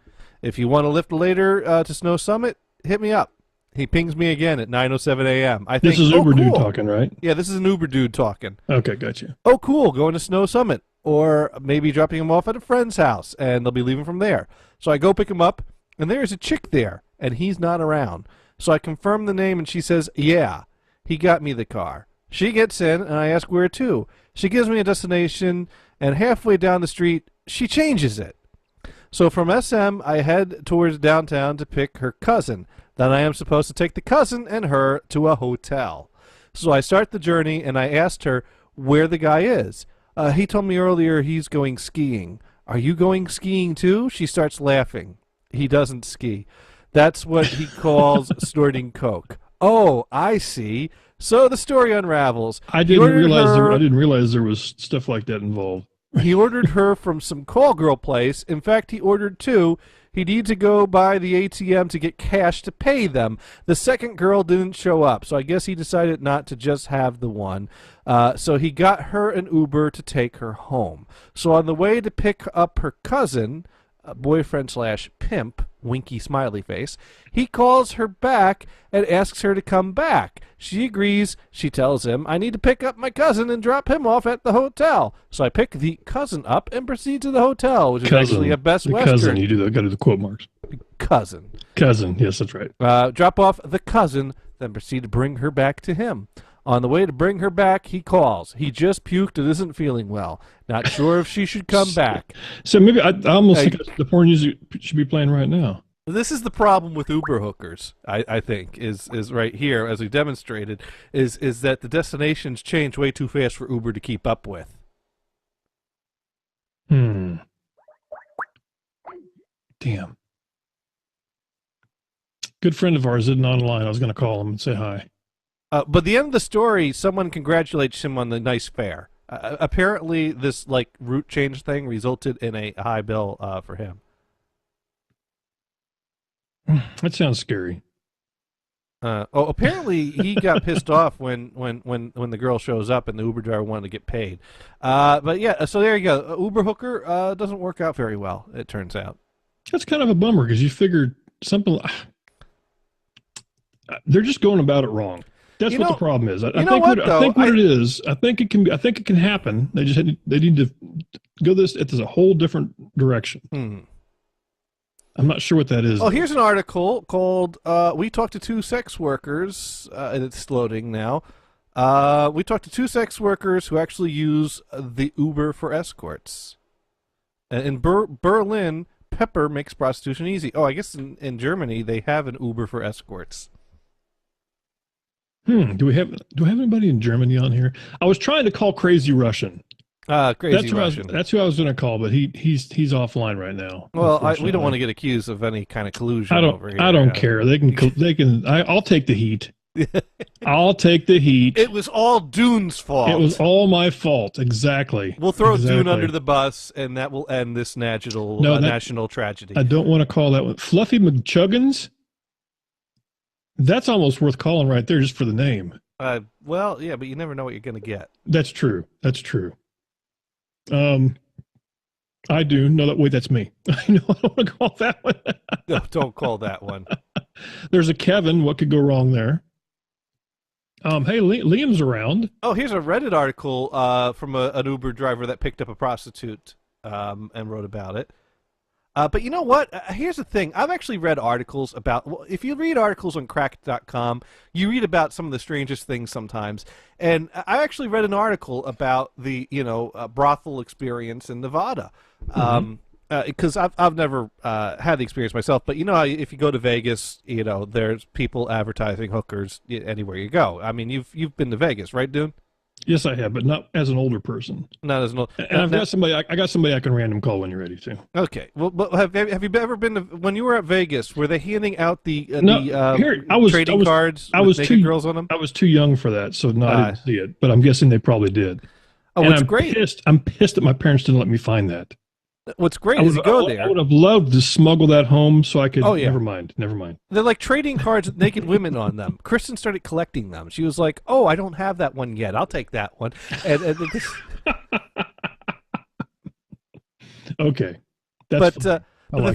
If you want to lift later to Snow Summit, hit me up. He pings me again at 9:07 a.m. I think, this is Uber cool. dude talking, right? Yeah, this is an Uber dude talking. Okay, gotcha. Oh, cool, going to Snow Summit. Or maybe dropping him off at a friend's house, and they'll be leaving from there. So I go pick him up, and there's a chick there, and he's not around. So I confirm the name, and she says, yeah, he got me the car. She gets in, and I ask where to. She gives me a destination, and halfway down the street, she changes it. So from SM, I head towards downtown to pick her cousin. Then I am supposed to take the cousin and her to a hotel. So I start the journey, and I asked her where the guy is. He told me earlier he's going skiing. Are you going skiing too? She starts laughing. He doesn't ski. That's what he calls snorting coke. Oh, I see. So the story unravels. I didn't realize there was stuff like that involved. He ordered her from some call girl place. In fact, he ordered two. He needed to go by the ATM to get cash to pay them. The second girl didn't show up, so I guess he decided not to just have the one. So he got her an Uber to take her home. So on the way to pick up her cousin, boyfriend/pimp, winky smiley face, he calls her back and asks her to come back. She agrees. She tells him, I need to pick up my cousin and drop him off at the hotel. So I pick the cousin up and proceed to the hotel, which is actually a Best Western. Cousin, you got to do the quote marks. Cousin, yes, that's right. Drop off the cousin, then proceed to bring her back to him. On the way to bring her back, he calls. He just puked and isn't feeling well. Not sure if she should come back. So maybe I almost think the porn music should be playing right now. This is the problem with Uber hookers, I think, is right here, as we demonstrated, is that the destinations change way too fast for Uber to keep up with. Damn. Good friend of ours isn't online. I was going to call him and say hi. But at the end of the story, someone congratulates him on the nice fare. Apparently, this route change thing resulted in a high bill for him. That sounds scary. Apparently he got pissed off when the girl shows up and the Uber driver wanted to get paid. But yeah, so there you go. Uber hooker doesn't work out very well, it turns out. That's kind of a bummer because you figured something. They're just going about it wrong. That's what the problem is. I think what it is. I think it can happen. They need to go this. It's a whole different direction. I'm not sure what that is. Oh, here's an article called "We Talked to Two Sex Workers," and it's loading now. We talked to two sex workers who actually use the Uber for escorts. In Berlin, Pepper makes prostitution easy. Oh, I guess in Germany they have an Uber for escorts. Do we have anybody in Germany on here? I was trying to call Crazy Russian. Russian. That's who I was going to call, but he's offline right now. Well, we don't want to get accused of any kind of collusion over here. I don't care. They can. I'll take the heat. I'll take the heat. It was all Dune's fault. It was all my fault. Exactly. We'll throw Dune under the bus, and that will end this national tragedy. I don't want to call that one Fluffy McChuggins. That's almost worth calling right there just for the name. Well, yeah, but you never know what you're going to get. That's true. I do. No, wait, that's me. I know I don't want to call that one. No, don't call that one. There's a Kevin. What could go wrong there? Hey, Liam's around. Oh, here's a Reddit article from an Uber driver that picked up a prostitute and wrote about it. But you know what? Here's the thing. I've actually read articles about... Well, if you read articles on cracked.com, you read about some of the strangest things sometimes. And I actually read an article about the, brothel experience in Nevada. Because I've never had the experience myself. But if you go to Vegas, there's people advertising hookers anywhere you go. I mean, you've been to Vegas, right, Dune? Yes, I have, but not as an older person. Not as an old. And I've got somebody. I got somebody I can random call when you're ready to. Okay. Well, but have you ever been to, when you were at Vegas? Were they handing out the trading cards with naked girls on them? I was too young for that, so no, I didn't see it. But I'm guessing they probably did. Oh, and it's great. I'm pissed that my parents didn't let me find that. What's great is you go there. I would have loved to smuggle that home so I could. Oh, yeah. Never mind. They're like trading cards with naked women on them. Kristen started collecting them. She was like, "Oh, I don't have that one yet. I'll take that one." And okay, but the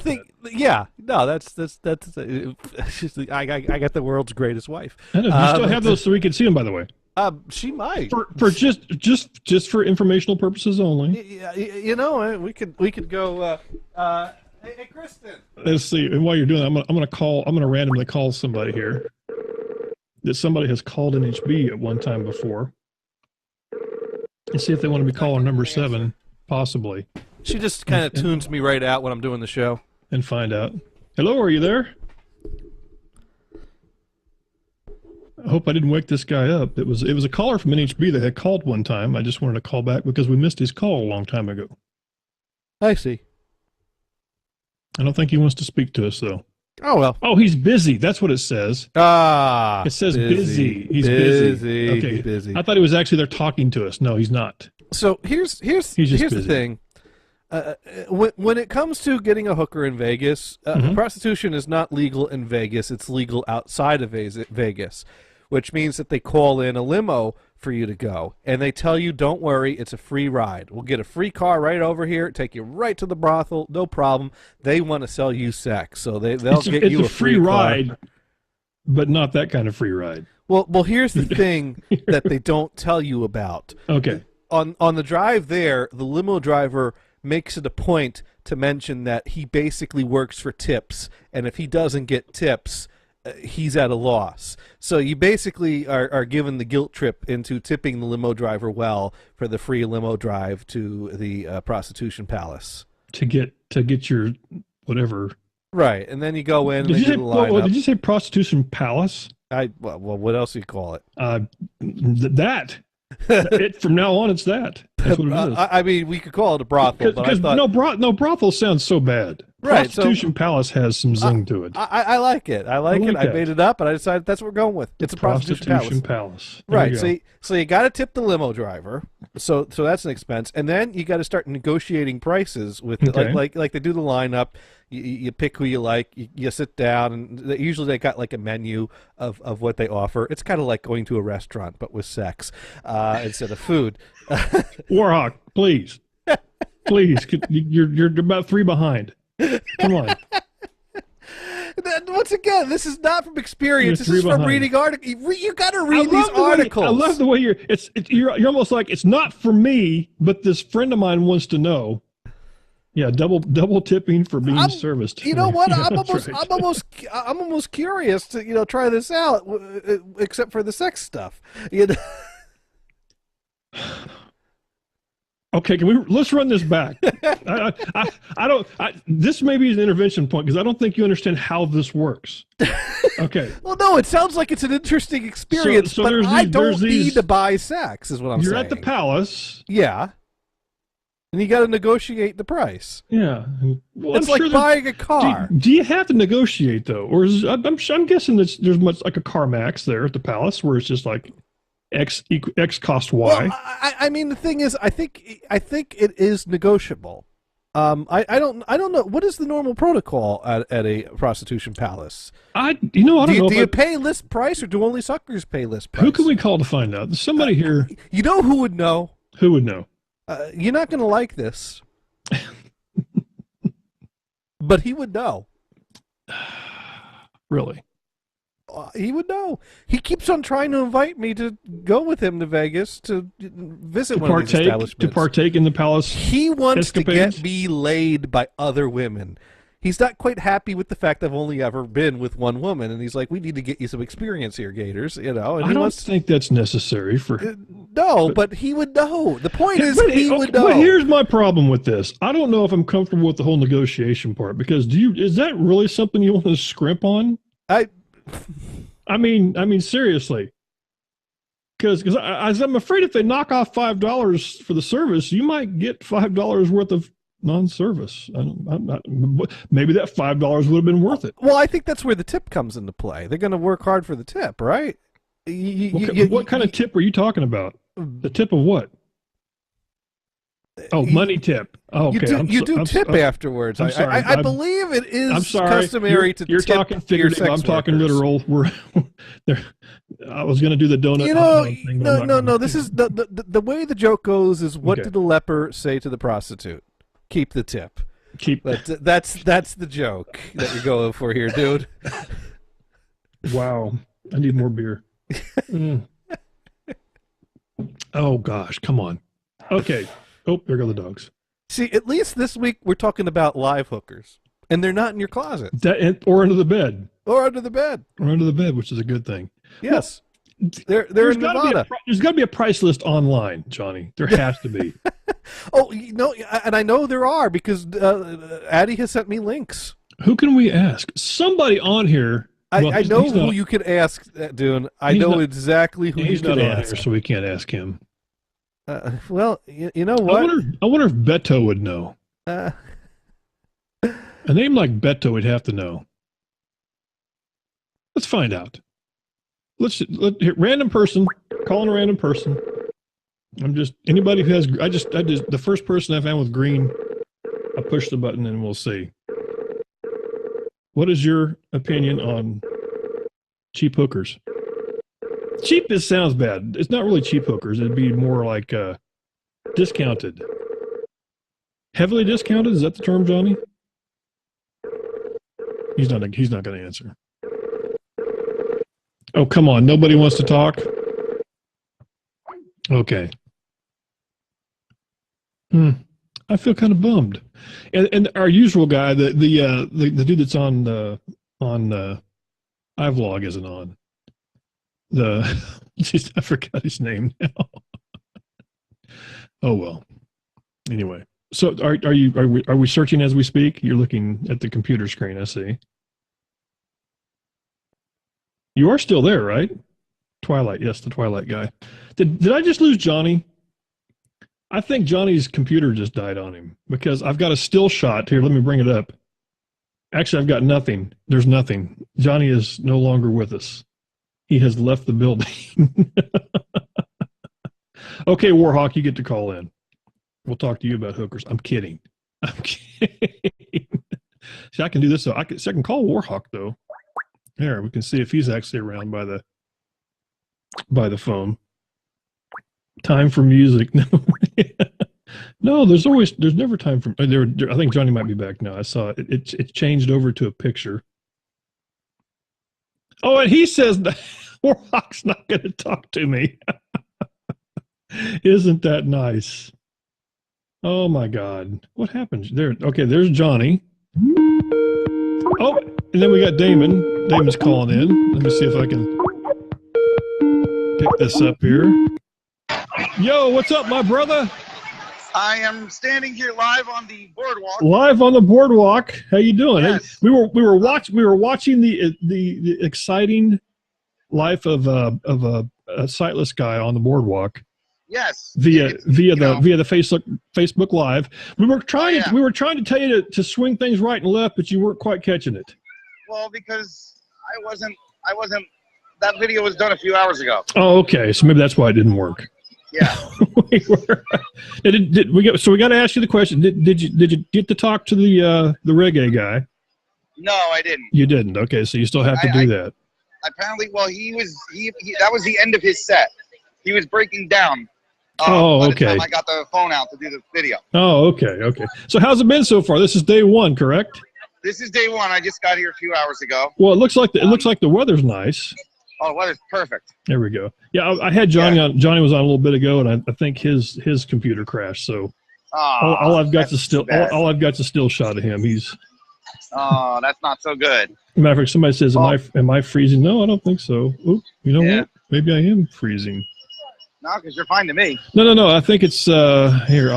thing, yeah, no, that's I got the world's greatest wife. I know. Do you still have those so we can see them? By the way. She might for just for informational purposes only. You know, we could go. Hey, Kristen. Let's see. And while you're doing that, I'm gonna randomly call somebody here that somebody has called NHB at one time before, and see if they want to be caller number 7, possibly. She just kind of tunes me right out when I'm doing the show. And find out. Hello, are you there? I hope I didn't wake this guy up. It was a caller from NHB that had called one time. I just wanted to call back because we missed his call a long time ago. I see. I don't think he wants to speak to us, though. Oh, well. Oh, he's busy. That's what it says. It says busy. He's busy. Okay. He's busy. I thought he was actually there talking to us. No, he's not. So here's the thing. When it comes to getting a hooker in Vegas, prostitution is not legal in Vegas. It's legal outside of Vegas, which means that they call in a limo for you to go, and they tell you, don't worry, it's a free ride. We'll get a free car right over here, take you right to the brothel, no problem. They want to sell you sex, so they'll get you a free ride, but not that kind of free ride. Well, here's the thing that they don't tell you about. Okay. On the drive there, the limo driver makes it a point to mention that he basically works for tips, and if he doesn't get tips, he's at a loss. So you basically are given the guilt trip into tipping the limo driver well for the free limo drive to the prostitution palace. To get your whatever. Right, and then you go in and they do the lineup. Did you say prostitution palace? Well, what else do you call it? That. From now on, it's that. That's what it is. I mean, we could call it a brothel, but I thought... no brothel sounds so bad. Right, Prostitution Palace has some zing to it. I like it. I like it. I made it up, and I decided that's what we're going with. It's a prostitution palace. Right. So you got to tip the limo driver. So that's an expense, and then you got to start negotiating prices with like they do the lineup. You pick who you like. You sit down, and usually they got like a menu of what they offer. It's kind of like going to a restaurant, but with sex instead of food. Warhawk, please, you're about 3 behind. Come on. Once again, this is not from experience. This is from reading articles. You got to read these articles. I love the way you're almost like, it's not for me, but this friend of mine wants to know. Yeah, double tipping for being serviced. You know what? I'm almost curious to try this out, except for the sex stuff. Okay, let's run this back. This may be an intervention point because I don't think you understand how this works. Okay. Well, no, it sounds like it's an interesting experience, but I don't need to buy sex, is what I'm saying. You're at the palace. Yeah. And you got to negotiate the price. Yeah. Well, it's like buying a car. Do you have to negotiate, though? Or I'm guessing that there's much like a CarMax there at the palace where it's just like, X cost Y. Well, I mean, the thing is, I think it is negotiable. I don't know. What is the normal protocol at a prostitution palace? I don't know. Do you pay list price, or do only suckers pay list price? Who can we call to find out? There's somebody here. You know who would know? Who would know? You're not going to like this, but he would know. Really? He would know. He keeps on trying to invite me to go with him to Vegas to visit one of these establishments. To partake in the palace. He wants escapades? to get me laid by other women. He's not quite happy with the fact I've only ever been with one woman, and he's like, "We need to get you some experience here, Gators." And I don't think that's necessary for. No, but he would know. The point is, he would know. But here's my problem with this. I don't know if I'm comfortable with the whole negotiation part because is that really something you want to scrimp on? I mean, seriously. Because I'm afraid if they knock off $5 for the service, you might get $5 worth of non-service. I'm not. Maybe that $5 would have been worth it. Well, I think that's where the tip comes into play. They're going to work hard for the tip, right? What kind of tip are you talking about? The tip of what? Oh, money tip. Oh, okay. You do tip afterwards. I'm sorry. I believe it is customary to you're tip talking figurative. I'm talking literal. I was going to do the donut. Thing, no. This is the way the joke goes. Is what did the leper say to the prostitute? Keep the tip. That's the joke that you're going for here, dude. Wow, I need more beer. Oh gosh, come on. Okay. Oh, there go the dogs. See, at least this week we're talking about live hookers, and they're not in your closet. Or under the bed. Or under the bed. Or under the bed, which is a good thing. Yes. Well, they're in Nevada. There's got to be a price list online, Johnny. There has to be. Oh, and I know there are because Addie has sent me links. Who can we ask? Somebody on here. I know who you could ask, Dune. I know exactly who you could ask. Here, so we can't ask him. Well, you know what? I wonder if Beto would know. A name like Beto would have to know. Let's find out. Let's random person, calling a random person. Anybody who has, the first person I found with green, I push the button and we'll see. What is your opinion on cheap hookers? Cheap sounds bad. It's not really cheap hookers. It'd be more like discounted. Heavily discounted? Is that the term, Johnny? He's not going to answer. Oh, come on. Nobody wants to talk? Okay. I feel kind of bummed. And our usual guy, the dude that's on iVlog isn't on. I forgot his name now. Oh well. Anyway, so are we searching as we speak? You're looking at the computer screen. I see. You are still there, right? Twilight, yes, the Twilight guy. Did I just lose Johnny? I think Johnny's computer just died on him because I've got a still shot here. Let me bring it up. Actually, I've got nothing. There's nothing. Johnny is no longer with us. He has left the building. Okay, Warhawk, you get to call in. We'll talk to you about hookers. I'm kidding. See, I can do this. I can call Warhawk though. There, we can see if he's actually around by the phone. Time for music. No, there's never time for. I think Johnny might be back now. I saw it. It changed over to a picture. Oh, and he says Warhawk's not going to talk to me. Isn't that nice? Oh my God. What happened there? Okay, there's Johnny. Oh, and then we got Damon. Damon's calling in. Let me see if I can pick this up here. Yo, what's up, my brother? I am standing here live on the boardwalk. Live on the boardwalk. How you doing? Yes. Hey, we were watching the exciting life of a sightless guy on the boardwalk. Yes. Via the Facebook Live. We were trying to tell you to swing things right and left, but you weren't quite catching it. Well, because I wasn't. That video was done a few hours ago. Oh, okay. So maybe that's why it didn't work. Yeah. So we got to ask you the question. Did you get to talk to the reggae guy? No, I didn't. You didn't. Okay, so you still have to do that. Apparently, well, he that was the end of his set. He was breaking down. By the time I got the phone out to do the video. Oh, okay. So how's it been so far? This is day one, correct? This is day one. I just got here a few hours ago. Well, it looks like the weather's nice. Oh, the weather's perfect. There we go. Yeah, I had Johnny on. Johnny was on a little bit ago, and I think his computer crashed. So all I've got is a still shot of him. He's. Oh, that's not so good. Matter of fact, somebody says, "Am I freezing?" No, I don't think so. Oop, you know what? Maybe I am freezing. No, because you're fine to me. No. I think it's here.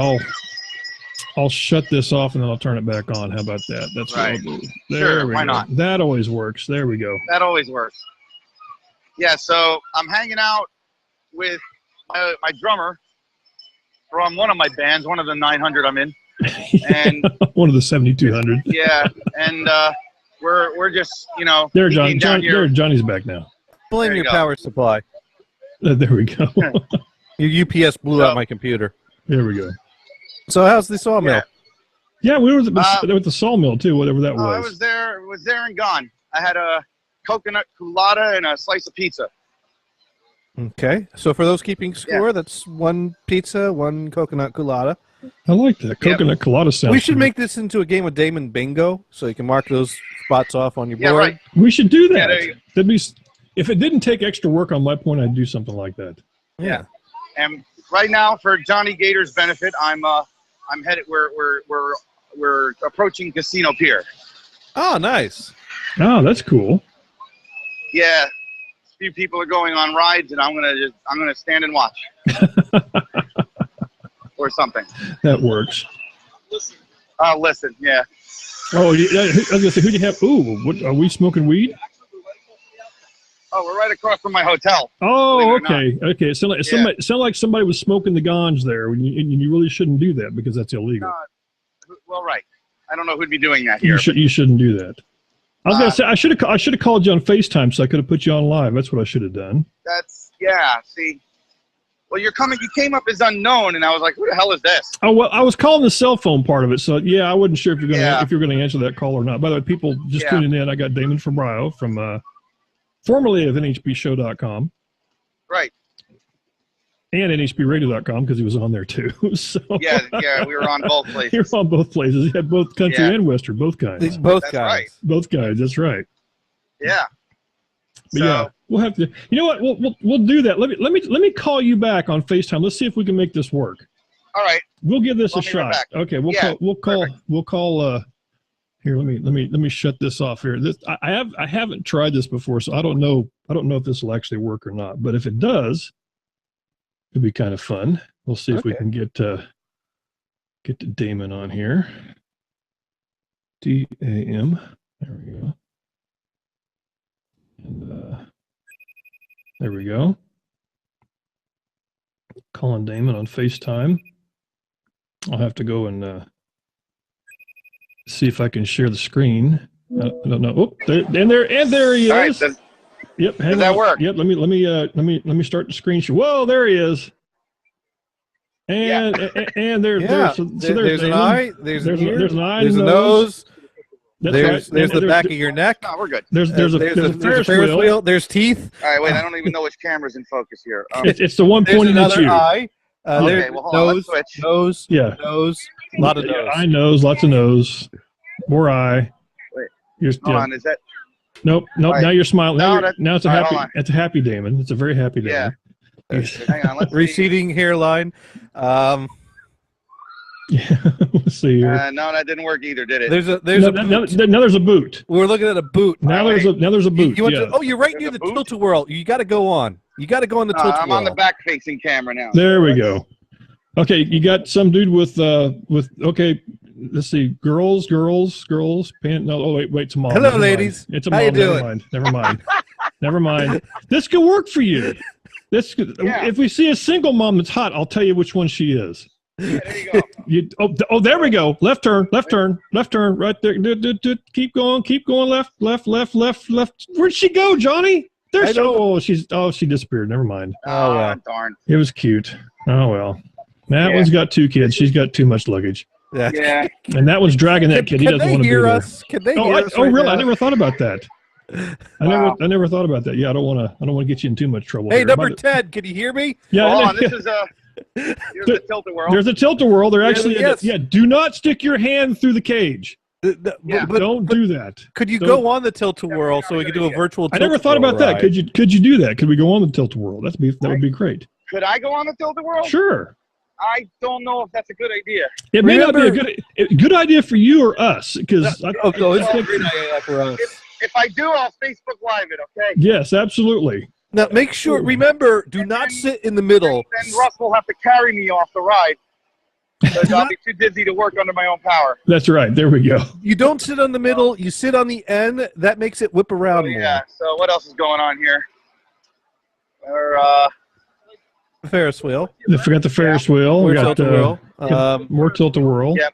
I'll shut this off and then I'll turn it back on. How about that? That's right. What I'll do. There we go. Not? That always works. There we go. That always works. Yeah, so I'm hanging out with my drummer from one of my bands, one of the 900 I'm in, and one of the 7,200. Yeah, and we're just There, Johnny's back now. Blame your power supply. There we go. Your UPS blew out my computer. There we go. So how's the sawmill? Yeah, we were with the sawmill too, whatever that was. I was there and gone. I had a coconut culotta and a slice of pizza. Okay, so for those keeping score, that's one pizza, one coconut culotta. I like that. Coconut culotta sounds We should good. make this into a game of Damon Bingo, so you can mark those spots off on your board. Right. We should do that. Yeah, That'd be, if it didn't take extra work on my point, I'd do something like that. Yeah. And right now, for Johnny Gator's benefit, I'm headed. We're approaching Casino Pier. Oh, nice. Oh, that's cool. Yeah, a few people are going on rides, and I'm gonna stand and watch, or something. That works. Listen, yeah. Oh, yeah, I was gonna say, who do you have? Ooh, what, are we smoking weed? Oh, we're right across from my hotel. Oh, okay, okay. It sounded like somebody was smoking the ganj there, and you really shouldn't do that because that's illegal. Well, right. I don't know who'd be doing that here. You shouldn't do that. I was gonna say I should have called you on FaceTime so I could have put you on live. That's what I should have done. See. Well, you came up as unknown, and I was like, who the hell is this? Oh well, I was calling the cell phone part of it, so yeah, I wasn't sure if you're gonna answer that call or not. By the way, people just tuning in, I got Damon Fabrio from formerly of NHBShow.com. Right. And NHBRadio.com because he was on there too. So yeah, we were on both places. You were on both places. He had both country and western, both kinds. Both That's guys. right. Both guys. That's right. Yeah. But yeah, we'll have to. You know what? We'll do that. Let me call you back on FaceTime. Let's see if we can make this work. All right. We'll give this a Let me run shot. back. Okay. We'll call. Here, let me shut this off here. I haven't tried this before, so I don't know if this will actually work or not. But if it does, it'd be kind of fun. We'll see if we can get to Damon on here. DAM. There we go. And there we go. Calling Damon on FaceTime. I'll have to go and see if I can share the screen. I don't know. Oh, there he is. All right, yep. Does that work? Yep. Let me start the screen share. Whoa, there he is. And there's an eye. There's an ear. There's an eye. There's a nose. That's there's the back of your neck. No, we're good. There's a Ferris wheel. There's teeth. All right, wait. I don't even know which camera's in focus here. It's the one pointing at you. Eye. Okay, well, hold on. Let's switch. Nose. Yeah. Nose. A lot of nose. Eye, nose, lots of nose. More eye. Wait. Hold on. Is that? Nope. Right. Now you're smiling. Now it's a happy. Right, it's a happy Damon. It's a very happy Damon. Yeah. Hang on. Let's receding hairline. Yeah. Let's see here. No, that didn't work either, did it? There's a boot. Now there's a boot. We're looking at a boot. Now there's a boot. You're right near the tilt-a-whirl. You got to go on. You got to go on the tilt-a-whirl. I'm on the back-facing camera now. There we go. Okay, you got some dude with okay. Let's see, girls. Pant. No, oh wait, it's a mom. Hello, ladies. It's a mom. How you doing? Never mind. This could work for you. If we see a single mom that's hot, I'll tell you which one she is. Yeah, there you go. There we go. Left turn, right there. Keep going, left. Where'd she go, Johnny? She disappeared. Never mind. Oh, well. Darn. It was cute. Oh, well. That one's got two kids. She's got too much luggage. Yeah. And that one's dragging that kid. He doesn't want to be there. Can they hear us? Oh, really? Now? I never thought about that. I never thought about that. Yeah, I don't want to get you in too much trouble. Hey, here. number 10, can you hear me? Yeah. This is here's the tilt-a-whirl. There's a tilt-a-whirl. They're actually yes. Do not stick your hand through the cage. Don't do that. Could you go on the tilt-a-whirl so we could do a virtual tilt-a-whirl? I never thought about that. Could you do that? Could we go on the tilt-a-whirl? That would be great. Could I go on the tilt-a-whirl? Sure. I don't know if that's a good idea. It may not be a good idea for you or us, because it's a great idea for us. If I do, I'll Facebook Live it. Okay. Yes, absolutely. Now make sure. Remember, do not sit in the middle. Then Russ will have to carry me off the ride because I'll be too dizzy to work under my own power. That's right. There we go. You don't sit on the middle. You sit on the end. That makes it whip around more. Yeah. So what else is going on here? Ferris wheel. I forgot the Ferris wheel. More We got tilt-a-whirl. more tilt-a-whirl. Yep.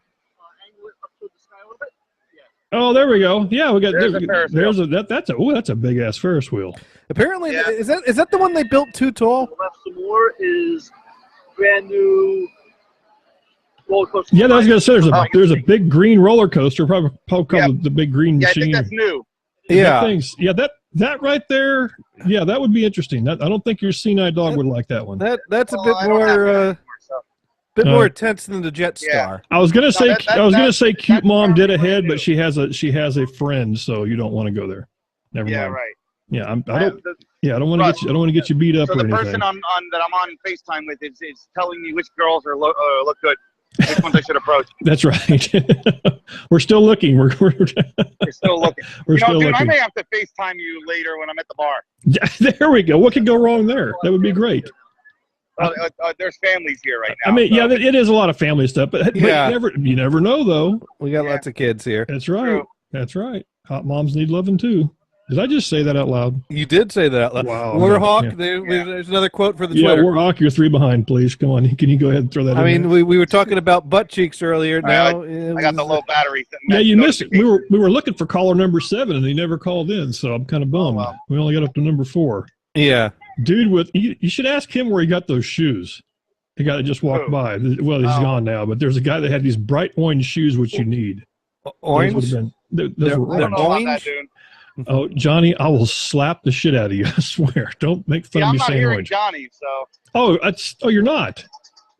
Oh, there we go. Yeah, we got There's a that's a big ass Ferris wheel. Apparently, is that the one they built too tall? Left some more is brand new roller coaster. Yeah, I was gonna say there's a big green roller coaster, probably called the big green Yeah, I machine. think that's new. That right there. Yeah, that would be interesting. I don't think your Sinai dog would like that one. That's a bit more more intense than the Jetstar. I was gonna say cute mom did ahead, but she has a friend, so you don't want to go there. Never mind. Right. Yeah, I don't want to get you beat up So or the anything. person that I'm on FaceTime with is telling me which girls look good, which ones I should approach. That's right. We're still looking. We're still looking. We're still dude, looking. I may have to FaceTime you later when I'm at the bar. There we go. What could go wrong there? That would be great. There's families here right now. I mean, yeah, it is a lot of family stuff, but you never know, though. We got lots of kids here. That's right. True. That's right. Hot moms need loving too. Did I just say that out loud? You did say that out loud. Wow. Warhawk, there's another quote for the Twitter. Yeah, Warhawk, you're 3 behind, please. Come on. Can you go ahead and throw that in? I mean, we were talking about butt cheeks earlier. Now I got the low battery. Yeah, you missed it. We were looking for caller number 7, and he never called in, so I'm kind of bummed. Wow. We only got up to number 4. Yeah. Dude you should ask him where he got those shoes. The guy that just walked by. Well, he's gone now, but there's a guy that had these bright orange shoes, which you need. Orange? They're orange? Oh, Johnny, I will slap the shit out of you. I swear. Don't make fun of me saying orange. I'm not hearing Johnny, so. Oh, you're not.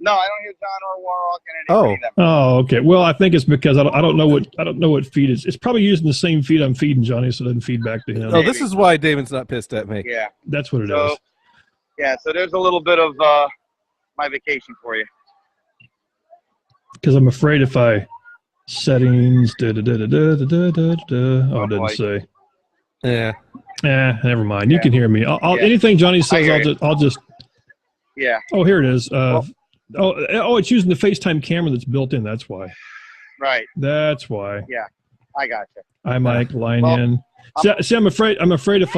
No, I don't hear John or Warhawk and any of them. Oh, okay. Well, I think it's because I don't know what feed is. It's probably using the same feed I'm feeding Johnny, so it doesn't feed back to him. Oh, this is why Damon's not pissed at me. Yeah, that's what it is. Yeah, so there's a little bit of my vacation for you. Because I'm afraid if I settings Oh, it didn't say. Yeah. Never mind. You can hear me. Anything Johnny says, I'll just. Yeah. Oh, here it is. It's using the FaceTime camera that's built in. That's why. Right. That's why. Yeah, I got you. Hi, Mike. Line in. See, I'm afraid if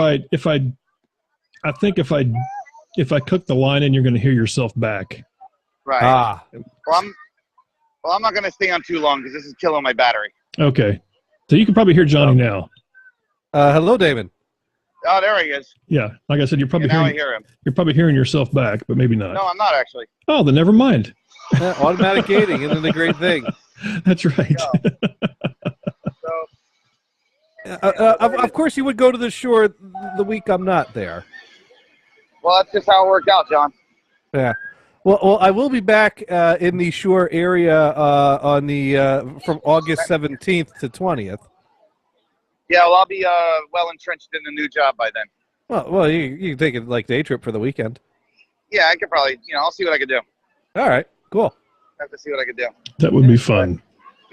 I cook the line in, you're going to hear yourself back. Right. Well, I'm not going to stay on too long because this is killing my battery. Okay. So you can probably hear Johnny now. Hello, Damon. Oh, there he is. Yeah. Like I said, you're probably I hear him. You're probably hearing yourself back, but maybe not. No, I'm not actually. Oh, then never mind. Automatic gating isn't a great thing. That's right. Of course, you would go to the shore the week I'm not there. Well, that's just how it worked out, John. Yeah. Well, I will be back in the shore area on the from August 17th to 20th. Yeah, well, I'll be well entrenched in the new job by then. Well, you can take it like day trip for the weekend. Yeah, I could probably, I'll see what I could do. All right, cool. I have to see what I could do. That would be fun.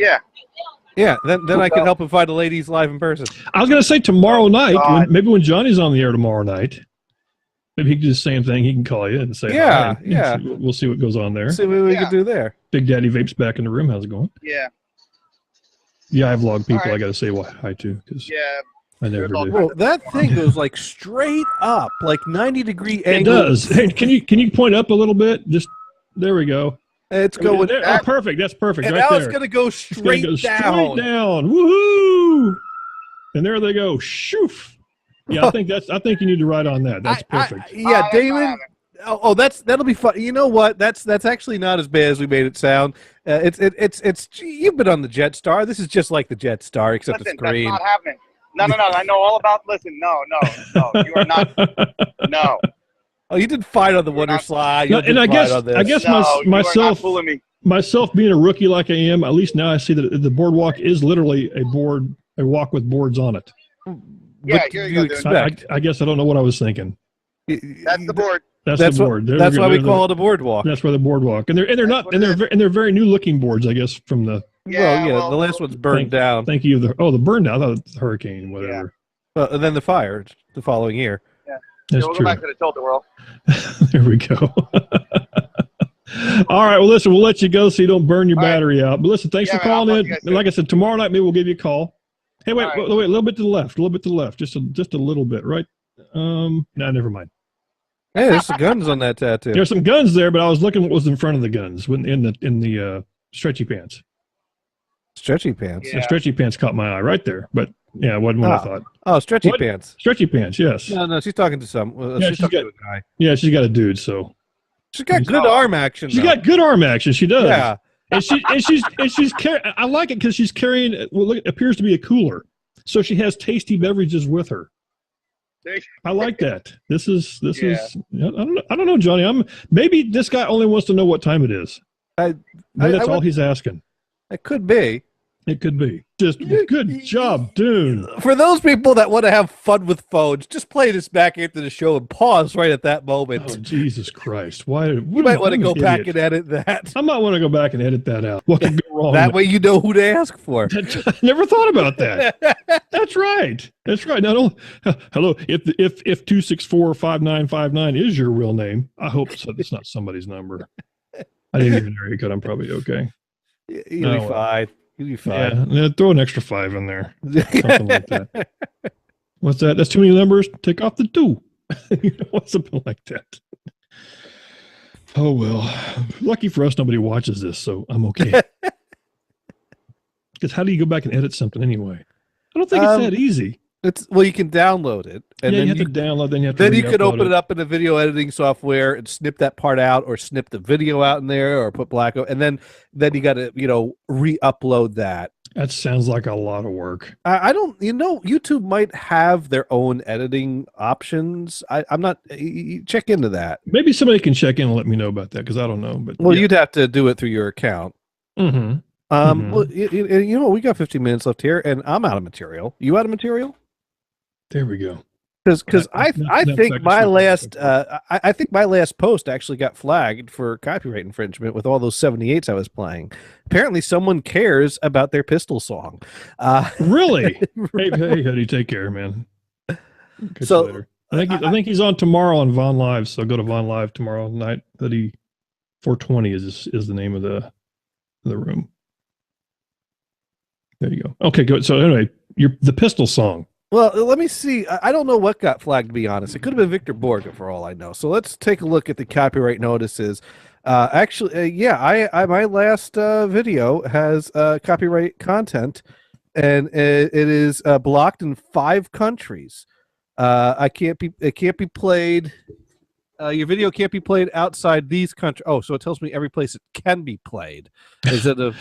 Yeah. Yeah, then I can help him find the ladies live in person. I was going to say tomorrow night, maybe when Johnny's on the air tomorrow night, maybe he can do the same thing. He can call you and say, yeah, hi. Yeah. We'll see what goes on there. See what we can do there. Big Daddy Vape's back in the room. How's it going? Yeah. Yeah, I vlog people. I got to say hi to because I never do. Well, that thing goes like straight up, like 90-degree angle. It does. Hey, can you point up a little bit? Just there we go. It's going there. Oh, perfect. That's perfect. And right now there. it's going to go straight down. Straight down. Woohoo! And there they go. Shoof. Yeah, I think you need to write on that. That's perfect. Yeah, Damon. That'll be fun. You know what? That's actually not as bad as we made it sound. It's you've been on the Jetstar. This is just like the Jetstar, except Listen, a screen. That's not happening. No. I know all about. Listen, no. You are not. No. Oh, you did fine on the Wonder Slide. No, and I guess myself being a rookie like I am, at least now I see that the boardwalk is literally a walk with boards on it. Yeah, here you go. I guess I don't know what I was thinking. That's the board. That's the board. That's why we call it a boardwalk. That's why the boardwalk, and they're very new looking boards, I guess, from the. Well, the last one's burned down. Thank you. The burn down. I thought it was the hurricane, whatever. Yeah. Well, and then the fire the following year. Yeah. That's we'll true. go back to the tilt-a-whirl. There we go. All right. Well, listen, we'll let you go so you don't burn your battery out. But listen, thanks for calling in. Like I said, tomorrow night maybe we'll give you a call. Hey, wait, a little bit to the left. Just a little bit, right? No, never mind. Hey, there's some guns on that tattoo. There's some guns there, but I was looking what was in front of the guns in the stretchy pants. Stretchy pants. The stretchy pants caught my eye right there, but yeah, it wasn't what I thought. Oh, stretchy pants. Stretchy pants, yes. No, she's talking to some. She's talking to a guy. Yeah, she's got a dude. So she's got good arm action. She's got good arm action. She does. Yeah, and she's I like it because she's carrying what appears to be a cooler, so she has tasty beverages with her. I like that. This is. I don't know, Johnny. Maybe this guy only wants to know what time it is. That's all he's asking. It could be. It could be. Just good job, Dune. For those people that want to have fun with phones, just play this back after the show and pause right at that moment. Oh, Jesus Christ. Why? You might want to go back and edit that. I might want to go back and edit that out. What could go wrong? That way you know who to ask for. I never thought about that. That's right. That's right. Not only, hello, if 264-5959 is your real name, I hope so. It's not somebody's number. I didn't even know you could. I'm probably okay. You'll be fine. You'll be fine. Yeah, throw an extra 5 in there. Something like that. What's that? That's too many numbers. Take off the 2. Something like that. Oh, well. Lucky for us, nobody watches this, so I'm okay. Because how do you go back and edit something anyway? I don't think it's that easy. You can download it. And then you have to download. Then you have to. Then you can open it up in the video editing software and snip that part out, or snip the video out in there, or put black. And then you got to re-upload that. That sounds like a lot of work. I don't. YouTube might have their own editing options. I'm not. Check into that. Maybe somebody can check in and let me know about that because I don't know. But you'd have to do it through your account. Mm-hmm. Well, we got 15 minutes left here, and I'm out of material. You out of material? There we go. Because I think my last post actually got flagged for copyright infringement with all those 78s I was playing. Apparently, someone cares about their Pistol song. Really? Hey, Hoodie, take care, man. Catch you later. I think he's on tomorrow on Vaughn Live. So go to Vaughn Live tomorrow night. Hoodie 420 is the name of the room. There you go. Okay, good. So anyway, the Pistol song. Well, let me see. I don't know what got flagged, to be honest. It could have been Victor Borga for all I know. So let's take a look at the copyright notices. My last video has copyright content, and it is blocked in 5 countries. It can't be played. Your video can't be played outside these countries. Oh, so it tells me every place it can be played. Is it so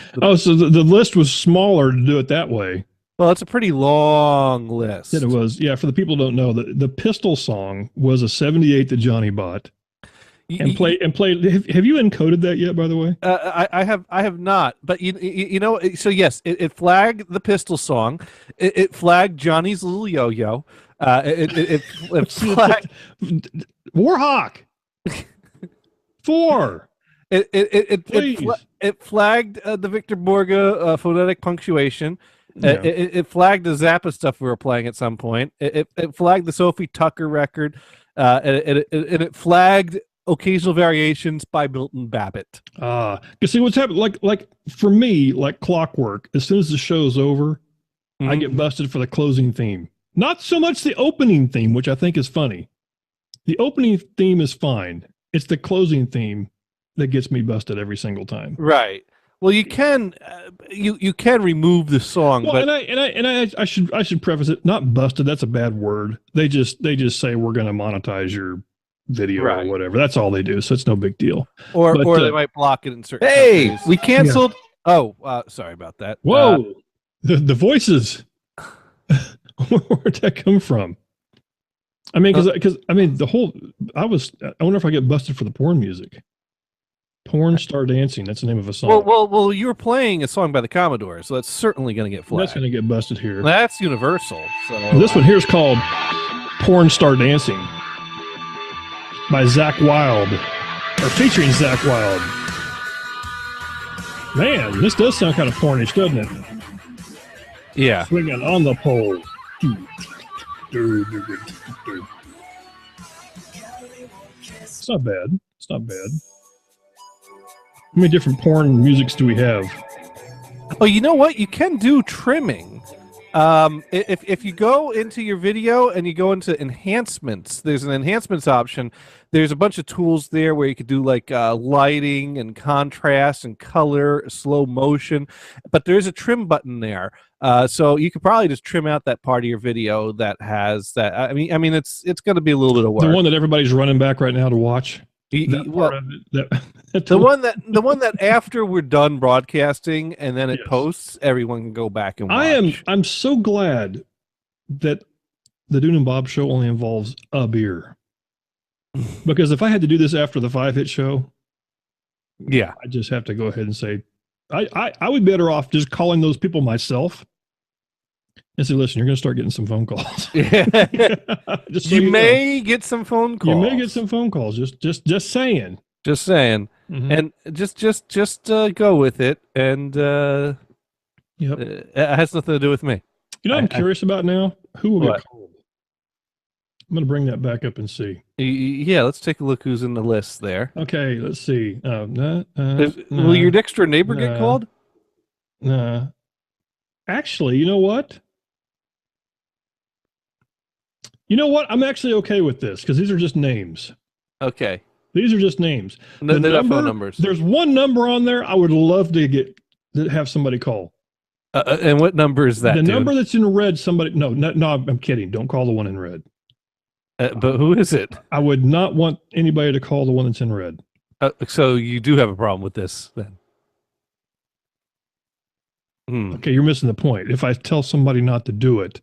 the list was smaller to do it that way. Well, it's a pretty long list. It was. Yeah, for the people who don't know, the Pistol song was a 78 that Johnny bought. And played. Have you encoded that yet, by the way? I have not. But you know. So yes, it flagged the Pistol song. It flagged Johnny's Little Yo-Yo. It flagged Warhawk. 4. It flagged the Victor Borga phonetic punctuation. Yeah. It flagged the Zappa stuff we were playing at some point. It flagged the Sophie Tucker record. It flagged Occasional Variations by Milton Babbitt. You see what's happening? Like for me, like clockwork. As soon as the show's over, I get busted for the closing theme. Not so much the opening theme, which I think is funny. The opening theme is fine. It's the closing theme that gets me busted every single time. Right. Well, you can you can remove the song, well, but I should preface it. Not busted. That's a bad word. They just say we're going to monetize your video or whatever. That's all they do. So it's no big deal. Or they might block it in certain. Hey, countries. We canceled. Yeah. Oh, sorry about that. Whoa, the voices. Where'd that come from? I mean, because I wonder if I get busted for the porn music. Porn Star Dancing. That's the name of a song. Well, you were playing a song by the Commodores, so that's certainly going to get flagged. That's going to get busted here. That's universal. So this one here is called Porn Star Dancing by Zach Wild, or featuring Zach Wild. Man, this does sound kind of pornish, doesn't it? Yeah. Swinging on the pole. It's not bad. It's not bad. How many different porn musics do we have? Oh, you know what? You can do trimming. If you go into your video and you go into enhancements, there's an enhancements option. There's a bunch of tools there where you could do like lighting and contrast and color, slow motion. But there's a trim button there, so you could probably just trim out that part of your video that has that. I mean, it's going to be a little bit of work. The one that everybody's running back right now to watch. The one that after we're done broadcasting and then it posts, everyone can go back and watch. I'm so glad that the Dune and Bob show only involves a beer. Because if I had to do this after the 5-hit show, I just have to go ahead and say I would be better off just calling those people myself and say, listen, you're going to start getting some phone calls. Just so you may get some phone calls. You may get some phone calls. Just saying. Just saying. And just go with it. And it has nothing to do with me. You know what I'm curious about now? Who will get called? I'm going to bring that back up and see. Yeah, let's take a look who's in the list there. Okay, let's see. Will your next door neighbor get called? Actually, you know what? I'm actually okay with this because these are just names. Okay. These are just names. They're not phone numbers. There's one number on there I would love to have somebody call. And what number is that? The number that's in red, somebody... No, I'm kidding. Don't call the one in red. But who is it? I would not want anybody to call the one that's in red. So you do have a problem with this, then? Okay, you're missing the point. If I tell somebody not to do it...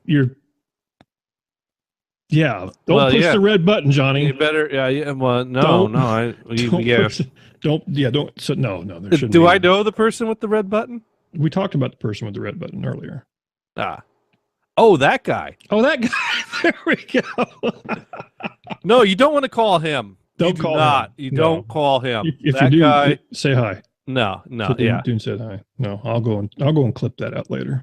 you're... Yeah, don't push the red button, Johnny. You better, well, no. Don't. So no. There shouldn't. Do I know the person with the red button? We talked about the person with the red button earlier. Oh, that guy. Oh, that guy. There we go. No, you don't want to call him. Don't call him. You don't call him. If that you do, guy, say hi. No, So Dune said hi. No, I'll go and clip that out later.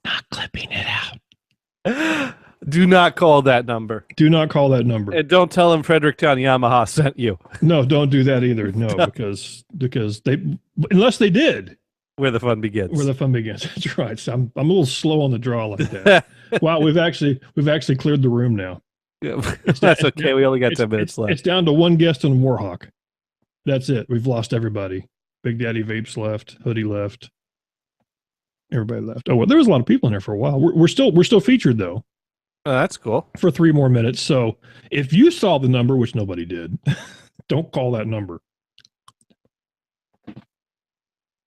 Not clipping it out. Do not call that number. Do not call that number. And don't tell him Fredericktown Yamaha sent you. No, don't do that either. No, because they, unless they did. Where the fun begins. Where the fun begins. That's right. So I'm a little slow on the draw like that. Wow, we've actually cleared the room now. Yeah, that's okay. We only got 10 minutes left. It's down to one guest and Warhawk. That's it. We've lost everybody. Big Daddy Vapes left. Hoodie left. Everybody left. Oh, well, there was a lot of people in there for a while. We're still featured though. Oh, that's cool. For 3 more minutes. So if you saw the number, which nobody did, don't call that number.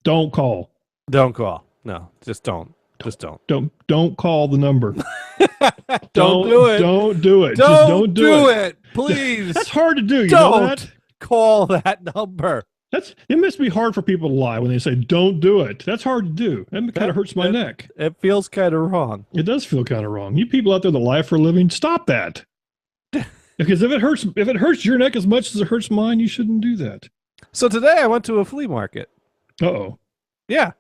Don't call. Don't call. No, just don't. Just don't. Don't call the number. Don't do it. Don't do it. Just don't do it. Please. That's hard to do. You don't know that? Call that number. It must be hard for people to lie when they say don't do it. That's hard to do. That kind of hurts my neck. It feels kind of wrong. It does feel kind of wrong. You people out there that lie for a living, stop that. Because if it hurts your neck as much as it hurts mine, you shouldn't do that. So today I went to a flea market. Uh-oh. Yeah.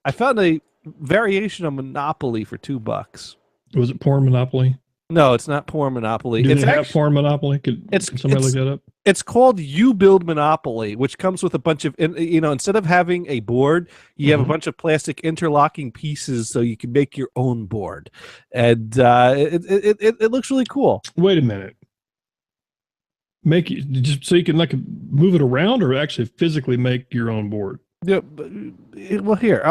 I found a variation of Monopoly for $2. Was it Porn Monopoly? No, it's not Porn Monopoly. It's have Porn Monopoly? Can somebody look that up? It's called You Build Monopoly, which comes with a bunch of, instead of having a board, you have a bunch of plastic interlocking pieces so you can make your own board. And it looks really cool. Wait a minute. Make it just so you can move it around, or actually physically make your own board? Yeah. Well, here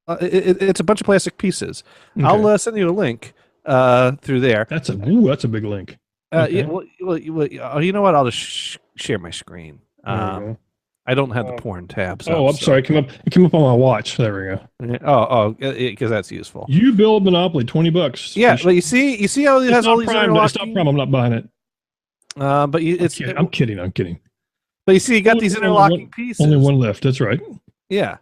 it's a bunch of plastic pieces. Okay. I'll send you a link through there. That's a big link. Okay. Well, you know what? I'll just share my screen. I don't have the porn tab. So sorry. It came up on my watch. There we go. Because that's useful. You Build Monopoly, $20. Yeah, but you see how it has all these interlocking. It's not Prime. I'm not buying it. I'm kidding. But you see, you got these interlocking pieces. Only one left. That's right. Yeah.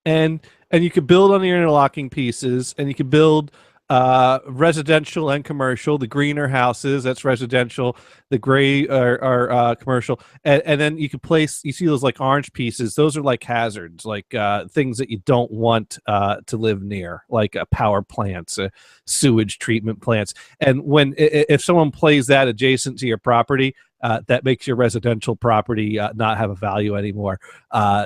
And you could build on the interlocking pieces, and you could build residential and commercial. The green are houses, that's residential. The gray are commercial. And then you could place, you see those like orange pieces, those are like hazards, like things that you don't want to live near, like power plants, sewage treatment plants. And if someone plays that adjacent to your property, that makes your residential property not have a value anymore.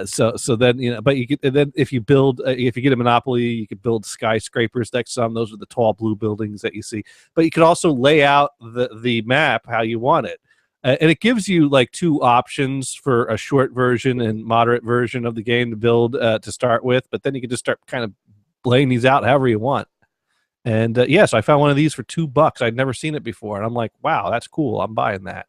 So then but you could, and then if you build, if you get a monopoly, you could build skyscrapers next to them. Those are the tall blue buildings that you see. But you could also lay out the map how you want it. And it gives you like 2 options for a short version and moderate version of the game to build to start with. But then you can just start kind of laying these out however you want. And so I found one of these for $2. I'd never seen it before, and I'm like, wow, that's cool. I'm buying that.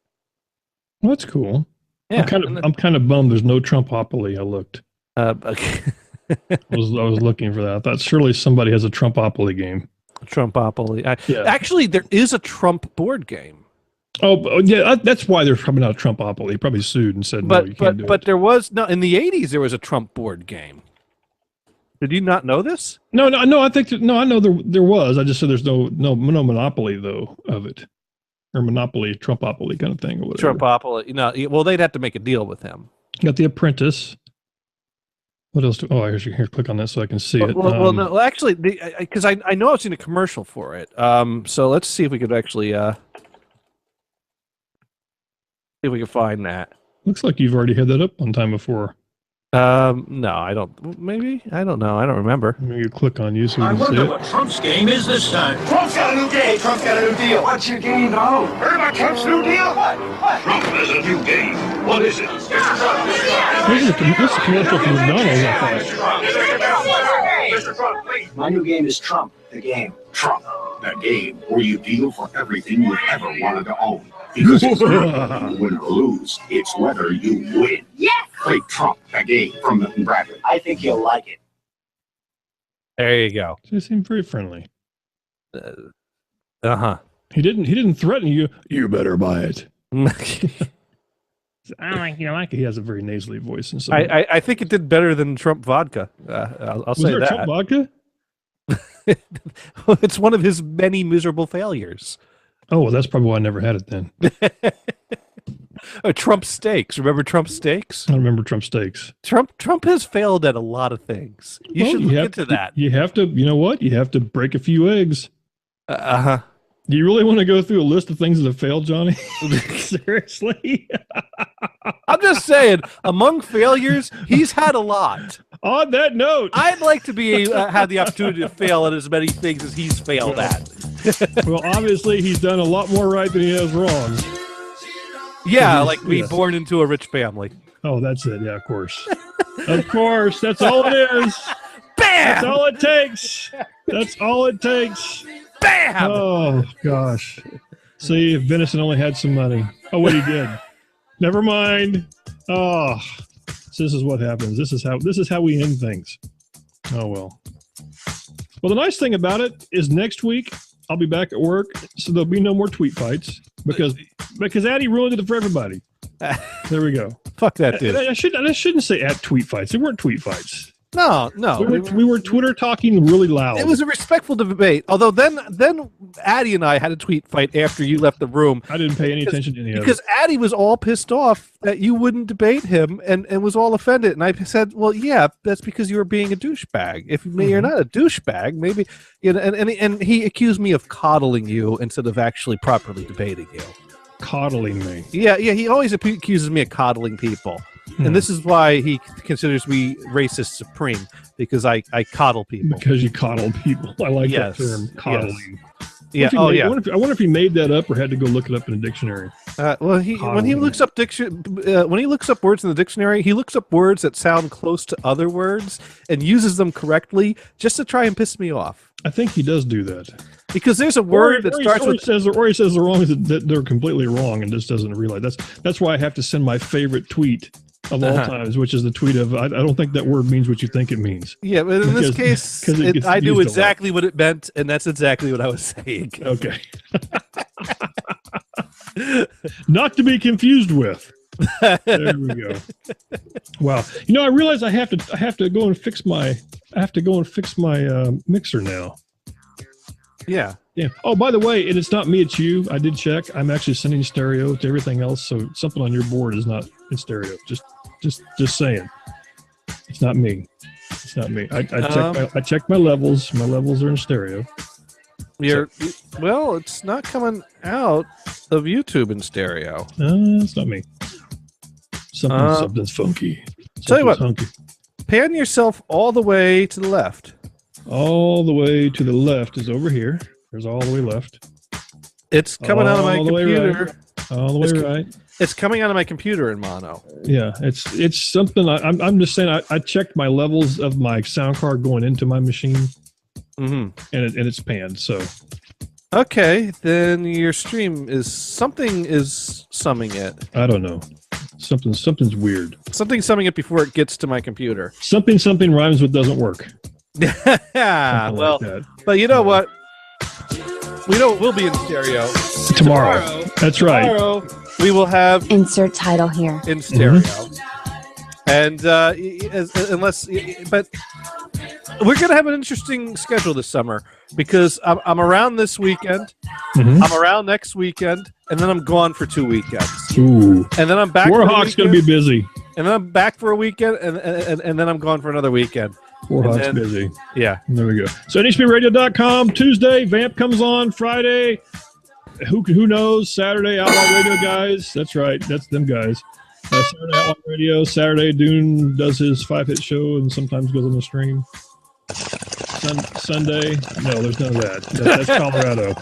Well, that's cool. Yeah, I'm kind of bummed there's no Trumpopoly. I looked. Okay. I was looking for that. I thought surely somebody has a Trumpopoly game. Trumpopoly. Actually, there is a Trump board game. Oh yeah, that's why there's probably not a Trumpopoly. He probably sued and said no, you can't do it. But there was in the 80s there was a Trump board game. Did you not know this? No. I think I know there was. I just said there's no monopoly though of it, or monopoly, Trumpopoly kind of thing or whatever. Trumpopoly. Well, they'd have to make a deal with him. Got The Apprentice. What else? Here, click on that so I can see it. No, actually, because I know I've seen a commercial for it. So let's see if we could actually see if we can find that. Looks like you've already had that up one time before. No, I don't. Maybe I don't know. I don't remember. Maybe you click on you so you can see it. I wonder what Trump's game is this time. Trump's got a new game. Trump's got a new deal. What's your game, Donald? Heard about Trump's new deal? What? Trump has a new game. What is it? This is a commercial from McDonald's, I thought. Mr. Trump, please. My new game is Trump, the game. Trump, the game where you deal for everything you've ever wanted to own. Because it's not win or lose, it's whether you win. Yes! Play Trump, the game from Milton Bradley. I think you'll like it. There you go. They seem very friendly. He didn't threaten you. You better buy it. I like it. He has a very nasally voice and so. I think it did better than Trump vodka. I'll say there that. Trump vodka? It's one of his many miserable failures. Oh, well, that's probably why I never had it then. Trump steaks. Remember Trump steaks? I remember Trump steaks. Trump has failed at a lot of things. You should look into that. You have to. You know what? You have to break a few eggs. Do you really want to go through a list of things that have failed, Johnny? Seriously? I'm just saying, among failures, he's had a lot. On that note, I'd like to be have the opportunity to fail at as many things as he's failed at. Well, obviously, he's done a lot more right than he has wrong. Yeah, like being born into a rich family. Oh, that's it. Yeah, of course. Of course. That's all it is. Bam! That's all it takes. That's all it takes. Bam! Oh, gosh. See, if Venison only had some money. Oh, what he did. Never mind. Oh, so this is what happens. This is how we end things. Oh, well. Well, the nice thing about it is next week I'll be back at work, so there'll be no more tweet fights because Addy ruined it for everybody. There we go. Fuck that dude. I shouldn't say at tweet fights. They weren't tweet fights. No. We were Twitter talking really loud. It was a respectful debate. Although then Addy and I had a tweet fight after you left the room. I didn't pay any attention to any of it. Because Addy was all pissed off that you wouldn't debate him and was all offended. And I said, well, yeah, that's because you were being a douchebag. If you're not a douchebag, maybe and he accused me of coddling you instead of actually properly debating you. Coddling me. Yeah, he always accuses me of coddling people. And this is why he considers me racist supreme, because I coddle people. Because you coddle people. I like that term, coddling. Yes. Yeah. I wonder if he made that up or had to go look it up in a dictionary. When he looks up words in the dictionary, he looks up words that sound close to other words and uses them correctly just to try and piss me off. I think he does do that. Because there's a word that starts with... Or he says the wrong that they're completely wrong and just doesn't realize. That's why I have to send my favorite tweet of all times, which is the tweet of, I don't think that word means what you think it means. Yeah, but in this case, I knew exactly what it meant, and that's exactly what I was saying. Okay. Not to be confused with. There we go. Wow. I realize I have to go and fix my mixer now. Yeah. Yeah. Oh, by the way, and it's not me, it's you. I did check. I'm actually sending stereo to everything else, so something on your board is not in stereo. Just saying. It's not me. It's not me. I checked my levels. My levels are in stereo. Well, it's not coming out of YouTube in stereo. It's not me. Something's funky. Tell you what, funky. Pan yourself all the way to the left. All the way to the left is over here. There's all the way left. It's coming out of my computer. All the way right. It's coming out of my computer in mono. Yeah, it's something. I'm just saying. I checked my levels of my sound card going into my machine, and it's panned. So, okay, then your stream is summing it. I don't know. Something's weird. Something's summing it before it gets to my computer. Something rhymes with doesn't work. Yeah, well, but you know what? We'll be in stereo tomorrow. That's right. Tomorrow we will have insert title here in stereo, and but we're gonna have an interesting schedule this summer because I'm around this weekend, I'm around next weekend, and then I'm gone for 2 weekends. Ooh. And then I'm back. Warhawk's gonna be busy. And then I'm back for a weekend, and then I'm gone for another weekend. Warhawk's busy. Yeah. There we go. So NHBRadio.com, Tuesday, Vamp comes on Friday. Who knows? Saturday, Outlaw Radio guys. That's right. That's them guys. Saturday, Outlaw Radio. Saturday, Dune does his 5-hit show and sometimes goes on the stream. Sunday, no, there's none of that. That's Colorado.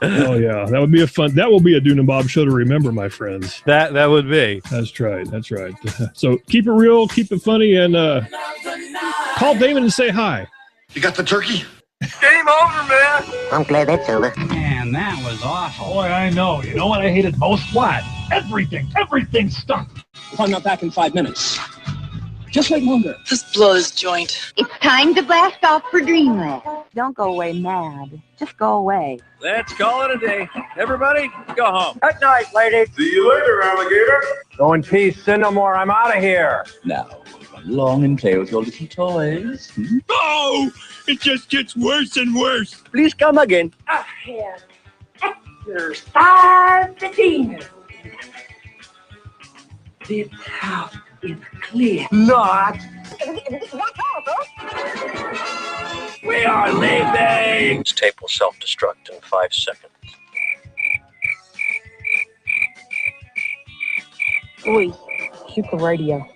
Oh yeah, that would be that will be a Dune and Bob show to remember, my friends. That would be. That's right. That's right. So keep it real, keep it funny, and call Damon and say hi. You got the turkey? Game over, man. I'm glad that's over. Man, that was awful. Boy, I know. You know what I hated most? What? Everything stunk. If I'm not back in 5 minutes, just wait longer. Just blow this joint. It's time to blast off for Dreamland. Don't go away mad. Just go away. Let's call it a day. Everybody, go home. Good night, lady. See you later, alligator. Go in peace, Cinnamore. I'm out of here. Now, run along and play with your little toys. Oh, it just gets worse and worse. Please come again. Ahead. Exercise the demon. This house is clear. Not. We are leaving. This tape will self-destruct in 5 seconds. Oi, super radio.